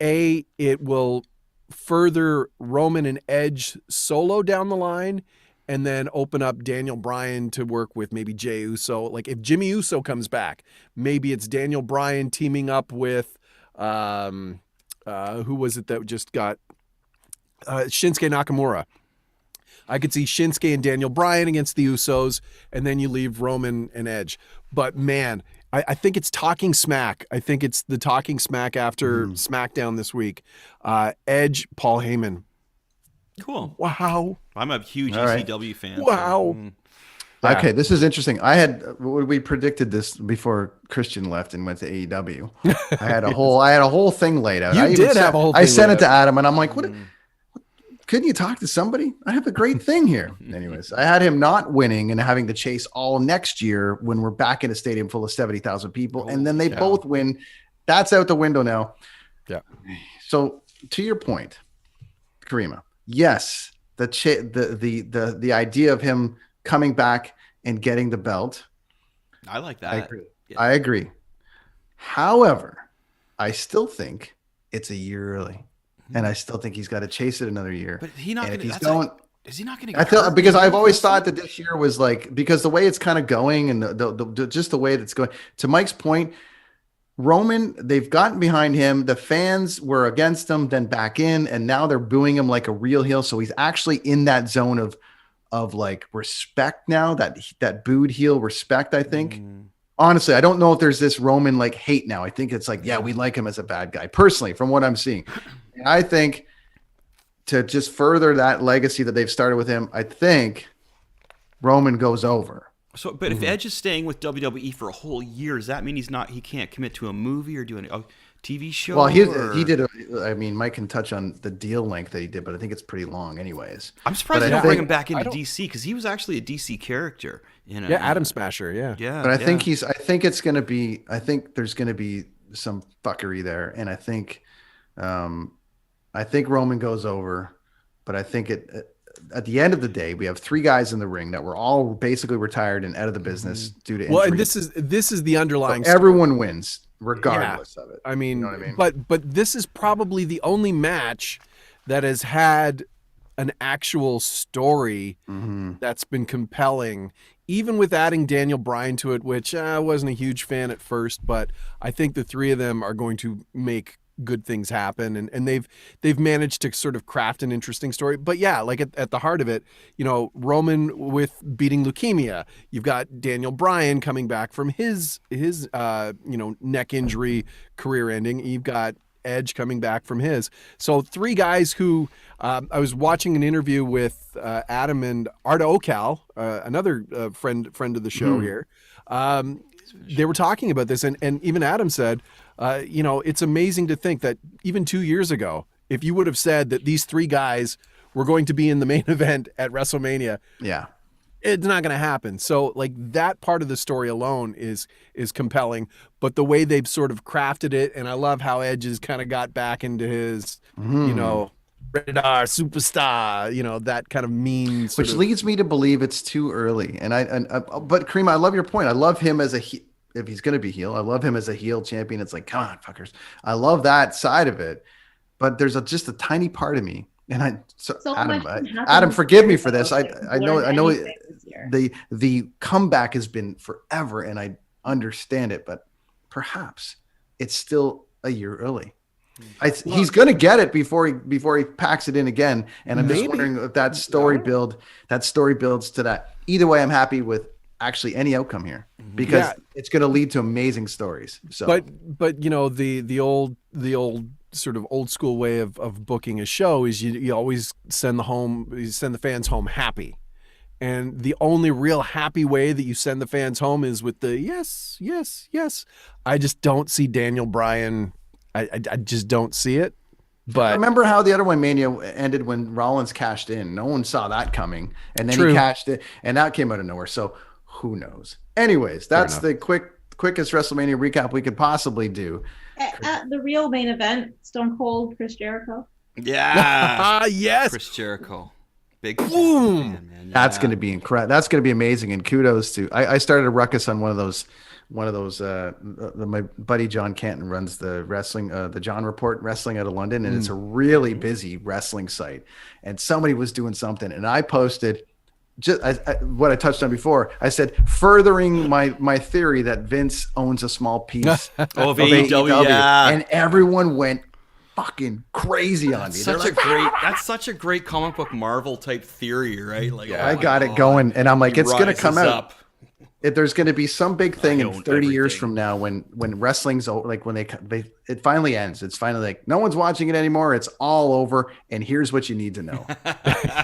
[SPEAKER 1] it will further Roman and Edge solo down the line and then open up Daniel Bryan to work with maybe Jey Uso. Like if Jimmy Uso comes back, maybe it's Daniel Bryan teaming up with who was it that just got Shinsuke Nakamura. I could see Shinsuke and Daniel Bryan against the Usos, and then you leave Roman and Edge. But man, I think it's talking smack. I think it's the talking smack after SmackDown this week. Edge, Paul Heyman.
[SPEAKER 2] Cool.
[SPEAKER 1] Wow.
[SPEAKER 2] I'm a huge
[SPEAKER 3] right.
[SPEAKER 2] ECW fan.
[SPEAKER 1] Wow.
[SPEAKER 3] So. Okay, this is interesting. We predicted this before Christian left and went to AEW. I had a whole thing laid out.
[SPEAKER 1] You did have a whole thing
[SPEAKER 3] I sent
[SPEAKER 1] laid
[SPEAKER 3] it to Adam, and I'm like, what? Couldn't you talk to somebody? I have a great thing here. Anyways, I had him not winning and having to chase all next year when we're back in a stadium full of 70,000 people, and then they both win. That's out the window now.
[SPEAKER 1] Yeah.
[SPEAKER 3] So to your point, Caryma, yes, the idea of him coming back and getting the belt.
[SPEAKER 2] I like that.
[SPEAKER 3] I agree.
[SPEAKER 2] Yeah.
[SPEAKER 3] I agree. However, I still think it's a year early. And I still think he's got to chase it another year.
[SPEAKER 2] But he's not going
[SPEAKER 3] to.
[SPEAKER 2] Is he not going to?
[SPEAKER 3] I feel because I've always thought that this year was because the way it's kind of going and just the way that's going. To Mike's point, Roman, they've gotten behind him. The fans were against him, then back in, and now they're booing him like a real heel. So he's actually in that zone of respect now. That booed heel respect. I think. Honestly, I don't know if there's this Roman hate now. I think it's we like him as a bad guy personally, from what I'm seeing. I think to just further that legacy that they've started with him, I think Roman goes over.
[SPEAKER 2] So, but if Edge is staying with WWE for a whole year, does that mean he can't commit to a movie or do a TV show?
[SPEAKER 3] Well, he did. Mike can touch on the deal length that he did, but I think it's pretty long, anyways.
[SPEAKER 2] I'm surprised they don't bring him back into DC because he was actually a DC character.
[SPEAKER 1] Adam Smasher. Yeah.
[SPEAKER 3] But I think it's going to be. I think there's going to be some fuckery there, and I think Roman goes over, but I think at the end of the day, we have three guys in the ring that were all basically retired and out of the business due to injury.
[SPEAKER 1] Well, and this is the underlying.
[SPEAKER 3] So everyone wins regardless of it.
[SPEAKER 1] I mean,
[SPEAKER 3] you know what I mean?
[SPEAKER 1] But this is probably the only match that has had an actual story that's been compelling, even with adding Daniel Bryan to it, which I wasn't a huge fan at first, but I think the three of them are going to make good things happen, and they've managed to sort of craft an interesting story. But yeah, at the heart of it, Roman with beating leukemia, you've got Daniel Bryan coming back from his neck injury, career ending. You've got Edge coming back from his. So three guys who I was watching an interview with Adam and Arda Okal, another friend of the show here. They were talking about this, and even Adam said, it's amazing to think that even 2 years ago, if you would have said that these three guys were going to be in the main event at WrestleMania, it's not going to happen. So that part of the story alone is compelling, but the way they've sort of crafted it, and I love how Edge has kind of got back into his, radar superstar, that kind of mean.
[SPEAKER 3] Which leads me to believe it's too early. But Caryma, I love your point. I love him as if he's going to be heel. I love him as a heel champion. It's come on, fuckers. I love that side of it. But there's just a tiny part of me. And Adam, forgive me for this. I know the comeback has been forever, and I understand it, but perhaps it's still a year early. He's going to get it before he packs it in again, and I'm just wondering if that story builds to that. Either way, I'm happy with actually any outcome here because it's going to lead to amazing stories. So,
[SPEAKER 1] but you know, the old sort of old school way of booking a show is you always send the fans home happy. And the only real happy way that you send the fans home is with the yes, yes, yes. I just don't see Daniel Bryan. I just don't see it. But
[SPEAKER 3] remember how the other one Mania ended when Rollins cashed in? No one saw that coming. And then he cashed it, and that came out of nowhere. So who knows? Anyways, that's the quickest WrestleMania recap we could possibly do.
[SPEAKER 5] At the real main event, Stone Cold, Chris Jericho.
[SPEAKER 2] Yeah.
[SPEAKER 1] Yes.
[SPEAKER 2] Chris Jericho. Big
[SPEAKER 1] boom.
[SPEAKER 2] Man. Yeah.
[SPEAKER 3] That's going to be incredible. That's going to be amazing. And kudos to I started a ruckus on one of those. My buddy John Canton runs the wrestling, the John Report Wrestling out of London, and it's a really busy wrestling site. And somebody was doing something, and I posted just what I touched on before. I said, furthering my theory that Vince owns a small piece of AEW, and everyone went fucking crazy on me.
[SPEAKER 2] That's such a great comic book Marvel type theory, right? Like,
[SPEAKER 3] I got it going, and I'm like, it's gonna come out. There's going to be some big thing in 30 years from now when wrestling's like when it finally ends. It's finally like no one's watching it anymore. It's all over, and here's what you need to know.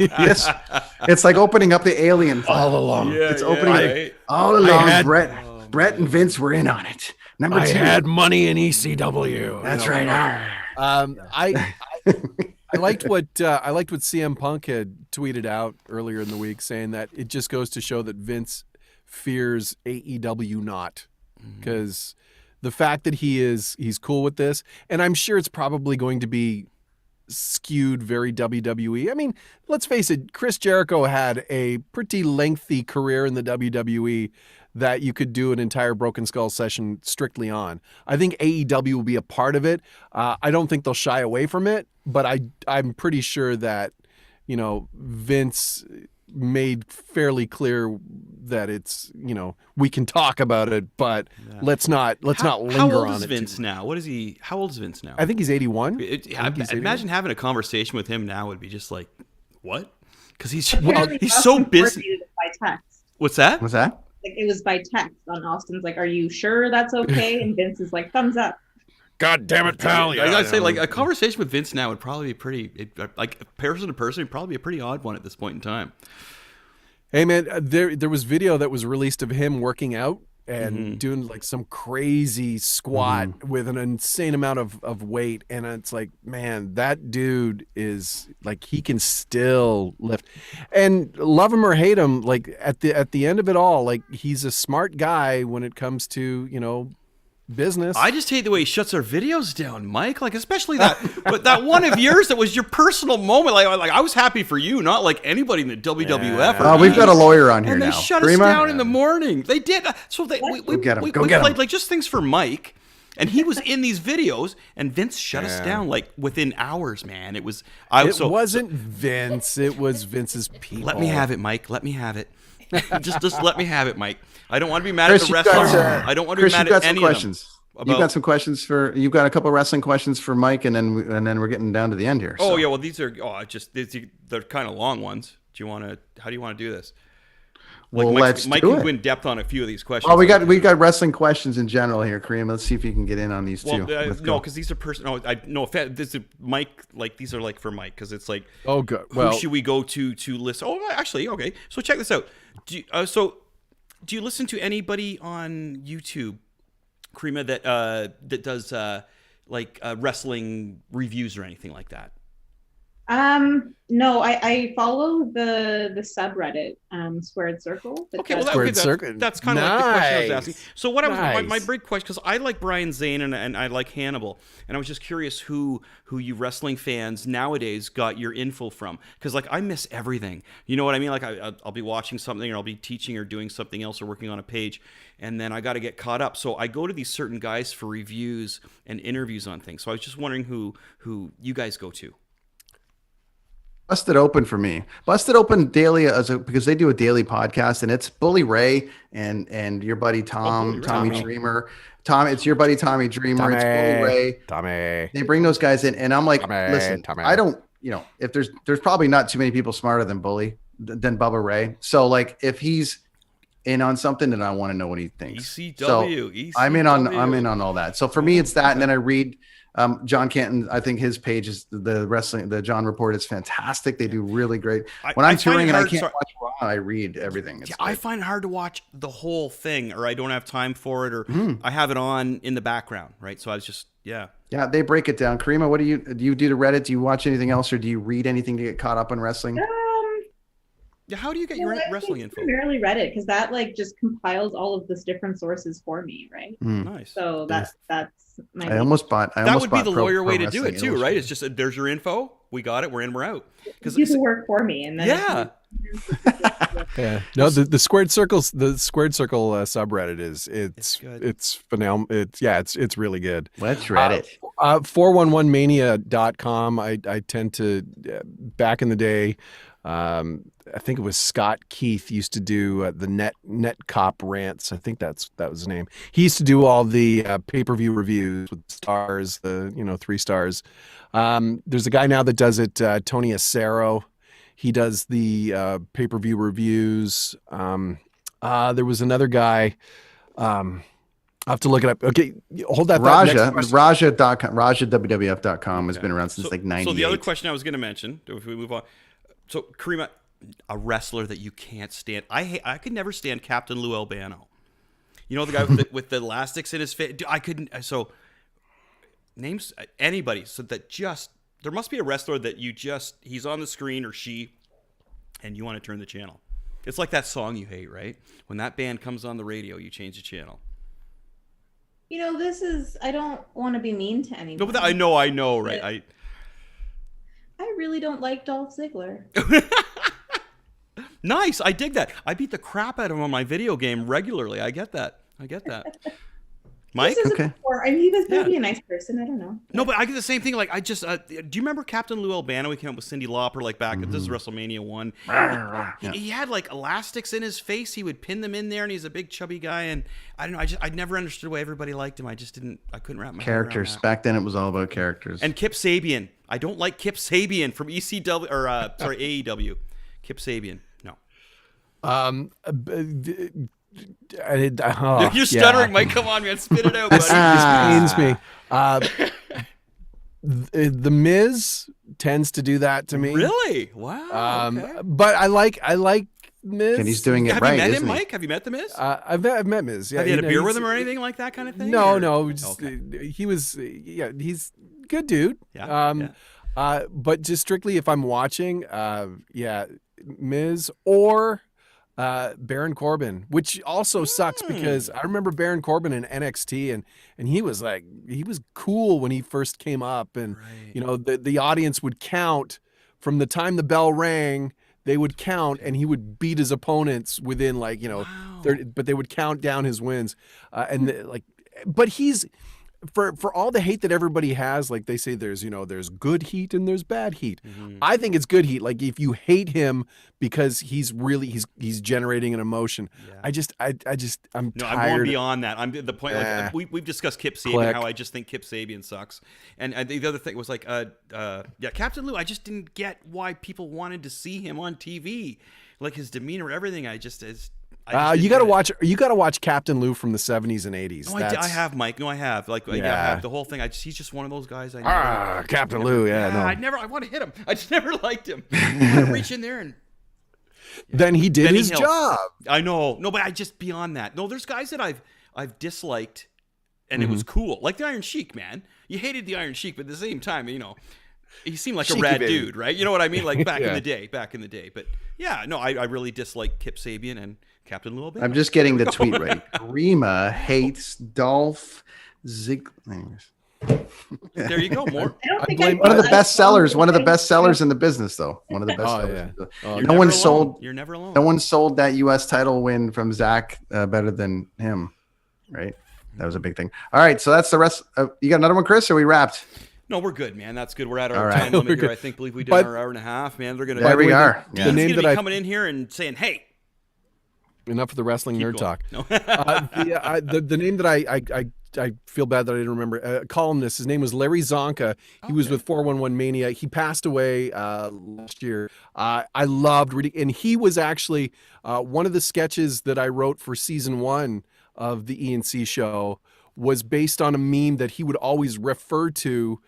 [SPEAKER 3] It's like opening up the Alien file.
[SPEAKER 1] All along.
[SPEAKER 3] It's opening all along. Brett and Vince were in on it. Number 2.
[SPEAKER 1] I had money in ECW.
[SPEAKER 3] That's right.
[SPEAKER 1] I liked what CM Punk had tweeted out earlier in the week, saying that it just goes to show that Vince fears AEW not, because the fact that he's cool with this, and I'm sure it's probably going to be skewed very WWE. I mean, let's face it, Chris Jericho had a pretty lengthy career in the WWE that you could do an entire Broken Skull session strictly on. I think AEW will be a part of it. I don't think they'll shy away from it, but I'm pretty sure that, you know, Vince made fairly clear that it's, you know, we can talk about it, but let's not linger on it.
[SPEAKER 2] How old is Vince now? How old is Vince now?
[SPEAKER 1] I think he's 81.
[SPEAKER 2] Imagine having a conversation with him now would be just like, what? Because he's so busy.
[SPEAKER 5] By text.
[SPEAKER 2] What's that?
[SPEAKER 5] Like it was by text on Austin's like, are you sure that's okay? And Vince is like, thumbs up.
[SPEAKER 1] God damn it, pal.
[SPEAKER 2] I gotta say, like, a conversation with Vince now would probably be pretty, like, person to person, would probably be a pretty odd one at this point in time.
[SPEAKER 1] Hey, man, there was video that was released of him working out and doing, like, some crazy squat with an insane amount of weight. And it's like, man, that dude is, like, he can still lift. And love him or hate him, like, at the end of it all, like, he's a smart guy when it comes to, you know, business.
[SPEAKER 2] I just hate the way he shuts our videos down, Mike. Like, especially that one of yours that was your personal moment. Like I was happy for you, not like anybody in the WWF.
[SPEAKER 3] We've got a lawyer on here
[SPEAKER 2] and
[SPEAKER 3] now.
[SPEAKER 2] And they shut us down in the morning. They did. So we
[SPEAKER 3] get him.
[SPEAKER 2] We
[SPEAKER 3] get
[SPEAKER 2] played
[SPEAKER 3] him.
[SPEAKER 2] like just things for Mike, and he was in these videos, and Vince shut us down like within hours. Man, it
[SPEAKER 1] wasn't Vince. It was Vince's people.
[SPEAKER 2] Let me have it, Mike. Let me have it. just let me have it, Mike. I don't want to be mad at the wrestlers. I don't want to be mad at any of them.
[SPEAKER 3] You've got some questions you've got a couple of wrestling questions for Mike, and then we're getting down to the end here.
[SPEAKER 2] Oh yeah, well these are they're kind of long ones. How do you want to do this? Like
[SPEAKER 3] well,
[SPEAKER 2] Mike can go in depth on a few of these questions.
[SPEAKER 3] Well, we got wrestling questions in general here, Caryma. Let's see if you can get in on these too.
[SPEAKER 2] No, because these are personal. This is Mike. Like these are like for Mike because it's like,
[SPEAKER 1] oh good. Well,
[SPEAKER 2] who should we go to list? Oh, actually, okay. So check this out. Do you listen to anybody on YouTube, Caryma, that does wrestling reviews or anything like that?
[SPEAKER 5] No, I follow the subreddit, Squared Circle.
[SPEAKER 2] Okay, well, that's kind of like the question I was asking. So what my big question, because I like Brian Zane and I like Hannibal, and I was just curious who you wrestling fans nowadays got your info from, because like I miss everything. You know what I mean? Like I'll be watching something, or I'll be teaching or doing something else or working on a page, and then I got to get caught up. So I go to these certain guys for reviews and interviews on things. So I was just wondering who you guys go to.
[SPEAKER 3] Busted Open for me. Busted Open daily because they do a daily podcast, and it's Bully Ray and your buddy Tommy Dreamer. Tom, it's your buddy Tommy Dreamer. It's Bully Ray.
[SPEAKER 1] Tommy.
[SPEAKER 3] They bring those guys in, and I'm like, listen, I don't, if there's probably not too many people smarter than Bully than Bubba Ray. So like if he's in on something, and I want to know what he thinks.
[SPEAKER 2] ECW.
[SPEAKER 3] I'm in on all that. So for me, it's that, and then I read John Canton. I think his page is the John Report is fantastic. They do really great. When I'm touring and I can't watch Raw, I read everything.
[SPEAKER 2] I find it hard to watch the whole thing, or I don't have time for it, or I have it on in the background, right? So I was just yeah,
[SPEAKER 3] they break it down. Caryma, what do you do to Reddit? Do you watch anything else, or do you read anything to get caught up on wrestling?
[SPEAKER 2] Yeah, how do you get your wrestling info?
[SPEAKER 5] Primarily Reddit, because that like just compiles all of this different sources for me, right?
[SPEAKER 2] Nice.
[SPEAKER 5] So that's my.
[SPEAKER 3] I almost bought.
[SPEAKER 2] That would be the lawyer way to do it too, right? It's just there's your info. We got it. We're in. We're out.
[SPEAKER 5] Because you work for me, and then
[SPEAKER 1] yeah. No, the squared circles. The squared circle subreddit it's phenomenal. It's really good.
[SPEAKER 3] Let's Reddit.
[SPEAKER 1] 411mania.com. I tend to back in the day. I think it was Scott Keith used to do the net cop rants. I think that was his name. He used to do all the pay-per-view reviews with stars, 3 stars. There's a guy now that does it, Tony Acero. He does the pay-per-view reviews. There was another guy. I'll have to look it up. Okay, hold that.
[SPEAKER 3] Raja.wwf.com has been around since like 98.
[SPEAKER 2] So the other question I was going to mention, if we move on. So Caryma, a wrestler that you can't stand. I could never stand Captain Lou Albano. You know the guy with the elastics in his face. I couldn't. So names anybody. So that there must be a wrestler that he's on the screen or she, and you want to turn the channel. It's like that song you hate, right? When that band comes on the radio, you change the channel.
[SPEAKER 5] I don't want to be mean to anyone.
[SPEAKER 2] No, but I know, right?
[SPEAKER 5] I really don't like Dolph Ziggler.
[SPEAKER 2] Nice. I dig that. I beat the crap out of him on my video game regularly. I get that. Mike?
[SPEAKER 3] Okay.
[SPEAKER 5] He was maybe a nice person. I don't know.
[SPEAKER 2] No, but I get the same thing. Like, I just, do you remember Captain Lou Albano? He came up with Cyndi Lauper, like back at this is WrestleMania 1. He had like elastics in his face. He would pin them in there, and he's a big chubby guy. And I don't know. I never understood why everybody liked him. I couldn't wrap my head around
[SPEAKER 3] characters.
[SPEAKER 2] that.
[SPEAKER 3] Back then, it was all about characters.
[SPEAKER 2] And Kip Sabian. I don't like Kip Sabian from ECW or AEW. Kip Sabian. No. You're stuttering, Mike. Come on, man. Spit it out, buddy.
[SPEAKER 1] This pains me. The Miz tends to do that to me.
[SPEAKER 2] Really? Wow. Okay.
[SPEAKER 1] But I like Miz.
[SPEAKER 3] And he's doing it right.
[SPEAKER 2] Have you met him, Mike? Have you met the Miz?
[SPEAKER 1] I've met Miz. Yeah,
[SPEAKER 2] have you had a beer with him or anything like that kind of thing?
[SPEAKER 1] No. He was. Yeah, he's a good dude.
[SPEAKER 2] Yeah.
[SPEAKER 1] But just strictly if I'm watching, Miz or Baron Corbin, which also sucks because I remember Baron Corbin in NXT and he was cool when he first came up, and the audience would count from the time the bell rang. They would count, and he would beat his opponents within 30, but they would count down his wins, but he's. For all the hate that everybody has, like they say there's good heat and there's bad heat. Mm-hmm. I think it's good heat. Like if you hate him because he's generating an emotion. Yeah. I'm tired.
[SPEAKER 2] I'm going beyond that. I'm the point. Like we've discussed Kip Sabian, how I just think Kip Sabian sucks. And the other thing was Captain Lou. I just didn't get why people wanted to see him on TV, like his demeanor, everything. You got to watch Captain Lou from the 70s and 80s. No, I have, Mike. No, I have. I have the whole thing. He's just one of those guys.
[SPEAKER 1] Captain Lou. Yeah, no.
[SPEAKER 2] I want to hit him. I just never liked him. I want to reach in there and.
[SPEAKER 1] Then he did his job.
[SPEAKER 2] I know. No, but I just beyond that. No, there's guys that I've disliked, and it was cool. Like the Iron Sheik, man. You hated the Iron Sheik, but at the same time, he seemed like a rad dude, right? You know what I mean? Like back in the day. But yeah, no, I really dislike Kip Sabian and Captain Lou Albano.
[SPEAKER 3] I'm just getting the tweet right. Caryma hates Dolph Ziggler.
[SPEAKER 2] There you go. More.
[SPEAKER 3] One of the best sellers. One of the best sellers in the business, though. One of the best sellers.
[SPEAKER 2] Yeah.
[SPEAKER 3] No one sold.
[SPEAKER 2] You're never alone.
[SPEAKER 3] No one sold that U.S. title win from Zach better than him, right? That was a big thing. All right, so that's the rest. You got another one, Chris? Or are we wrapped?
[SPEAKER 2] No, we're good, man. That's good. We're at our time limit here. I believe we did our hour and a half, man. They're gonna.
[SPEAKER 3] There we are.
[SPEAKER 2] The name that coming in here and saying, "Hey."
[SPEAKER 1] Enough of the wrestling nerd talk. No. The name that I I feel bad that I didn't remember. A columnist. His name was Larry Zonka. He was with 411 Mania. He passed away last year. I loved reading, and he was actually one of the sketches that I wrote for season 1 of the E&C show was based on a meme that he would always refer to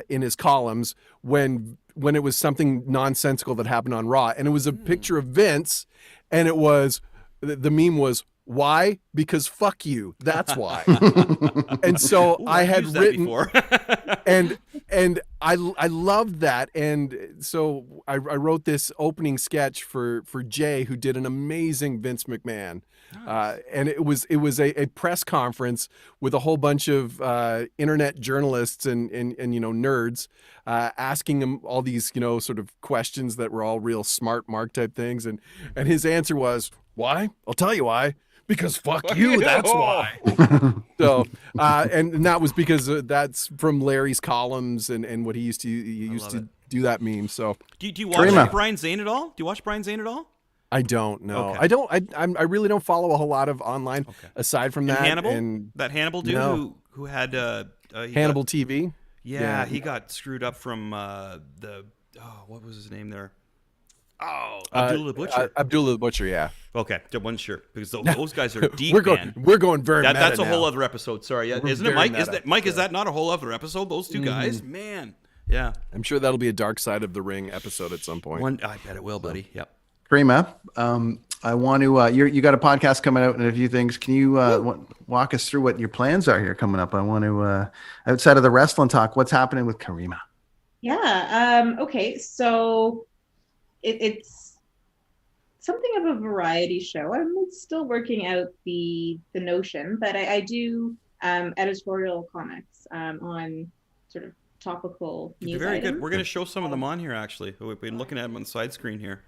[SPEAKER 1] in his columns when it was something nonsensical that happened on Raw, and it was a picture of Vince, and it was the meme was, why? Because fuck you. That's why. And so I had written
[SPEAKER 2] before.
[SPEAKER 1] and I loved that. And so I wrote this opening sketch for Jay, who did an amazing Vince McMahon. And it was a press conference with a whole bunch of internet journalists and nerds asking him all these sort of questions that were all real smart Mark type things. And his answer was, why? I'll tell you why. Because fuck you, that's why. So, and that was because that's from Larry's columns and what he used to do that meme. So,
[SPEAKER 2] do you watch Brian Zane at all? Do you watch Brian Zane at all?
[SPEAKER 1] I don't know.
[SPEAKER 2] Okay.
[SPEAKER 1] I really don't follow a whole lot of online aside from that.
[SPEAKER 2] Hannibal, that Hannibal dude who had
[SPEAKER 1] Hannibal TV.
[SPEAKER 2] Yeah, he got screwed up from what was his name there? Oh, Abdullah the Butcher.
[SPEAKER 1] Abdullah the Butcher, yeah.
[SPEAKER 2] Okay, I wasn't sure because those guys are deep.
[SPEAKER 1] We're going very.
[SPEAKER 2] That's a
[SPEAKER 1] now.
[SPEAKER 2] whole other episode. Sorry, isn't it, Mike? Is that not a whole other episode? Those two guys, man. Yeah,
[SPEAKER 1] I'm sure that'll be a Dark Side of the Ring episode at some point.
[SPEAKER 2] I bet it will, buddy. Yep.
[SPEAKER 3] Caryma, I want to. You got a podcast coming out and a few things. Can you walk us through what your plans are here coming up? I want to outside of the wrestling talk. What's happening with Caryma?
[SPEAKER 5] Yeah. Okay. So. It's something of a variety show. I'm still working out the notion, but I do editorial comics on sort of topical news
[SPEAKER 2] very
[SPEAKER 5] items.
[SPEAKER 2] good. We're going to show some of them on here, actually. We've been looking at them on the side screen here.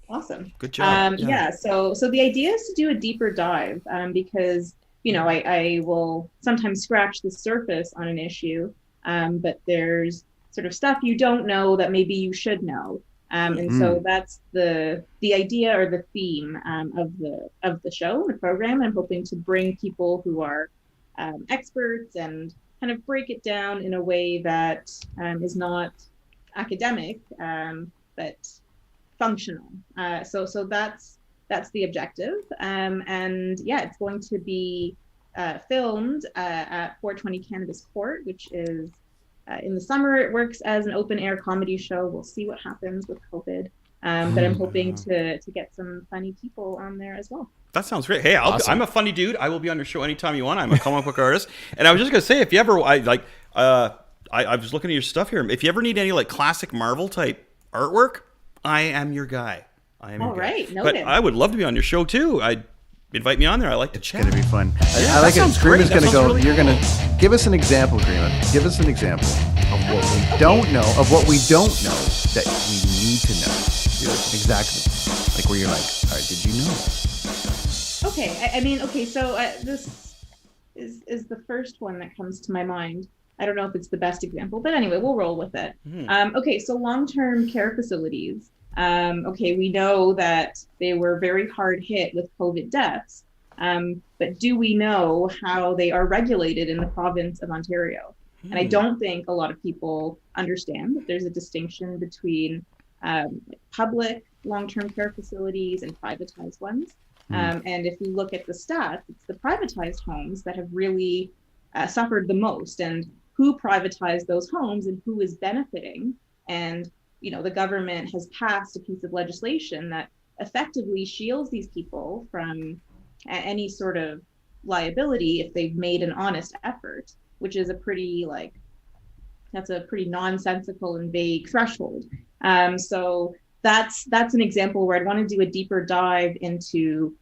[SPEAKER 5] Awesome.
[SPEAKER 2] Good job.
[SPEAKER 5] Yeah. So the idea is to do a deeper dive because, I will sometimes scratch the surface on an issue, but there's sort of stuff you don't know that maybe you should know. And so that's the idea or the theme of the show, the program. I'm hoping to bring people who are experts and kind of break it down in a way that is not academic, but functional. So that's the objective. And yeah, it's going to be filmed at 420 Cannabis Court, which is in the summer. It works as an open air comedy show. We'll see what happens with COVID. But I'm hoping to get some funny people on there as well.
[SPEAKER 2] That sounds great. Hey, I'm a funny dude. I will be on your show anytime you want. I'm a comic book artist. And I was just going to say, if you ever, I was looking at your stuff here. If you ever need any like classic Marvel type artwork, I am your guy.
[SPEAKER 5] All right. Noted.
[SPEAKER 2] But I would love to be on your show too. Invite me on there. I like to chat.
[SPEAKER 3] It's going to be fun.
[SPEAKER 2] Yeah,
[SPEAKER 3] I like it. Caryma's going to go.
[SPEAKER 2] Really
[SPEAKER 3] You're going to give us an example, Caryma. Give us an example of what we don't know, that we need to know. Exactly. Like where you're like, all right, did you know?
[SPEAKER 5] Okay. So this is the first one that comes to my mind. I don't know if it's the best example, but anyway, we'll roll with it. Okay. So long-term care facilities. We know that they were very hard hit with COVID deaths, but do we know how they are regulated in the province of Ontario? And I don't think a lot of people understand that there's a distinction between public long-term care facilities and privatized ones. And if you look at the stats, it's the privatized homes that have really suffered the most. And who privatized those homes and who is benefiting? And the government has passed a piece of legislation that effectively shields these people from any sort of liability if they've made an honest effort, which is a pretty nonsensical and vague threshold. So that's an example where I'd want to do a deeper dive into,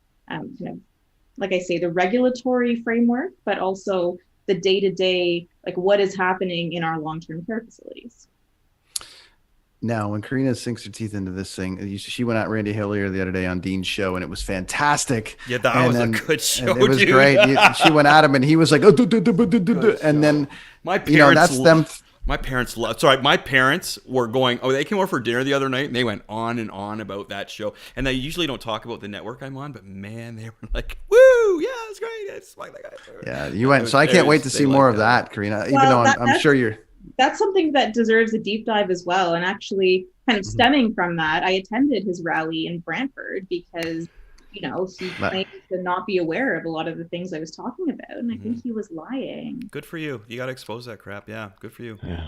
[SPEAKER 5] like I say, the regulatory framework, but also the day-to-day, like what is happening in our long-term care facilities.
[SPEAKER 3] Now, when Caryma sinks her teeth into this thing, she went at Randy Hillier the other day on Dean's show, and it was fantastic.
[SPEAKER 2] Yeah, that was a good show,
[SPEAKER 3] It was great. She went at him, and he was like, oh, and then,
[SPEAKER 2] my parents,
[SPEAKER 3] that's them.
[SPEAKER 2] My parents my parents were going, they came over for dinner the other night, and they went on and on about that show. And they usually don't talk about the network I'm on, but man, they were like, woo! woo, yeah, it's great. It's like that guy.
[SPEAKER 3] Yeah, you went. So I can't wait to see more of that, Karina. Even though I'm sure you're.
[SPEAKER 5] That's something that deserves a deep dive as well. And actually, kind of stemming from that, I attended his rally in Brantford because, he claimed to not be aware of a lot of the things I was talking about. And I think he was lying.
[SPEAKER 2] Good for you. You got to expose that crap. Yeah, good for you.
[SPEAKER 1] Yeah.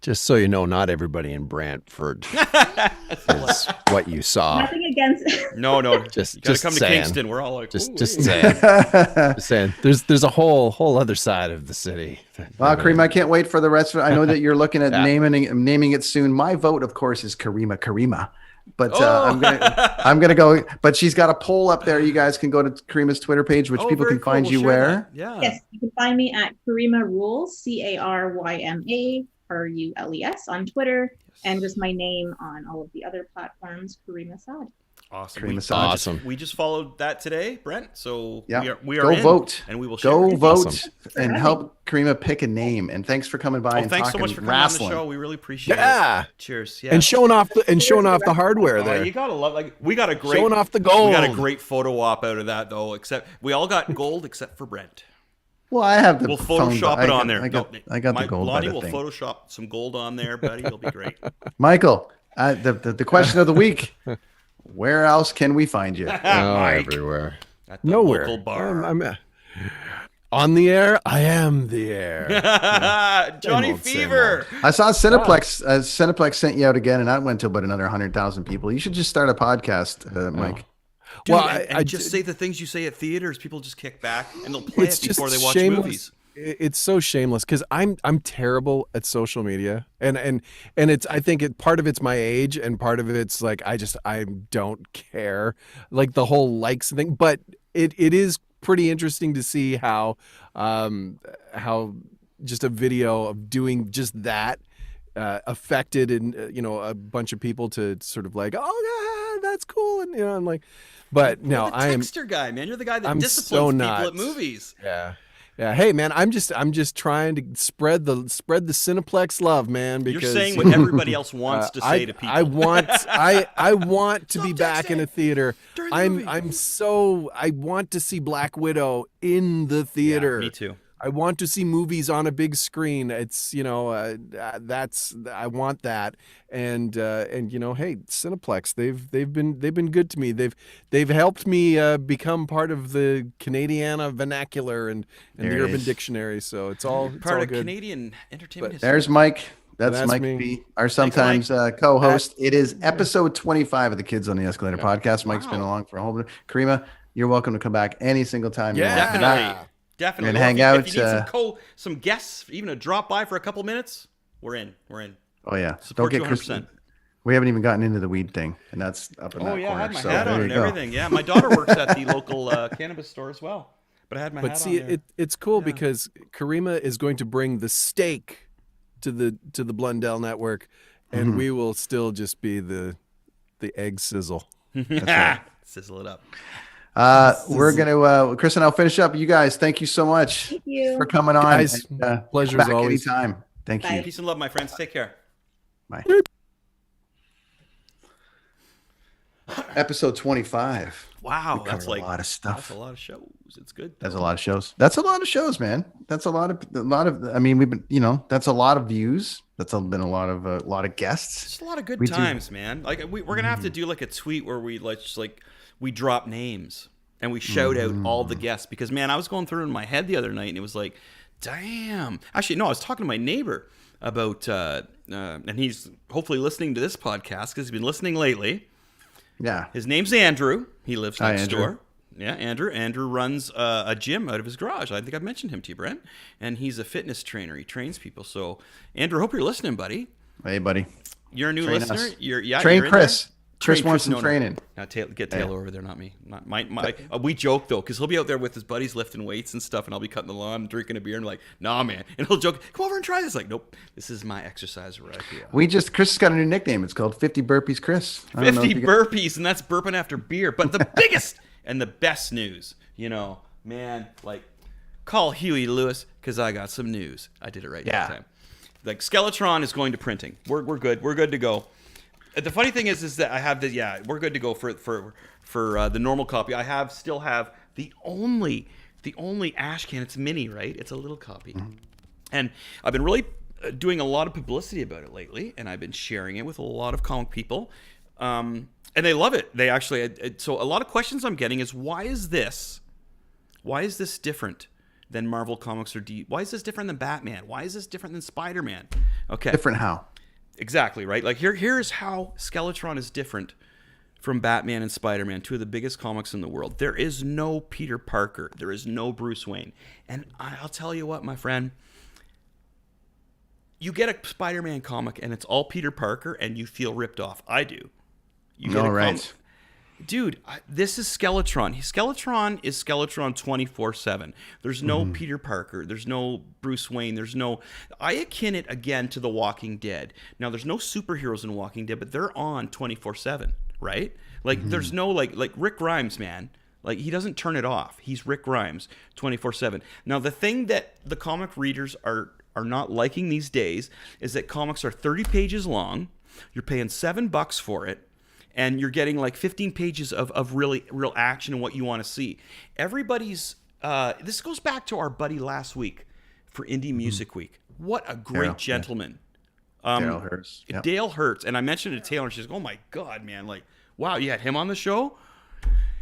[SPEAKER 1] Just so you know, not everybody in Brantford is what you saw.
[SPEAKER 5] Nothing against.
[SPEAKER 2] No.
[SPEAKER 1] Just
[SPEAKER 2] come
[SPEAKER 1] saying.
[SPEAKER 2] to Kingston. We're all like,
[SPEAKER 1] just
[SPEAKER 2] hey.
[SPEAKER 1] saying. Just saying. There's a whole other side of the city.
[SPEAKER 3] Well, Caryma, I can't wait for the rest of it. I know that you're looking at naming it soon. My vote, of course, is Caryma. But I'm gonna go. But she's got a poll up there. You guys can go to Caryma's Twitter page, which people can find you where.
[SPEAKER 2] Yeah.
[SPEAKER 5] Yes, you can find me at Caryma Rules, Caryma Rules on Twitter, and just my name on all of the other platforms, Caryma Saad.
[SPEAKER 2] Awesome. We just followed that today, Brent. So we are
[SPEAKER 3] go
[SPEAKER 2] in,
[SPEAKER 3] vote,
[SPEAKER 2] and we will
[SPEAKER 3] go vote
[SPEAKER 1] awesome.
[SPEAKER 3] and help Caryma pick a name. And thanks for coming by and
[SPEAKER 2] thanks
[SPEAKER 3] talking
[SPEAKER 2] so much for coming
[SPEAKER 3] wrestling.
[SPEAKER 2] on the show. We really appreciate it. Cheers. Yeah.
[SPEAKER 1] And showing off the hardware there.
[SPEAKER 2] You gotta love we got a great
[SPEAKER 1] showing off the gold.
[SPEAKER 2] We got a great photo op out of that though. Except we all got gold except for Brent.
[SPEAKER 3] Well, I have the.
[SPEAKER 2] We'll Photoshop it on there.
[SPEAKER 3] I got the gold.
[SPEAKER 2] Lonnie will Photoshop some gold on there, buddy. It'll be great.
[SPEAKER 3] Michael, the question of the week: where else can we find you?
[SPEAKER 1] Everywhere.
[SPEAKER 2] At the
[SPEAKER 1] Nowhere.
[SPEAKER 2] local bar.
[SPEAKER 1] I'm on the air. I am the air.
[SPEAKER 2] Johnny Fever.
[SPEAKER 3] I saw Cineplex. Cineplex sent you out again, and that went to about another 100,000 people. You should just start a podcast, Mike.
[SPEAKER 2] Dude,
[SPEAKER 1] Well,
[SPEAKER 2] I just say the things you say at theaters. People just kick back and they'll play it before they watch
[SPEAKER 1] shameless.
[SPEAKER 2] movies.
[SPEAKER 1] It's so shameless because I'm terrible at social media, and it's I think part of it's my age, and part of it's like I don't care, like the whole likes thing. But it is pretty interesting to see how just a video of doing just that affected a bunch of people to sort of like, oh yeah, that's cool, and I'm like. But no,
[SPEAKER 2] You're the texter guy, man. You're the guy that disciplines people at movies.
[SPEAKER 1] Yeah. Hey, man, I'm just trying to spread the Cineplex love, man. Because
[SPEAKER 2] you're saying what everybody else wants to say to people.
[SPEAKER 1] I want to be back in a theater. I want to see Black Widow in the theater.
[SPEAKER 2] Yeah, me too.
[SPEAKER 1] I want to see movies on a big screen. It's I want that, and hey, Cineplex, they've been good to me. They've helped me become part of the Canadiana vernacular and the Urban Dictionary. So it's all
[SPEAKER 2] part of
[SPEAKER 1] good.
[SPEAKER 2] Canadian entertainment history.
[SPEAKER 3] There's Mike. That's Mike
[SPEAKER 1] me.
[SPEAKER 3] B, our sometimes co-host. It is episode 25 of the Kids on the Escalator podcast. Mike's been along for a whole bit. Caryma, you're welcome to come back any single time.
[SPEAKER 1] Yeah,
[SPEAKER 2] definitely. Definitely.
[SPEAKER 3] And hang out.
[SPEAKER 2] If you need some guests, even to drop by for a couple minutes, we're in.
[SPEAKER 3] Oh yeah.
[SPEAKER 2] Support
[SPEAKER 3] Don't get
[SPEAKER 2] 100%.
[SPEAKER 3] We haven't even gotten into the weed thing, and that's up in that corner.
[SPEAKER 2] I had my
[SPEAKER 3] so
[SPEAKER 2] hat on and everything. Yeah, my daughter works at the local cannabis store as well. But I had my hat on there.
[SPEAKER 1] It's cool because Caryma is going to bring the steak to the Blundell Network, and we will still just be the egg sizzle.
[SPEAKER 3] That's right.
[SPEAKER 2] Sizzle it up.
[SPEAKER 3] We're gonna Chris and I'll finish up. You guys, thank you so much for coming on.
[SPEAKER 1] Guys,
[SPEAKER 3] and,
[SPEAKER 1] pleasure
[SPEAKER 3] back
[SPEAKER 1] as always.
[SPEAKER 3] anytime. Thank you.
[SPEAKER 2] Peace and love, my friends. Take care.
[SPEAKER 3] Bye. Episode 25.
[SPEAKER 2] Wow, that's
[SPEAKER 3] a lot of stuff.
[SPEAKER 2] That's a lot of shows. It's good.
[SPEAKER 3] That's a lot of shows. That's a lot of shows, man. That's a lot of. I mean, we've been, that's a lot of views. That's been a lot of guests.
[SPEAKER 2] It's a lot of good times, man. Like we're gonna have to do like a tweet where we drop names and we shout out all the guests because man, I was going through in my head the other night and it was like, damn. Actually, no, I was talking to my neighbor about, and he's hopefully listening to this podcast because he's been listening lately.
[SPEAKER 3] Yeah.
[SPEAKER 2] His name's Andrew. He lives next
[SPEAKER 3] Andrew.
[SPEAKER 2] door. Yeah, Andrew. Andrew runs a gym out of his garage. I think I've mentioned him to you, Brent. And he's a fitness trainer. He trains people. So, Andrew, hope you're listening, buddy.
[SPEAKER 3] Hey, buddy.
[SPEAKER 2] You're a new
[SPEAKER 3] Train
[SPEAKER 2] listener.
[SPEAKER 3] us.
[SPEAKER 2] Train
[SPEAKER 3] Chris. Chris
[SPEAKER 2] Train
[SPEAKER 3] wants some
[SPEAKER 2] No.
[SPEAKER 3] training.
[SPEAKER 2] Now, get Taylor over there, not me. Not my. We joke though, because he'll be out there with his buddies lifting weights and stuff, and I'll be cutting the lawn, drinking a beer, and like, nah, man. And he'll joke, come over and try this. Like, nope, this is my exercise right here.
[SPEAKER 3] Chris has got a new nickname. It's called 50 Burpees Chris.
[SPEAKER 2] 50 burpees, and that's burping after beer. But the biggest and the best news, man, like, call Huey Lewis because I got some news. I did it right that time. Like, Skeletron is going to printing. We're good. We're good to go. The funny thing is that I have we're good to go for the normal copy. I still have the only ash can. It's mini, right? It's a little copy. And I've been really doing a lot of publicity about it lately, and I've been sharing it with a lot of comic people, and they love it. They actually, so a lot of questions I'm getting is, why is this different than Marvel Comics or why is this different than Batman? Why is this different than Spider-Man? Okay.
[SPEAKER 3] Different how?
[SPEAKER 2] Exactly, right? Like here's how Skeletron is different from Batman and Spider-Man, two of the biggest comics in the world. There is no Peter Parker. There is no Bruce Wayne. And I'll tell you what, my friend, you get a Spider-Man comic and it's all Peter Parker and you feel ripped off. I do. You get
[SPEAKER 3] right.
[SPEAKER 2] Dude, this is Skeletron. Skeletron is Skeletron 24/7. There's no Peter Parker. There's no Bruce Wayne. There's no... I akin it again to The Walking Dead. Now, there's no superheroes in Walking Dead, but they're on 24/7, right? Like, there's no, like Rick Grimes, man. Like, he doesn't turn it off. He's Rick Grimes 24/7. Now, the thing that the comic readers are not liking these days is that comics are 30 pages long. You're paying $7 for it. And you're getting like 15 pages of real action and what you want to see. Everybody's this goes back to our buddy last week for Indie Music Week. What a great gentleman.
[SPEAKER 3] Dale Hurts. Yep.
[SPEAKER 2] Dale Hurts. And I mentioned it to Taylor and she's like, oh my God, man. Like, wow, you had him on the show?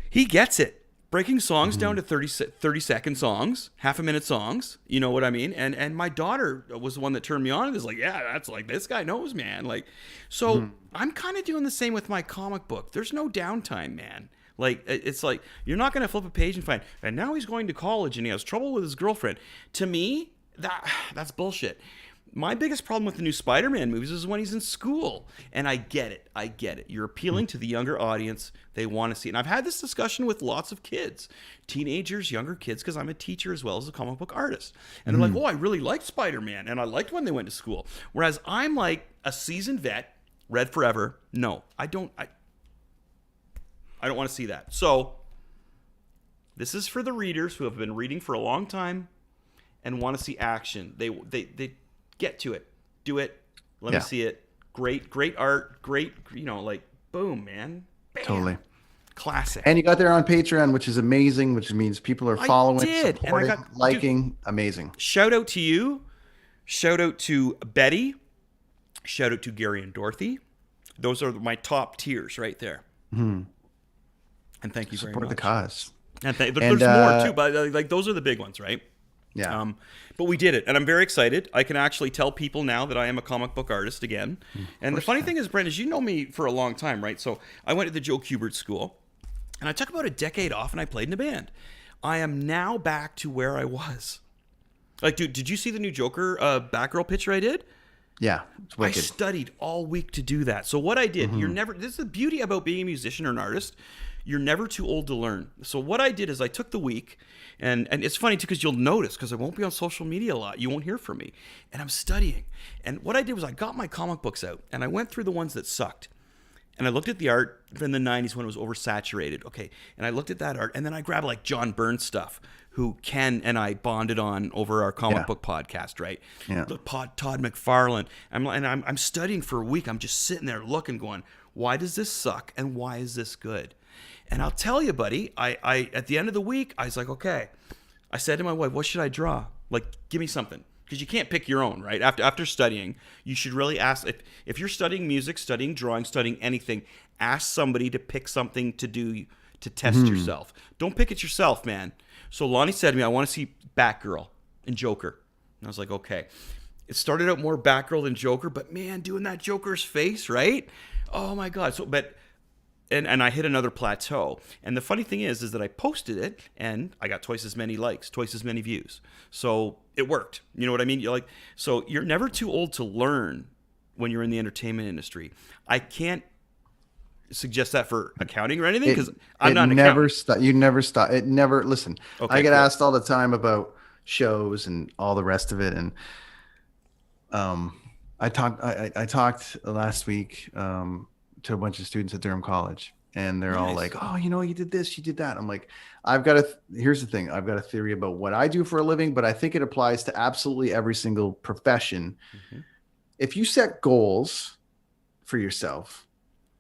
[SPEAKER 2] He gets it. Breaking songs down to 30-second songs, half-a-minute songs. You know what I mean? And my daughter was the one that turned me on. And was like, yeah, that's like, this guy knows, man. Like, so I'm kind of doing the same with my comic book. There's no downtime, man. Like, it's like, you're not going to flip a page and find, and now he's going to college and he has trouble with his girlfriend. To me, that's bullshit. My biggest problem with the new Spider-Man movies is when he's in school. And I get it. You're appealing to the younger audience. They want to see it. And I've had this discussion with lots of kids, teenagers, younger kids, because I'm a teacher as well as a comic book artist. And they're like, oh, I really liked Spider-Man. And I liked when they went to school. Whereas I'm like a seasoned vet, read forever. No, I don't want to see that. So this is for the readers who have been reading for a long time and want to see action. They get to it. Do it. Let me see it. Great art. Great, like, boom, man. Bam.
[SPEAKER 3] Totally.
[SPEAKER 2] Classic.
[SPEAKER 3] And you got there on Patreon, which is amazing, which means people are following, supporting, liking. Dude, amazing.
[SPEAKER 2] Shout out to you. Shout out to Betty. Shout out to Gary and Dorothy. Those are my top tiers right there. And thank you very much.
[SPEAKER 3] Support the cause.
[SPEAKER 2] And there's more too, but like those are the big ones, right?
[SPEAKER 3] Yeah.
[SPEAKER 2] But we did it, and I'm very excited. I can actually tell people now that I am a comic book artist again. And the funny thing is, Brent, is you know me for a long time, right? So I went to the Joe Kubert School, and I took about a decade off, and I played in a band. I am now back to where I was. Like, dude, did you see the new Joker Batgirl picture I did?
[SPEAKER 3] Yeah, it's wicked.
[SPEAKER 2] I studied all week to do that. So what I did, this is the beauty about being a musician or an artist. You're never too old to learn. So what I did is I took the week, and it's funny too because you'll notice because I won't be on social media a lot. You won't hear from me. And I'm studying. And what I did was I got my comic books out, and I went through the ones that sucked. And I looked at the art from the 90s when it was oversaturated. Okay, and I looked at that art, and then I grabbed like John Byrne stuff, who Ken and I bonded on over our comic book podcast, right?
[SPEAKER 3] Yeah.
[SPEAKER 2] Todd McFarlane. I'm studying for a week. I'm just sitting there looking, going, why does this suck, and why is this good? And I'll tell you, buddy, I at the end of the week, I was like, okay. I said to my wife, what should I draw? Like, give me something. Because you can't pick your own, right? After studying, you should really ask, if you're studying music, studying drawing, studying anything, ask somebody to pick something to do to test yourself. Don't pick it yourself, man. So Lonnie said to me, I want to see Batgirl and Joker. And I was like, okay. It started out more Batgirl than Joker, but man, doing that Joker's face, right? Oh my God. And I hit another plateau. And the funny thing is that I posted it and I got twice as many likes, twice as many views. So it worked. You know what I mean? So you're never too old to learn when you're in the entertainment industry. I can't suggest that for accounting or anything because I'm not an accountant.
[SPEAKER 3] You never stop. It never, listen,
[SPEAKER 2] Okay,
[SPEAKER 3] I get asked all the time about shows and all the rest of it. And I talked last week to a bunch of students at Durham College, and they're all like, oh, you did this, you did that. I'm like, here's the thing. I've got a theory about what I do for a living, but I think it applies to absolutely every single profession. If you set goals for yourself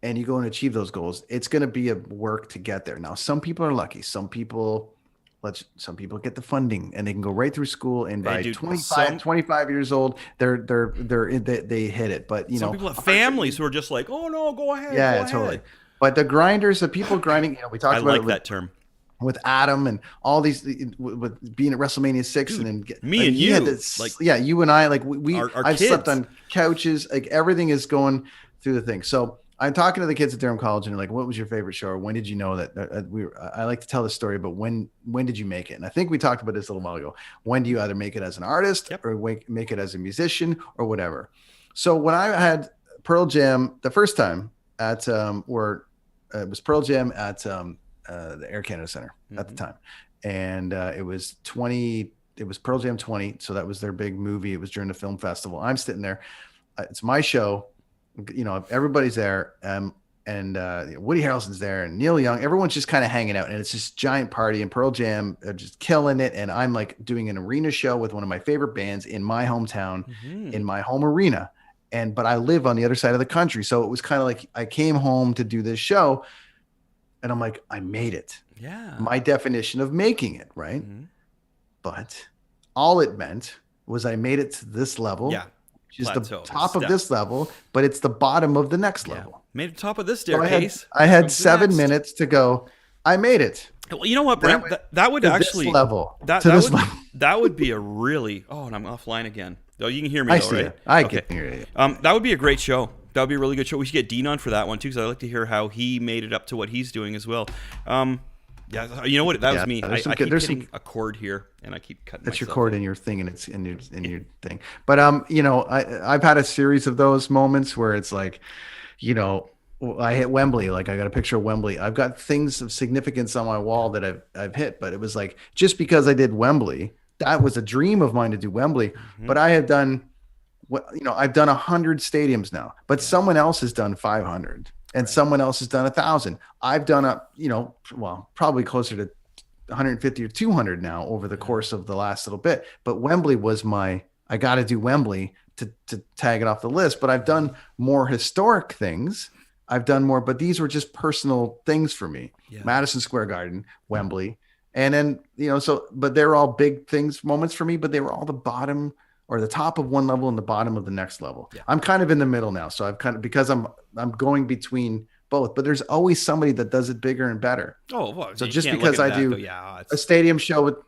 [SPEAKER 3] and you go and achieve those goals, it's going to be a work to get there. Now, some people are lucky. Some people some people get the funding and they can go right through school, and by
[SPEAKER 2] Dude,
[SPEAKER 3] 25 years old, they hit it. But
[SPEAKER 2] some people have families who are just like, oh no, go ahead.
[SPEAKER 3] Yeah,
[SPEAKER 2] go
[SPEAKER 3] totally.
[SPEAKER 2] ahead.
[SPEAKER 3] But the grinders, the people grinding, we talked
[SPEAKER 2] I
[SPEAKER 3] about
[SPEAKER 2] like
[SPEAKER 3] it
[SPEAKER 2] that term.
[SPEAKER 3] with Adam and all these, with being at WrestleMania 6.
[SPEAKER 2] Dude,
[SPEAKER 3] and then
[SPEAKER 2] me and
[SPEAKER 3] he
[SPEAKER 2] you,
[SPEAKER 3] had this,
[SPEAKER 2] like,
[SPEAKER 3] you and I, like I've
[SPEAKER 2] kids.
[SPEAKER 3] slept on couches, like everything is going through the thing. So I'm talking to the kids at Durham College, and they're like, what was your favorite show? Or when did you know that I like to tell the story, but when did you make it? And I think we talked about this a little while ago. When do you either make it as an artist or make it as a musician or whatever? So when I had Pearl Jam the first time at, it was Pearl Jam at the Air Canada Center at the time. And it was Pearl Jam 20. So that was their big movie. It was during the film festival. I'm sitting there. It's my show. Everybody's there. And Woody Harrelson's there and Neil Young. Everyone's just kind of hanging out. And it's this giant party. And Pearl Jam are just killing it. And I'm like doing an arena show with one of my favorite bands in my hometown, in my home arena. But I live on the other side of the country. So it was kind of like I came home to do this show and I'm like, I made it.
[SPEAKER 2] Yeah.
[SPEAKER 3] My definition of making it, right? But all it meant was I made it to this level.
[SPEAKER 2] Yeah.
[SPEAKER 3] Which is the top of this level, but it's the bottom of the next level.
[SPEAKER 2] Made the top of this staircase.
[SPEAKER 3] So I had 7 minutes to go. I made it.
[SPEAKER 2] Well, you know what, Brent? That would actually
[SPEAKER 3] level.
[SPEAKER 2] That would be a really. Oh, and I'm offline again. Oh, you can hear me.
[SPEAKER 3] I
[SPEAKER 2] though,
[SPEAKER 3] see
[SPEAKER 2] right?
[SPEAKER 3] it. I can hear you.
[SPEAKER 2] That would be a great show. That would be a really good show. We should get Dean on for that one too, because I'd like to hear how he made it up to what he's doing as well. Yeah, you know what? That was me. I keep hitting a chord here, and I keep cutting.
[SPEAKER 3] That's your chord in your thing, and it's in your thing. But I've had a series of those moments where it's like, I hit Wembley. Like I got a picture of Wembley. I've got things of significance on my wall that I've hit. But it was like just because I did Wembley, that was a dream of mine to do Wembley. But I have done, I've done 100 stadiums now. But someone else has done 500. And someone else has done 1,000. I've done probably closer to 150 or 200 now over the course of the last little bit. But Wembley was I got to do Wembley to tag it off the list. But I've done more historic things. I've done more, but these were just personal things for me. Yeah. Madison Square Garden, Wembley. And then, but they're all big things, moments for me, but they were all the bottom or the top of one level and the bottom of the next level. Yeah. I'm kind of in the middle now. So I've because I'm going both, but there's always somebody that does it bigger and better.
[SPEAKER 2] Oh, well,
[SPEAKER 3] so just because I do a stadium show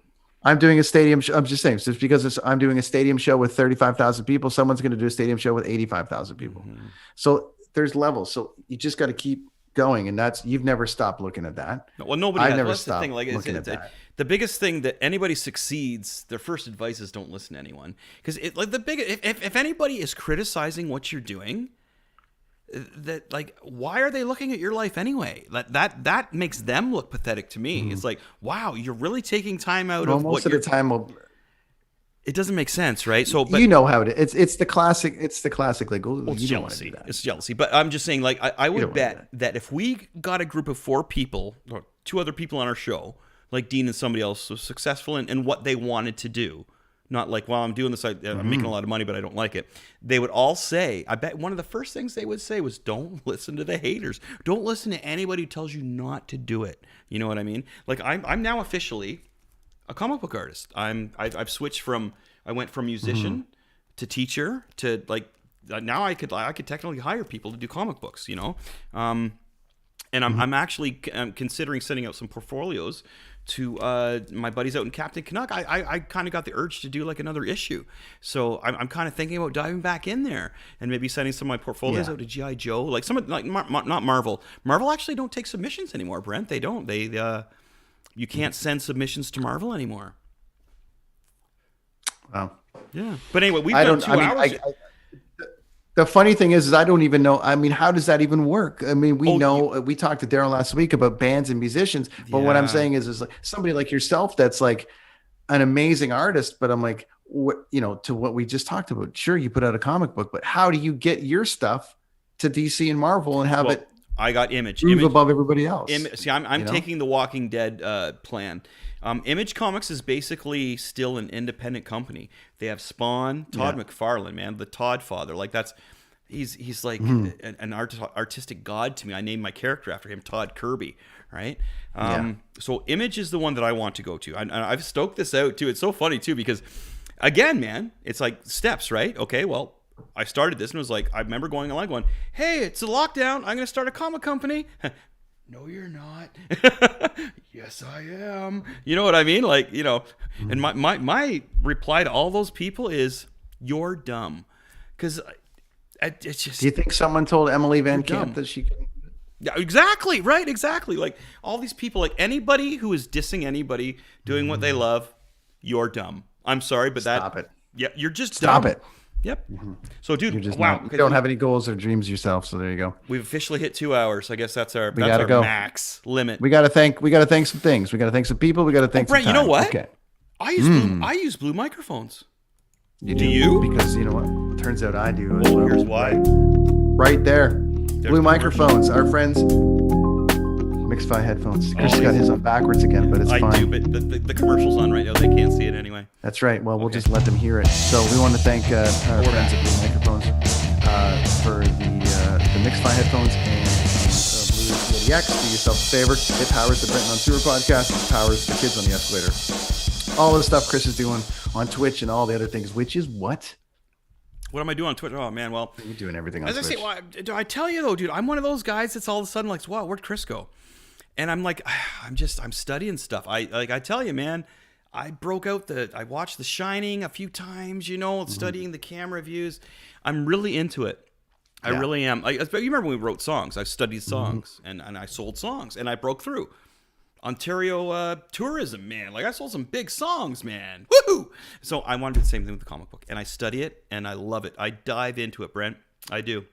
[SPEAKER 3] I'm doing a stadium show. I'm just saying, just because I'm doing a stadium show with 35,000 people, someone's going to do a stadium show with 85,000 people. So there's levels. So you just got to keep going. And you've never stopped looking at that.
[SPEAKER 2] Well, nobody
[SPEAKER 3] I've
[SPEAKER 2] has.
[SPEAKER 3] never
[SPEAKER 2] That's
[SPEAKER 3] stopped
[SPEAKER 2] the thing. Like,
[SPEAKER 3] looking at that.
[SPEAKER 2] The biggest thing that anybody succeeds, their first advice is don't listen to anyone. Because if anybody is criticizing what you're doing, why are they looking at your life anyway? That makes them look pathetic to me. It's like, wow, you're really taking time out of
[SPEAKER 3] most of the time.
[SPEAKER 2] It doesn't make sense, right? So, but
[SPEAKER 3] you know how it is. It's the classic. It's the classic. Like,
[SPEAKER 2] it's jealousy. It's jealousy. But I'm just saying, like, I would bet that if we got a group of 4 people, or 2 other people on our show, like Dean and somebody else was successful in what they wanted to do, not like, well, I'm doing this, I'm making a lot of money, but I don't like it. They would all say, I bet one of the first things they would say was, don't listen to the haters. Don't listen to anybody who tells you not to do it. You know what I mean? Like, I'm now officially a comic book artist. I've switched from, I went from musician to teacher to now I could technically hire people to do comic books, and I'm actually considering sending out some portfolios to my buddies out in Captain Canuck. I kind of got the urge to do like another issue, so I'm kind of thinking about diving back in there and maybe sending some of my portfolios out to G.I. Joe, like some of not Marvel. Marvel actually don't take submissions anymore, Brent. They don't. You can't send submissions to Marvel anymore.
[SPEAKER 3] Wow.
[SPEAKER 2] Yeah. But anyway, we've done 2 hours.
[SPEAKER 3] The funny thing is I don't even know. I mean, how does that even work? I mean, we talked to Darren last week about bands and musicians, but what I'm saying is like somebody like yourself that's like an amazing artist, but I'm like, to what we just talked about. Sure, you put out a comic book, but how do you get your stuff to DC and Marvel and have it?
[SPEAKER 2] I got Image
[SPEAKER 3] above everybody else.
[SPEAKER 2] See, I'm taking the Walking Dead plan. Image Comics is basically still an independent company. They have Spawn, Todd McFarlane, man, the Todd father. Like He's like an artistic god to me. I named my character after him, Todd Kirby, right? So Image is the one that I want to go to. I've stoked this out too. It's so funny too because, again, man, it's like steps, right? Okay, well, I started this and was like, I remember going online going, hey, it's a lockdown. I'm going to start a comic company. No, you're not. Yes, I am. You know what I mean? Like, you know, and my reply to all those people is, you're dumb. Because it's just...
[SPEAKER 3] Do you think someone told Emily Van Camp that she can...
[SPEAKER 2] Yeah, exactly. Right. Exactly. Like all these people, like anybody who is dissing anybody doing what they love, you're dumb. I'm sorry, but
[SPEAKER 3] Stop it.
[SPEAKER 2] Yeah, you're just
[SPEAKER 3] Stop
[SPEAKER 2] dumb.
[SPEAKER 3] it.
[SPEAKER 2] Yep. So, dude,
[SPEAKER 3] You're just
[SPEAKER 2] wow.
[SPEAKER 3] you don't have any goals or dreams yourself, so there you go.
[SPEAKER 2] We've officially hit 2 hours. I guess that's our
[SPEAKER 3] go.
[SPEAKER 2] max limit.
[SPEAKER 3] We gotta thank some things. We gotta thank some people. We gotta thank
[SPEAKER 2] Brent,
[SPEAKER 3] some time.
[SPEAKER 2] you know what?
[SPEAKER 3] Okay.
[SPEAKER 2] I use blue microphones.
[SPEAKER 3] Do
[SPEAKER 2] you?
[SPEAKER 3] Because you know what? Turns out I do.
[SPEAKER 2] Well, here's why.
[SPEAKER 3] Right there. Blue microphones. Our friends. Mixify headphones. Chris got his on backwards again, but it's fine.
[SPEAKER 2] I do, but the commercial's on right now. They can't see it anyway.
[SPEAKER 3] That's right. Well, we'll just let them hear it. So we want to thank our friends at Blue Microphones for the Mixify headphones and Blue Yeti X. Do yourself a favor. It powers the Brenton on Tour podcast. It powers the kids on the escalator. All of the stuff Chris is doing on Twitch and all the other things, which is what?
[SPEAKER 2] What am I doing on Twitter? Oh, man, well.
[SPEAKER 3] You're doing everything on
[SPEAKER 2] Twitch. As I say, well, do I tell you, though, dude, I'm one of those guys that's all of a sudden like, wow, where'd Chris go? And I'm like, I'm studying stuff. I tell you, man, I watched The Shining a few times, you know, studying the camera views. I'm really into it. I really am. You remember when we wrote songs? I studied songs and I sold songs and I broke through. Ontario tourism, man. Like I sold some big songs, man. Woohoo! So I want to do the same thing with the comic book. And I study it and I love it. I dive into it, Brent. I do.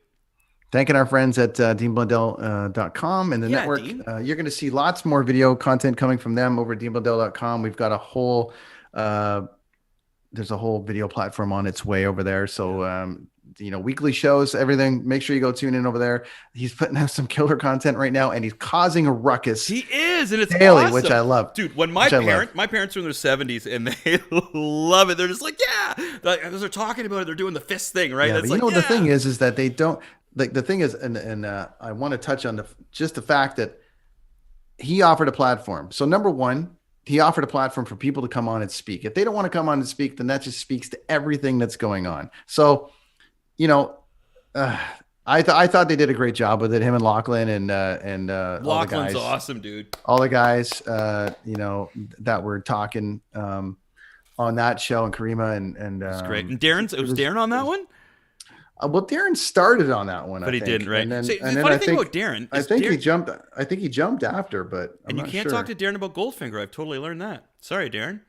[SPEAKER 3] Thanking our friends at DeanBlundell.com and the network. You're going to see lots more video content coming from them over at DeanBlundell.com. We've got a whole, there's a whole video platform on its way over there. So, weekly shows, everything. Make sure you go tune in over there. He's putting out some killer content right now, and he's causing a ruckus.
[SPEAKER 2] He is, and it's
[SPEAKER 3] daily,
[SPEAKER 2] awesome.
[SPEAKER 3] Which I love.
[SPEAKER 2] Dude, when my parents are in their 70s, and they love it. They're just like, yeah. Like, as they're talking about it, they're doing the fist thing, right?
[SPEAKER 3] Yeah, but the thing is that they don't. Like the thing is, and I want to touch on just the fact that he offered a platform. So number one, he offered a platform for people to come on and speak. If they don't want to come on and speak, then that just speaks to everything that's going on. So, I thought they did a great job with it. Him and Lachlan and
[SPEAKER 2] Lachlan's
[SPEAKER 3] all the guys,
[SPEAKER 2] awesome, dude.
[SPEAKER 3] All the guys, that were talking on that show, and Caryma and
[SPEAKER 2] it's great. And was Darren on that one?
[SPEAKER 3] Well, Darren started on that one,
[SPEAKER 2] but he didn't, right?
[SPEAKER 3] And then,
[SPEAKER 2] the funny thing about Darren,
[SPEAKER 3] I think he jumped. I think he jumped after, but
[SPEAKER 2] you can't talk to Darren about Goldfinger. I've totally learned that. Sorry, Darren.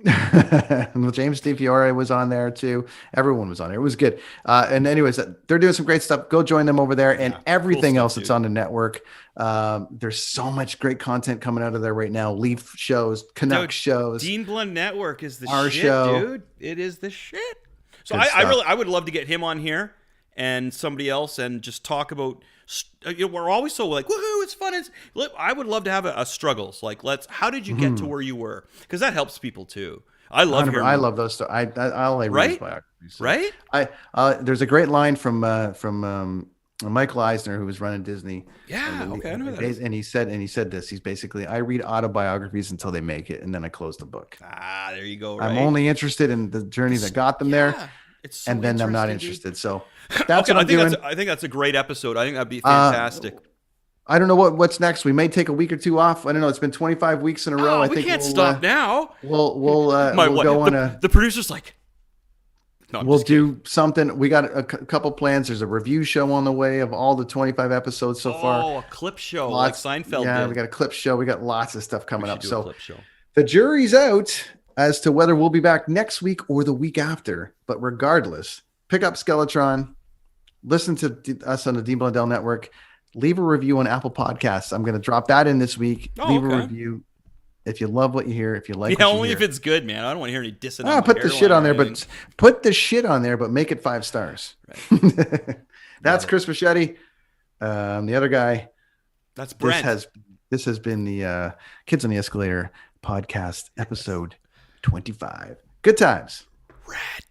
[SPEAKER 3] Well, James DiFiore was on there too. Everyone was on there. It was good. And anyways, they're doing some great stuff. Go join them over there, and everything else that's on the network. There's so much great content coming out of there right now. Leaf shows, Canuck shows.
[SPEAKER 2] Dean Blund Network is the
[SPEAKER 3] our
[SPEAKER 2] shit,
[SPEAKER 3] show.
[SPEAKER 2] Dude. It is the shit. So I would love to get him on here and somebody else and just talk about. We're always so like, woohoo, it's fun. I would love to have a struggles. Like, how did you get to where you were? Because that helps people too. I love hearing.
[SPEAKER 3] I love those stories. I'll read biographies. So.
[SPEAKER 2] Right.
[SPEAKER 3] There's a great line from Michael Eisner, who was running Disney.
[SPEAKER 2] Yeah. Okay. I know that.
[SPEAKER 3] And he said this. He's basically, I read autobiographies until they make it, and then I close the book.
[SPEAKER 2] There you go. Right?
[SPEAKER 3] I'm only interested in the journey that got them there. So and then I'm not interested. Dude. So that's what I'm doing.
[SPEAKER 2] I think that's a great episode. I think that'd be fantastic.
[SPEAKER 3] I don't know what's next. We may take a week or two off. I don't know. It's been 25 weeks in a row. I think
[SPEAKER 2] we can't stop now.
[SPEAKER 3] We'll go on
[SPEAKER 2] the producer's like. No,
[SPEAKER 3] we'll do something. We got a couple plans. There's a review show on the way of all the 25 episodes so far.
[SPEAKER 2] Oh, a clip show like Seinfeld.
[SPEAKER 3] Yeah,
[SPEAKER 2] did.
[SPEAKER 3] We got a clip show. We got lots of stuff coming up. So
[SPEAKER 2] clip show.
[SPEAKER 3] The jury's out as to whether we'll be back next week or the week after. But regardless, pick up Skeletron, listen to us on the Dean Blundell Network, leave a review on Apple Podcasts. I'm going to drop that in this week. Leave a review. If you love what you hear, if you like,
[SPEAKER 2] only if it's good, man. I don't want to hear any dissing.
[SPEAKER 3] Put the shit on there, but put the shit on there, but make it 5 stars. Right. That's Chris Machete. The other guy.
[SPEAKER 2] That's Brent.
[SPEAKER 3] This has been the Kids on the Escalator podcast, episode 25. Good times.
[SPEAKER 2] Red.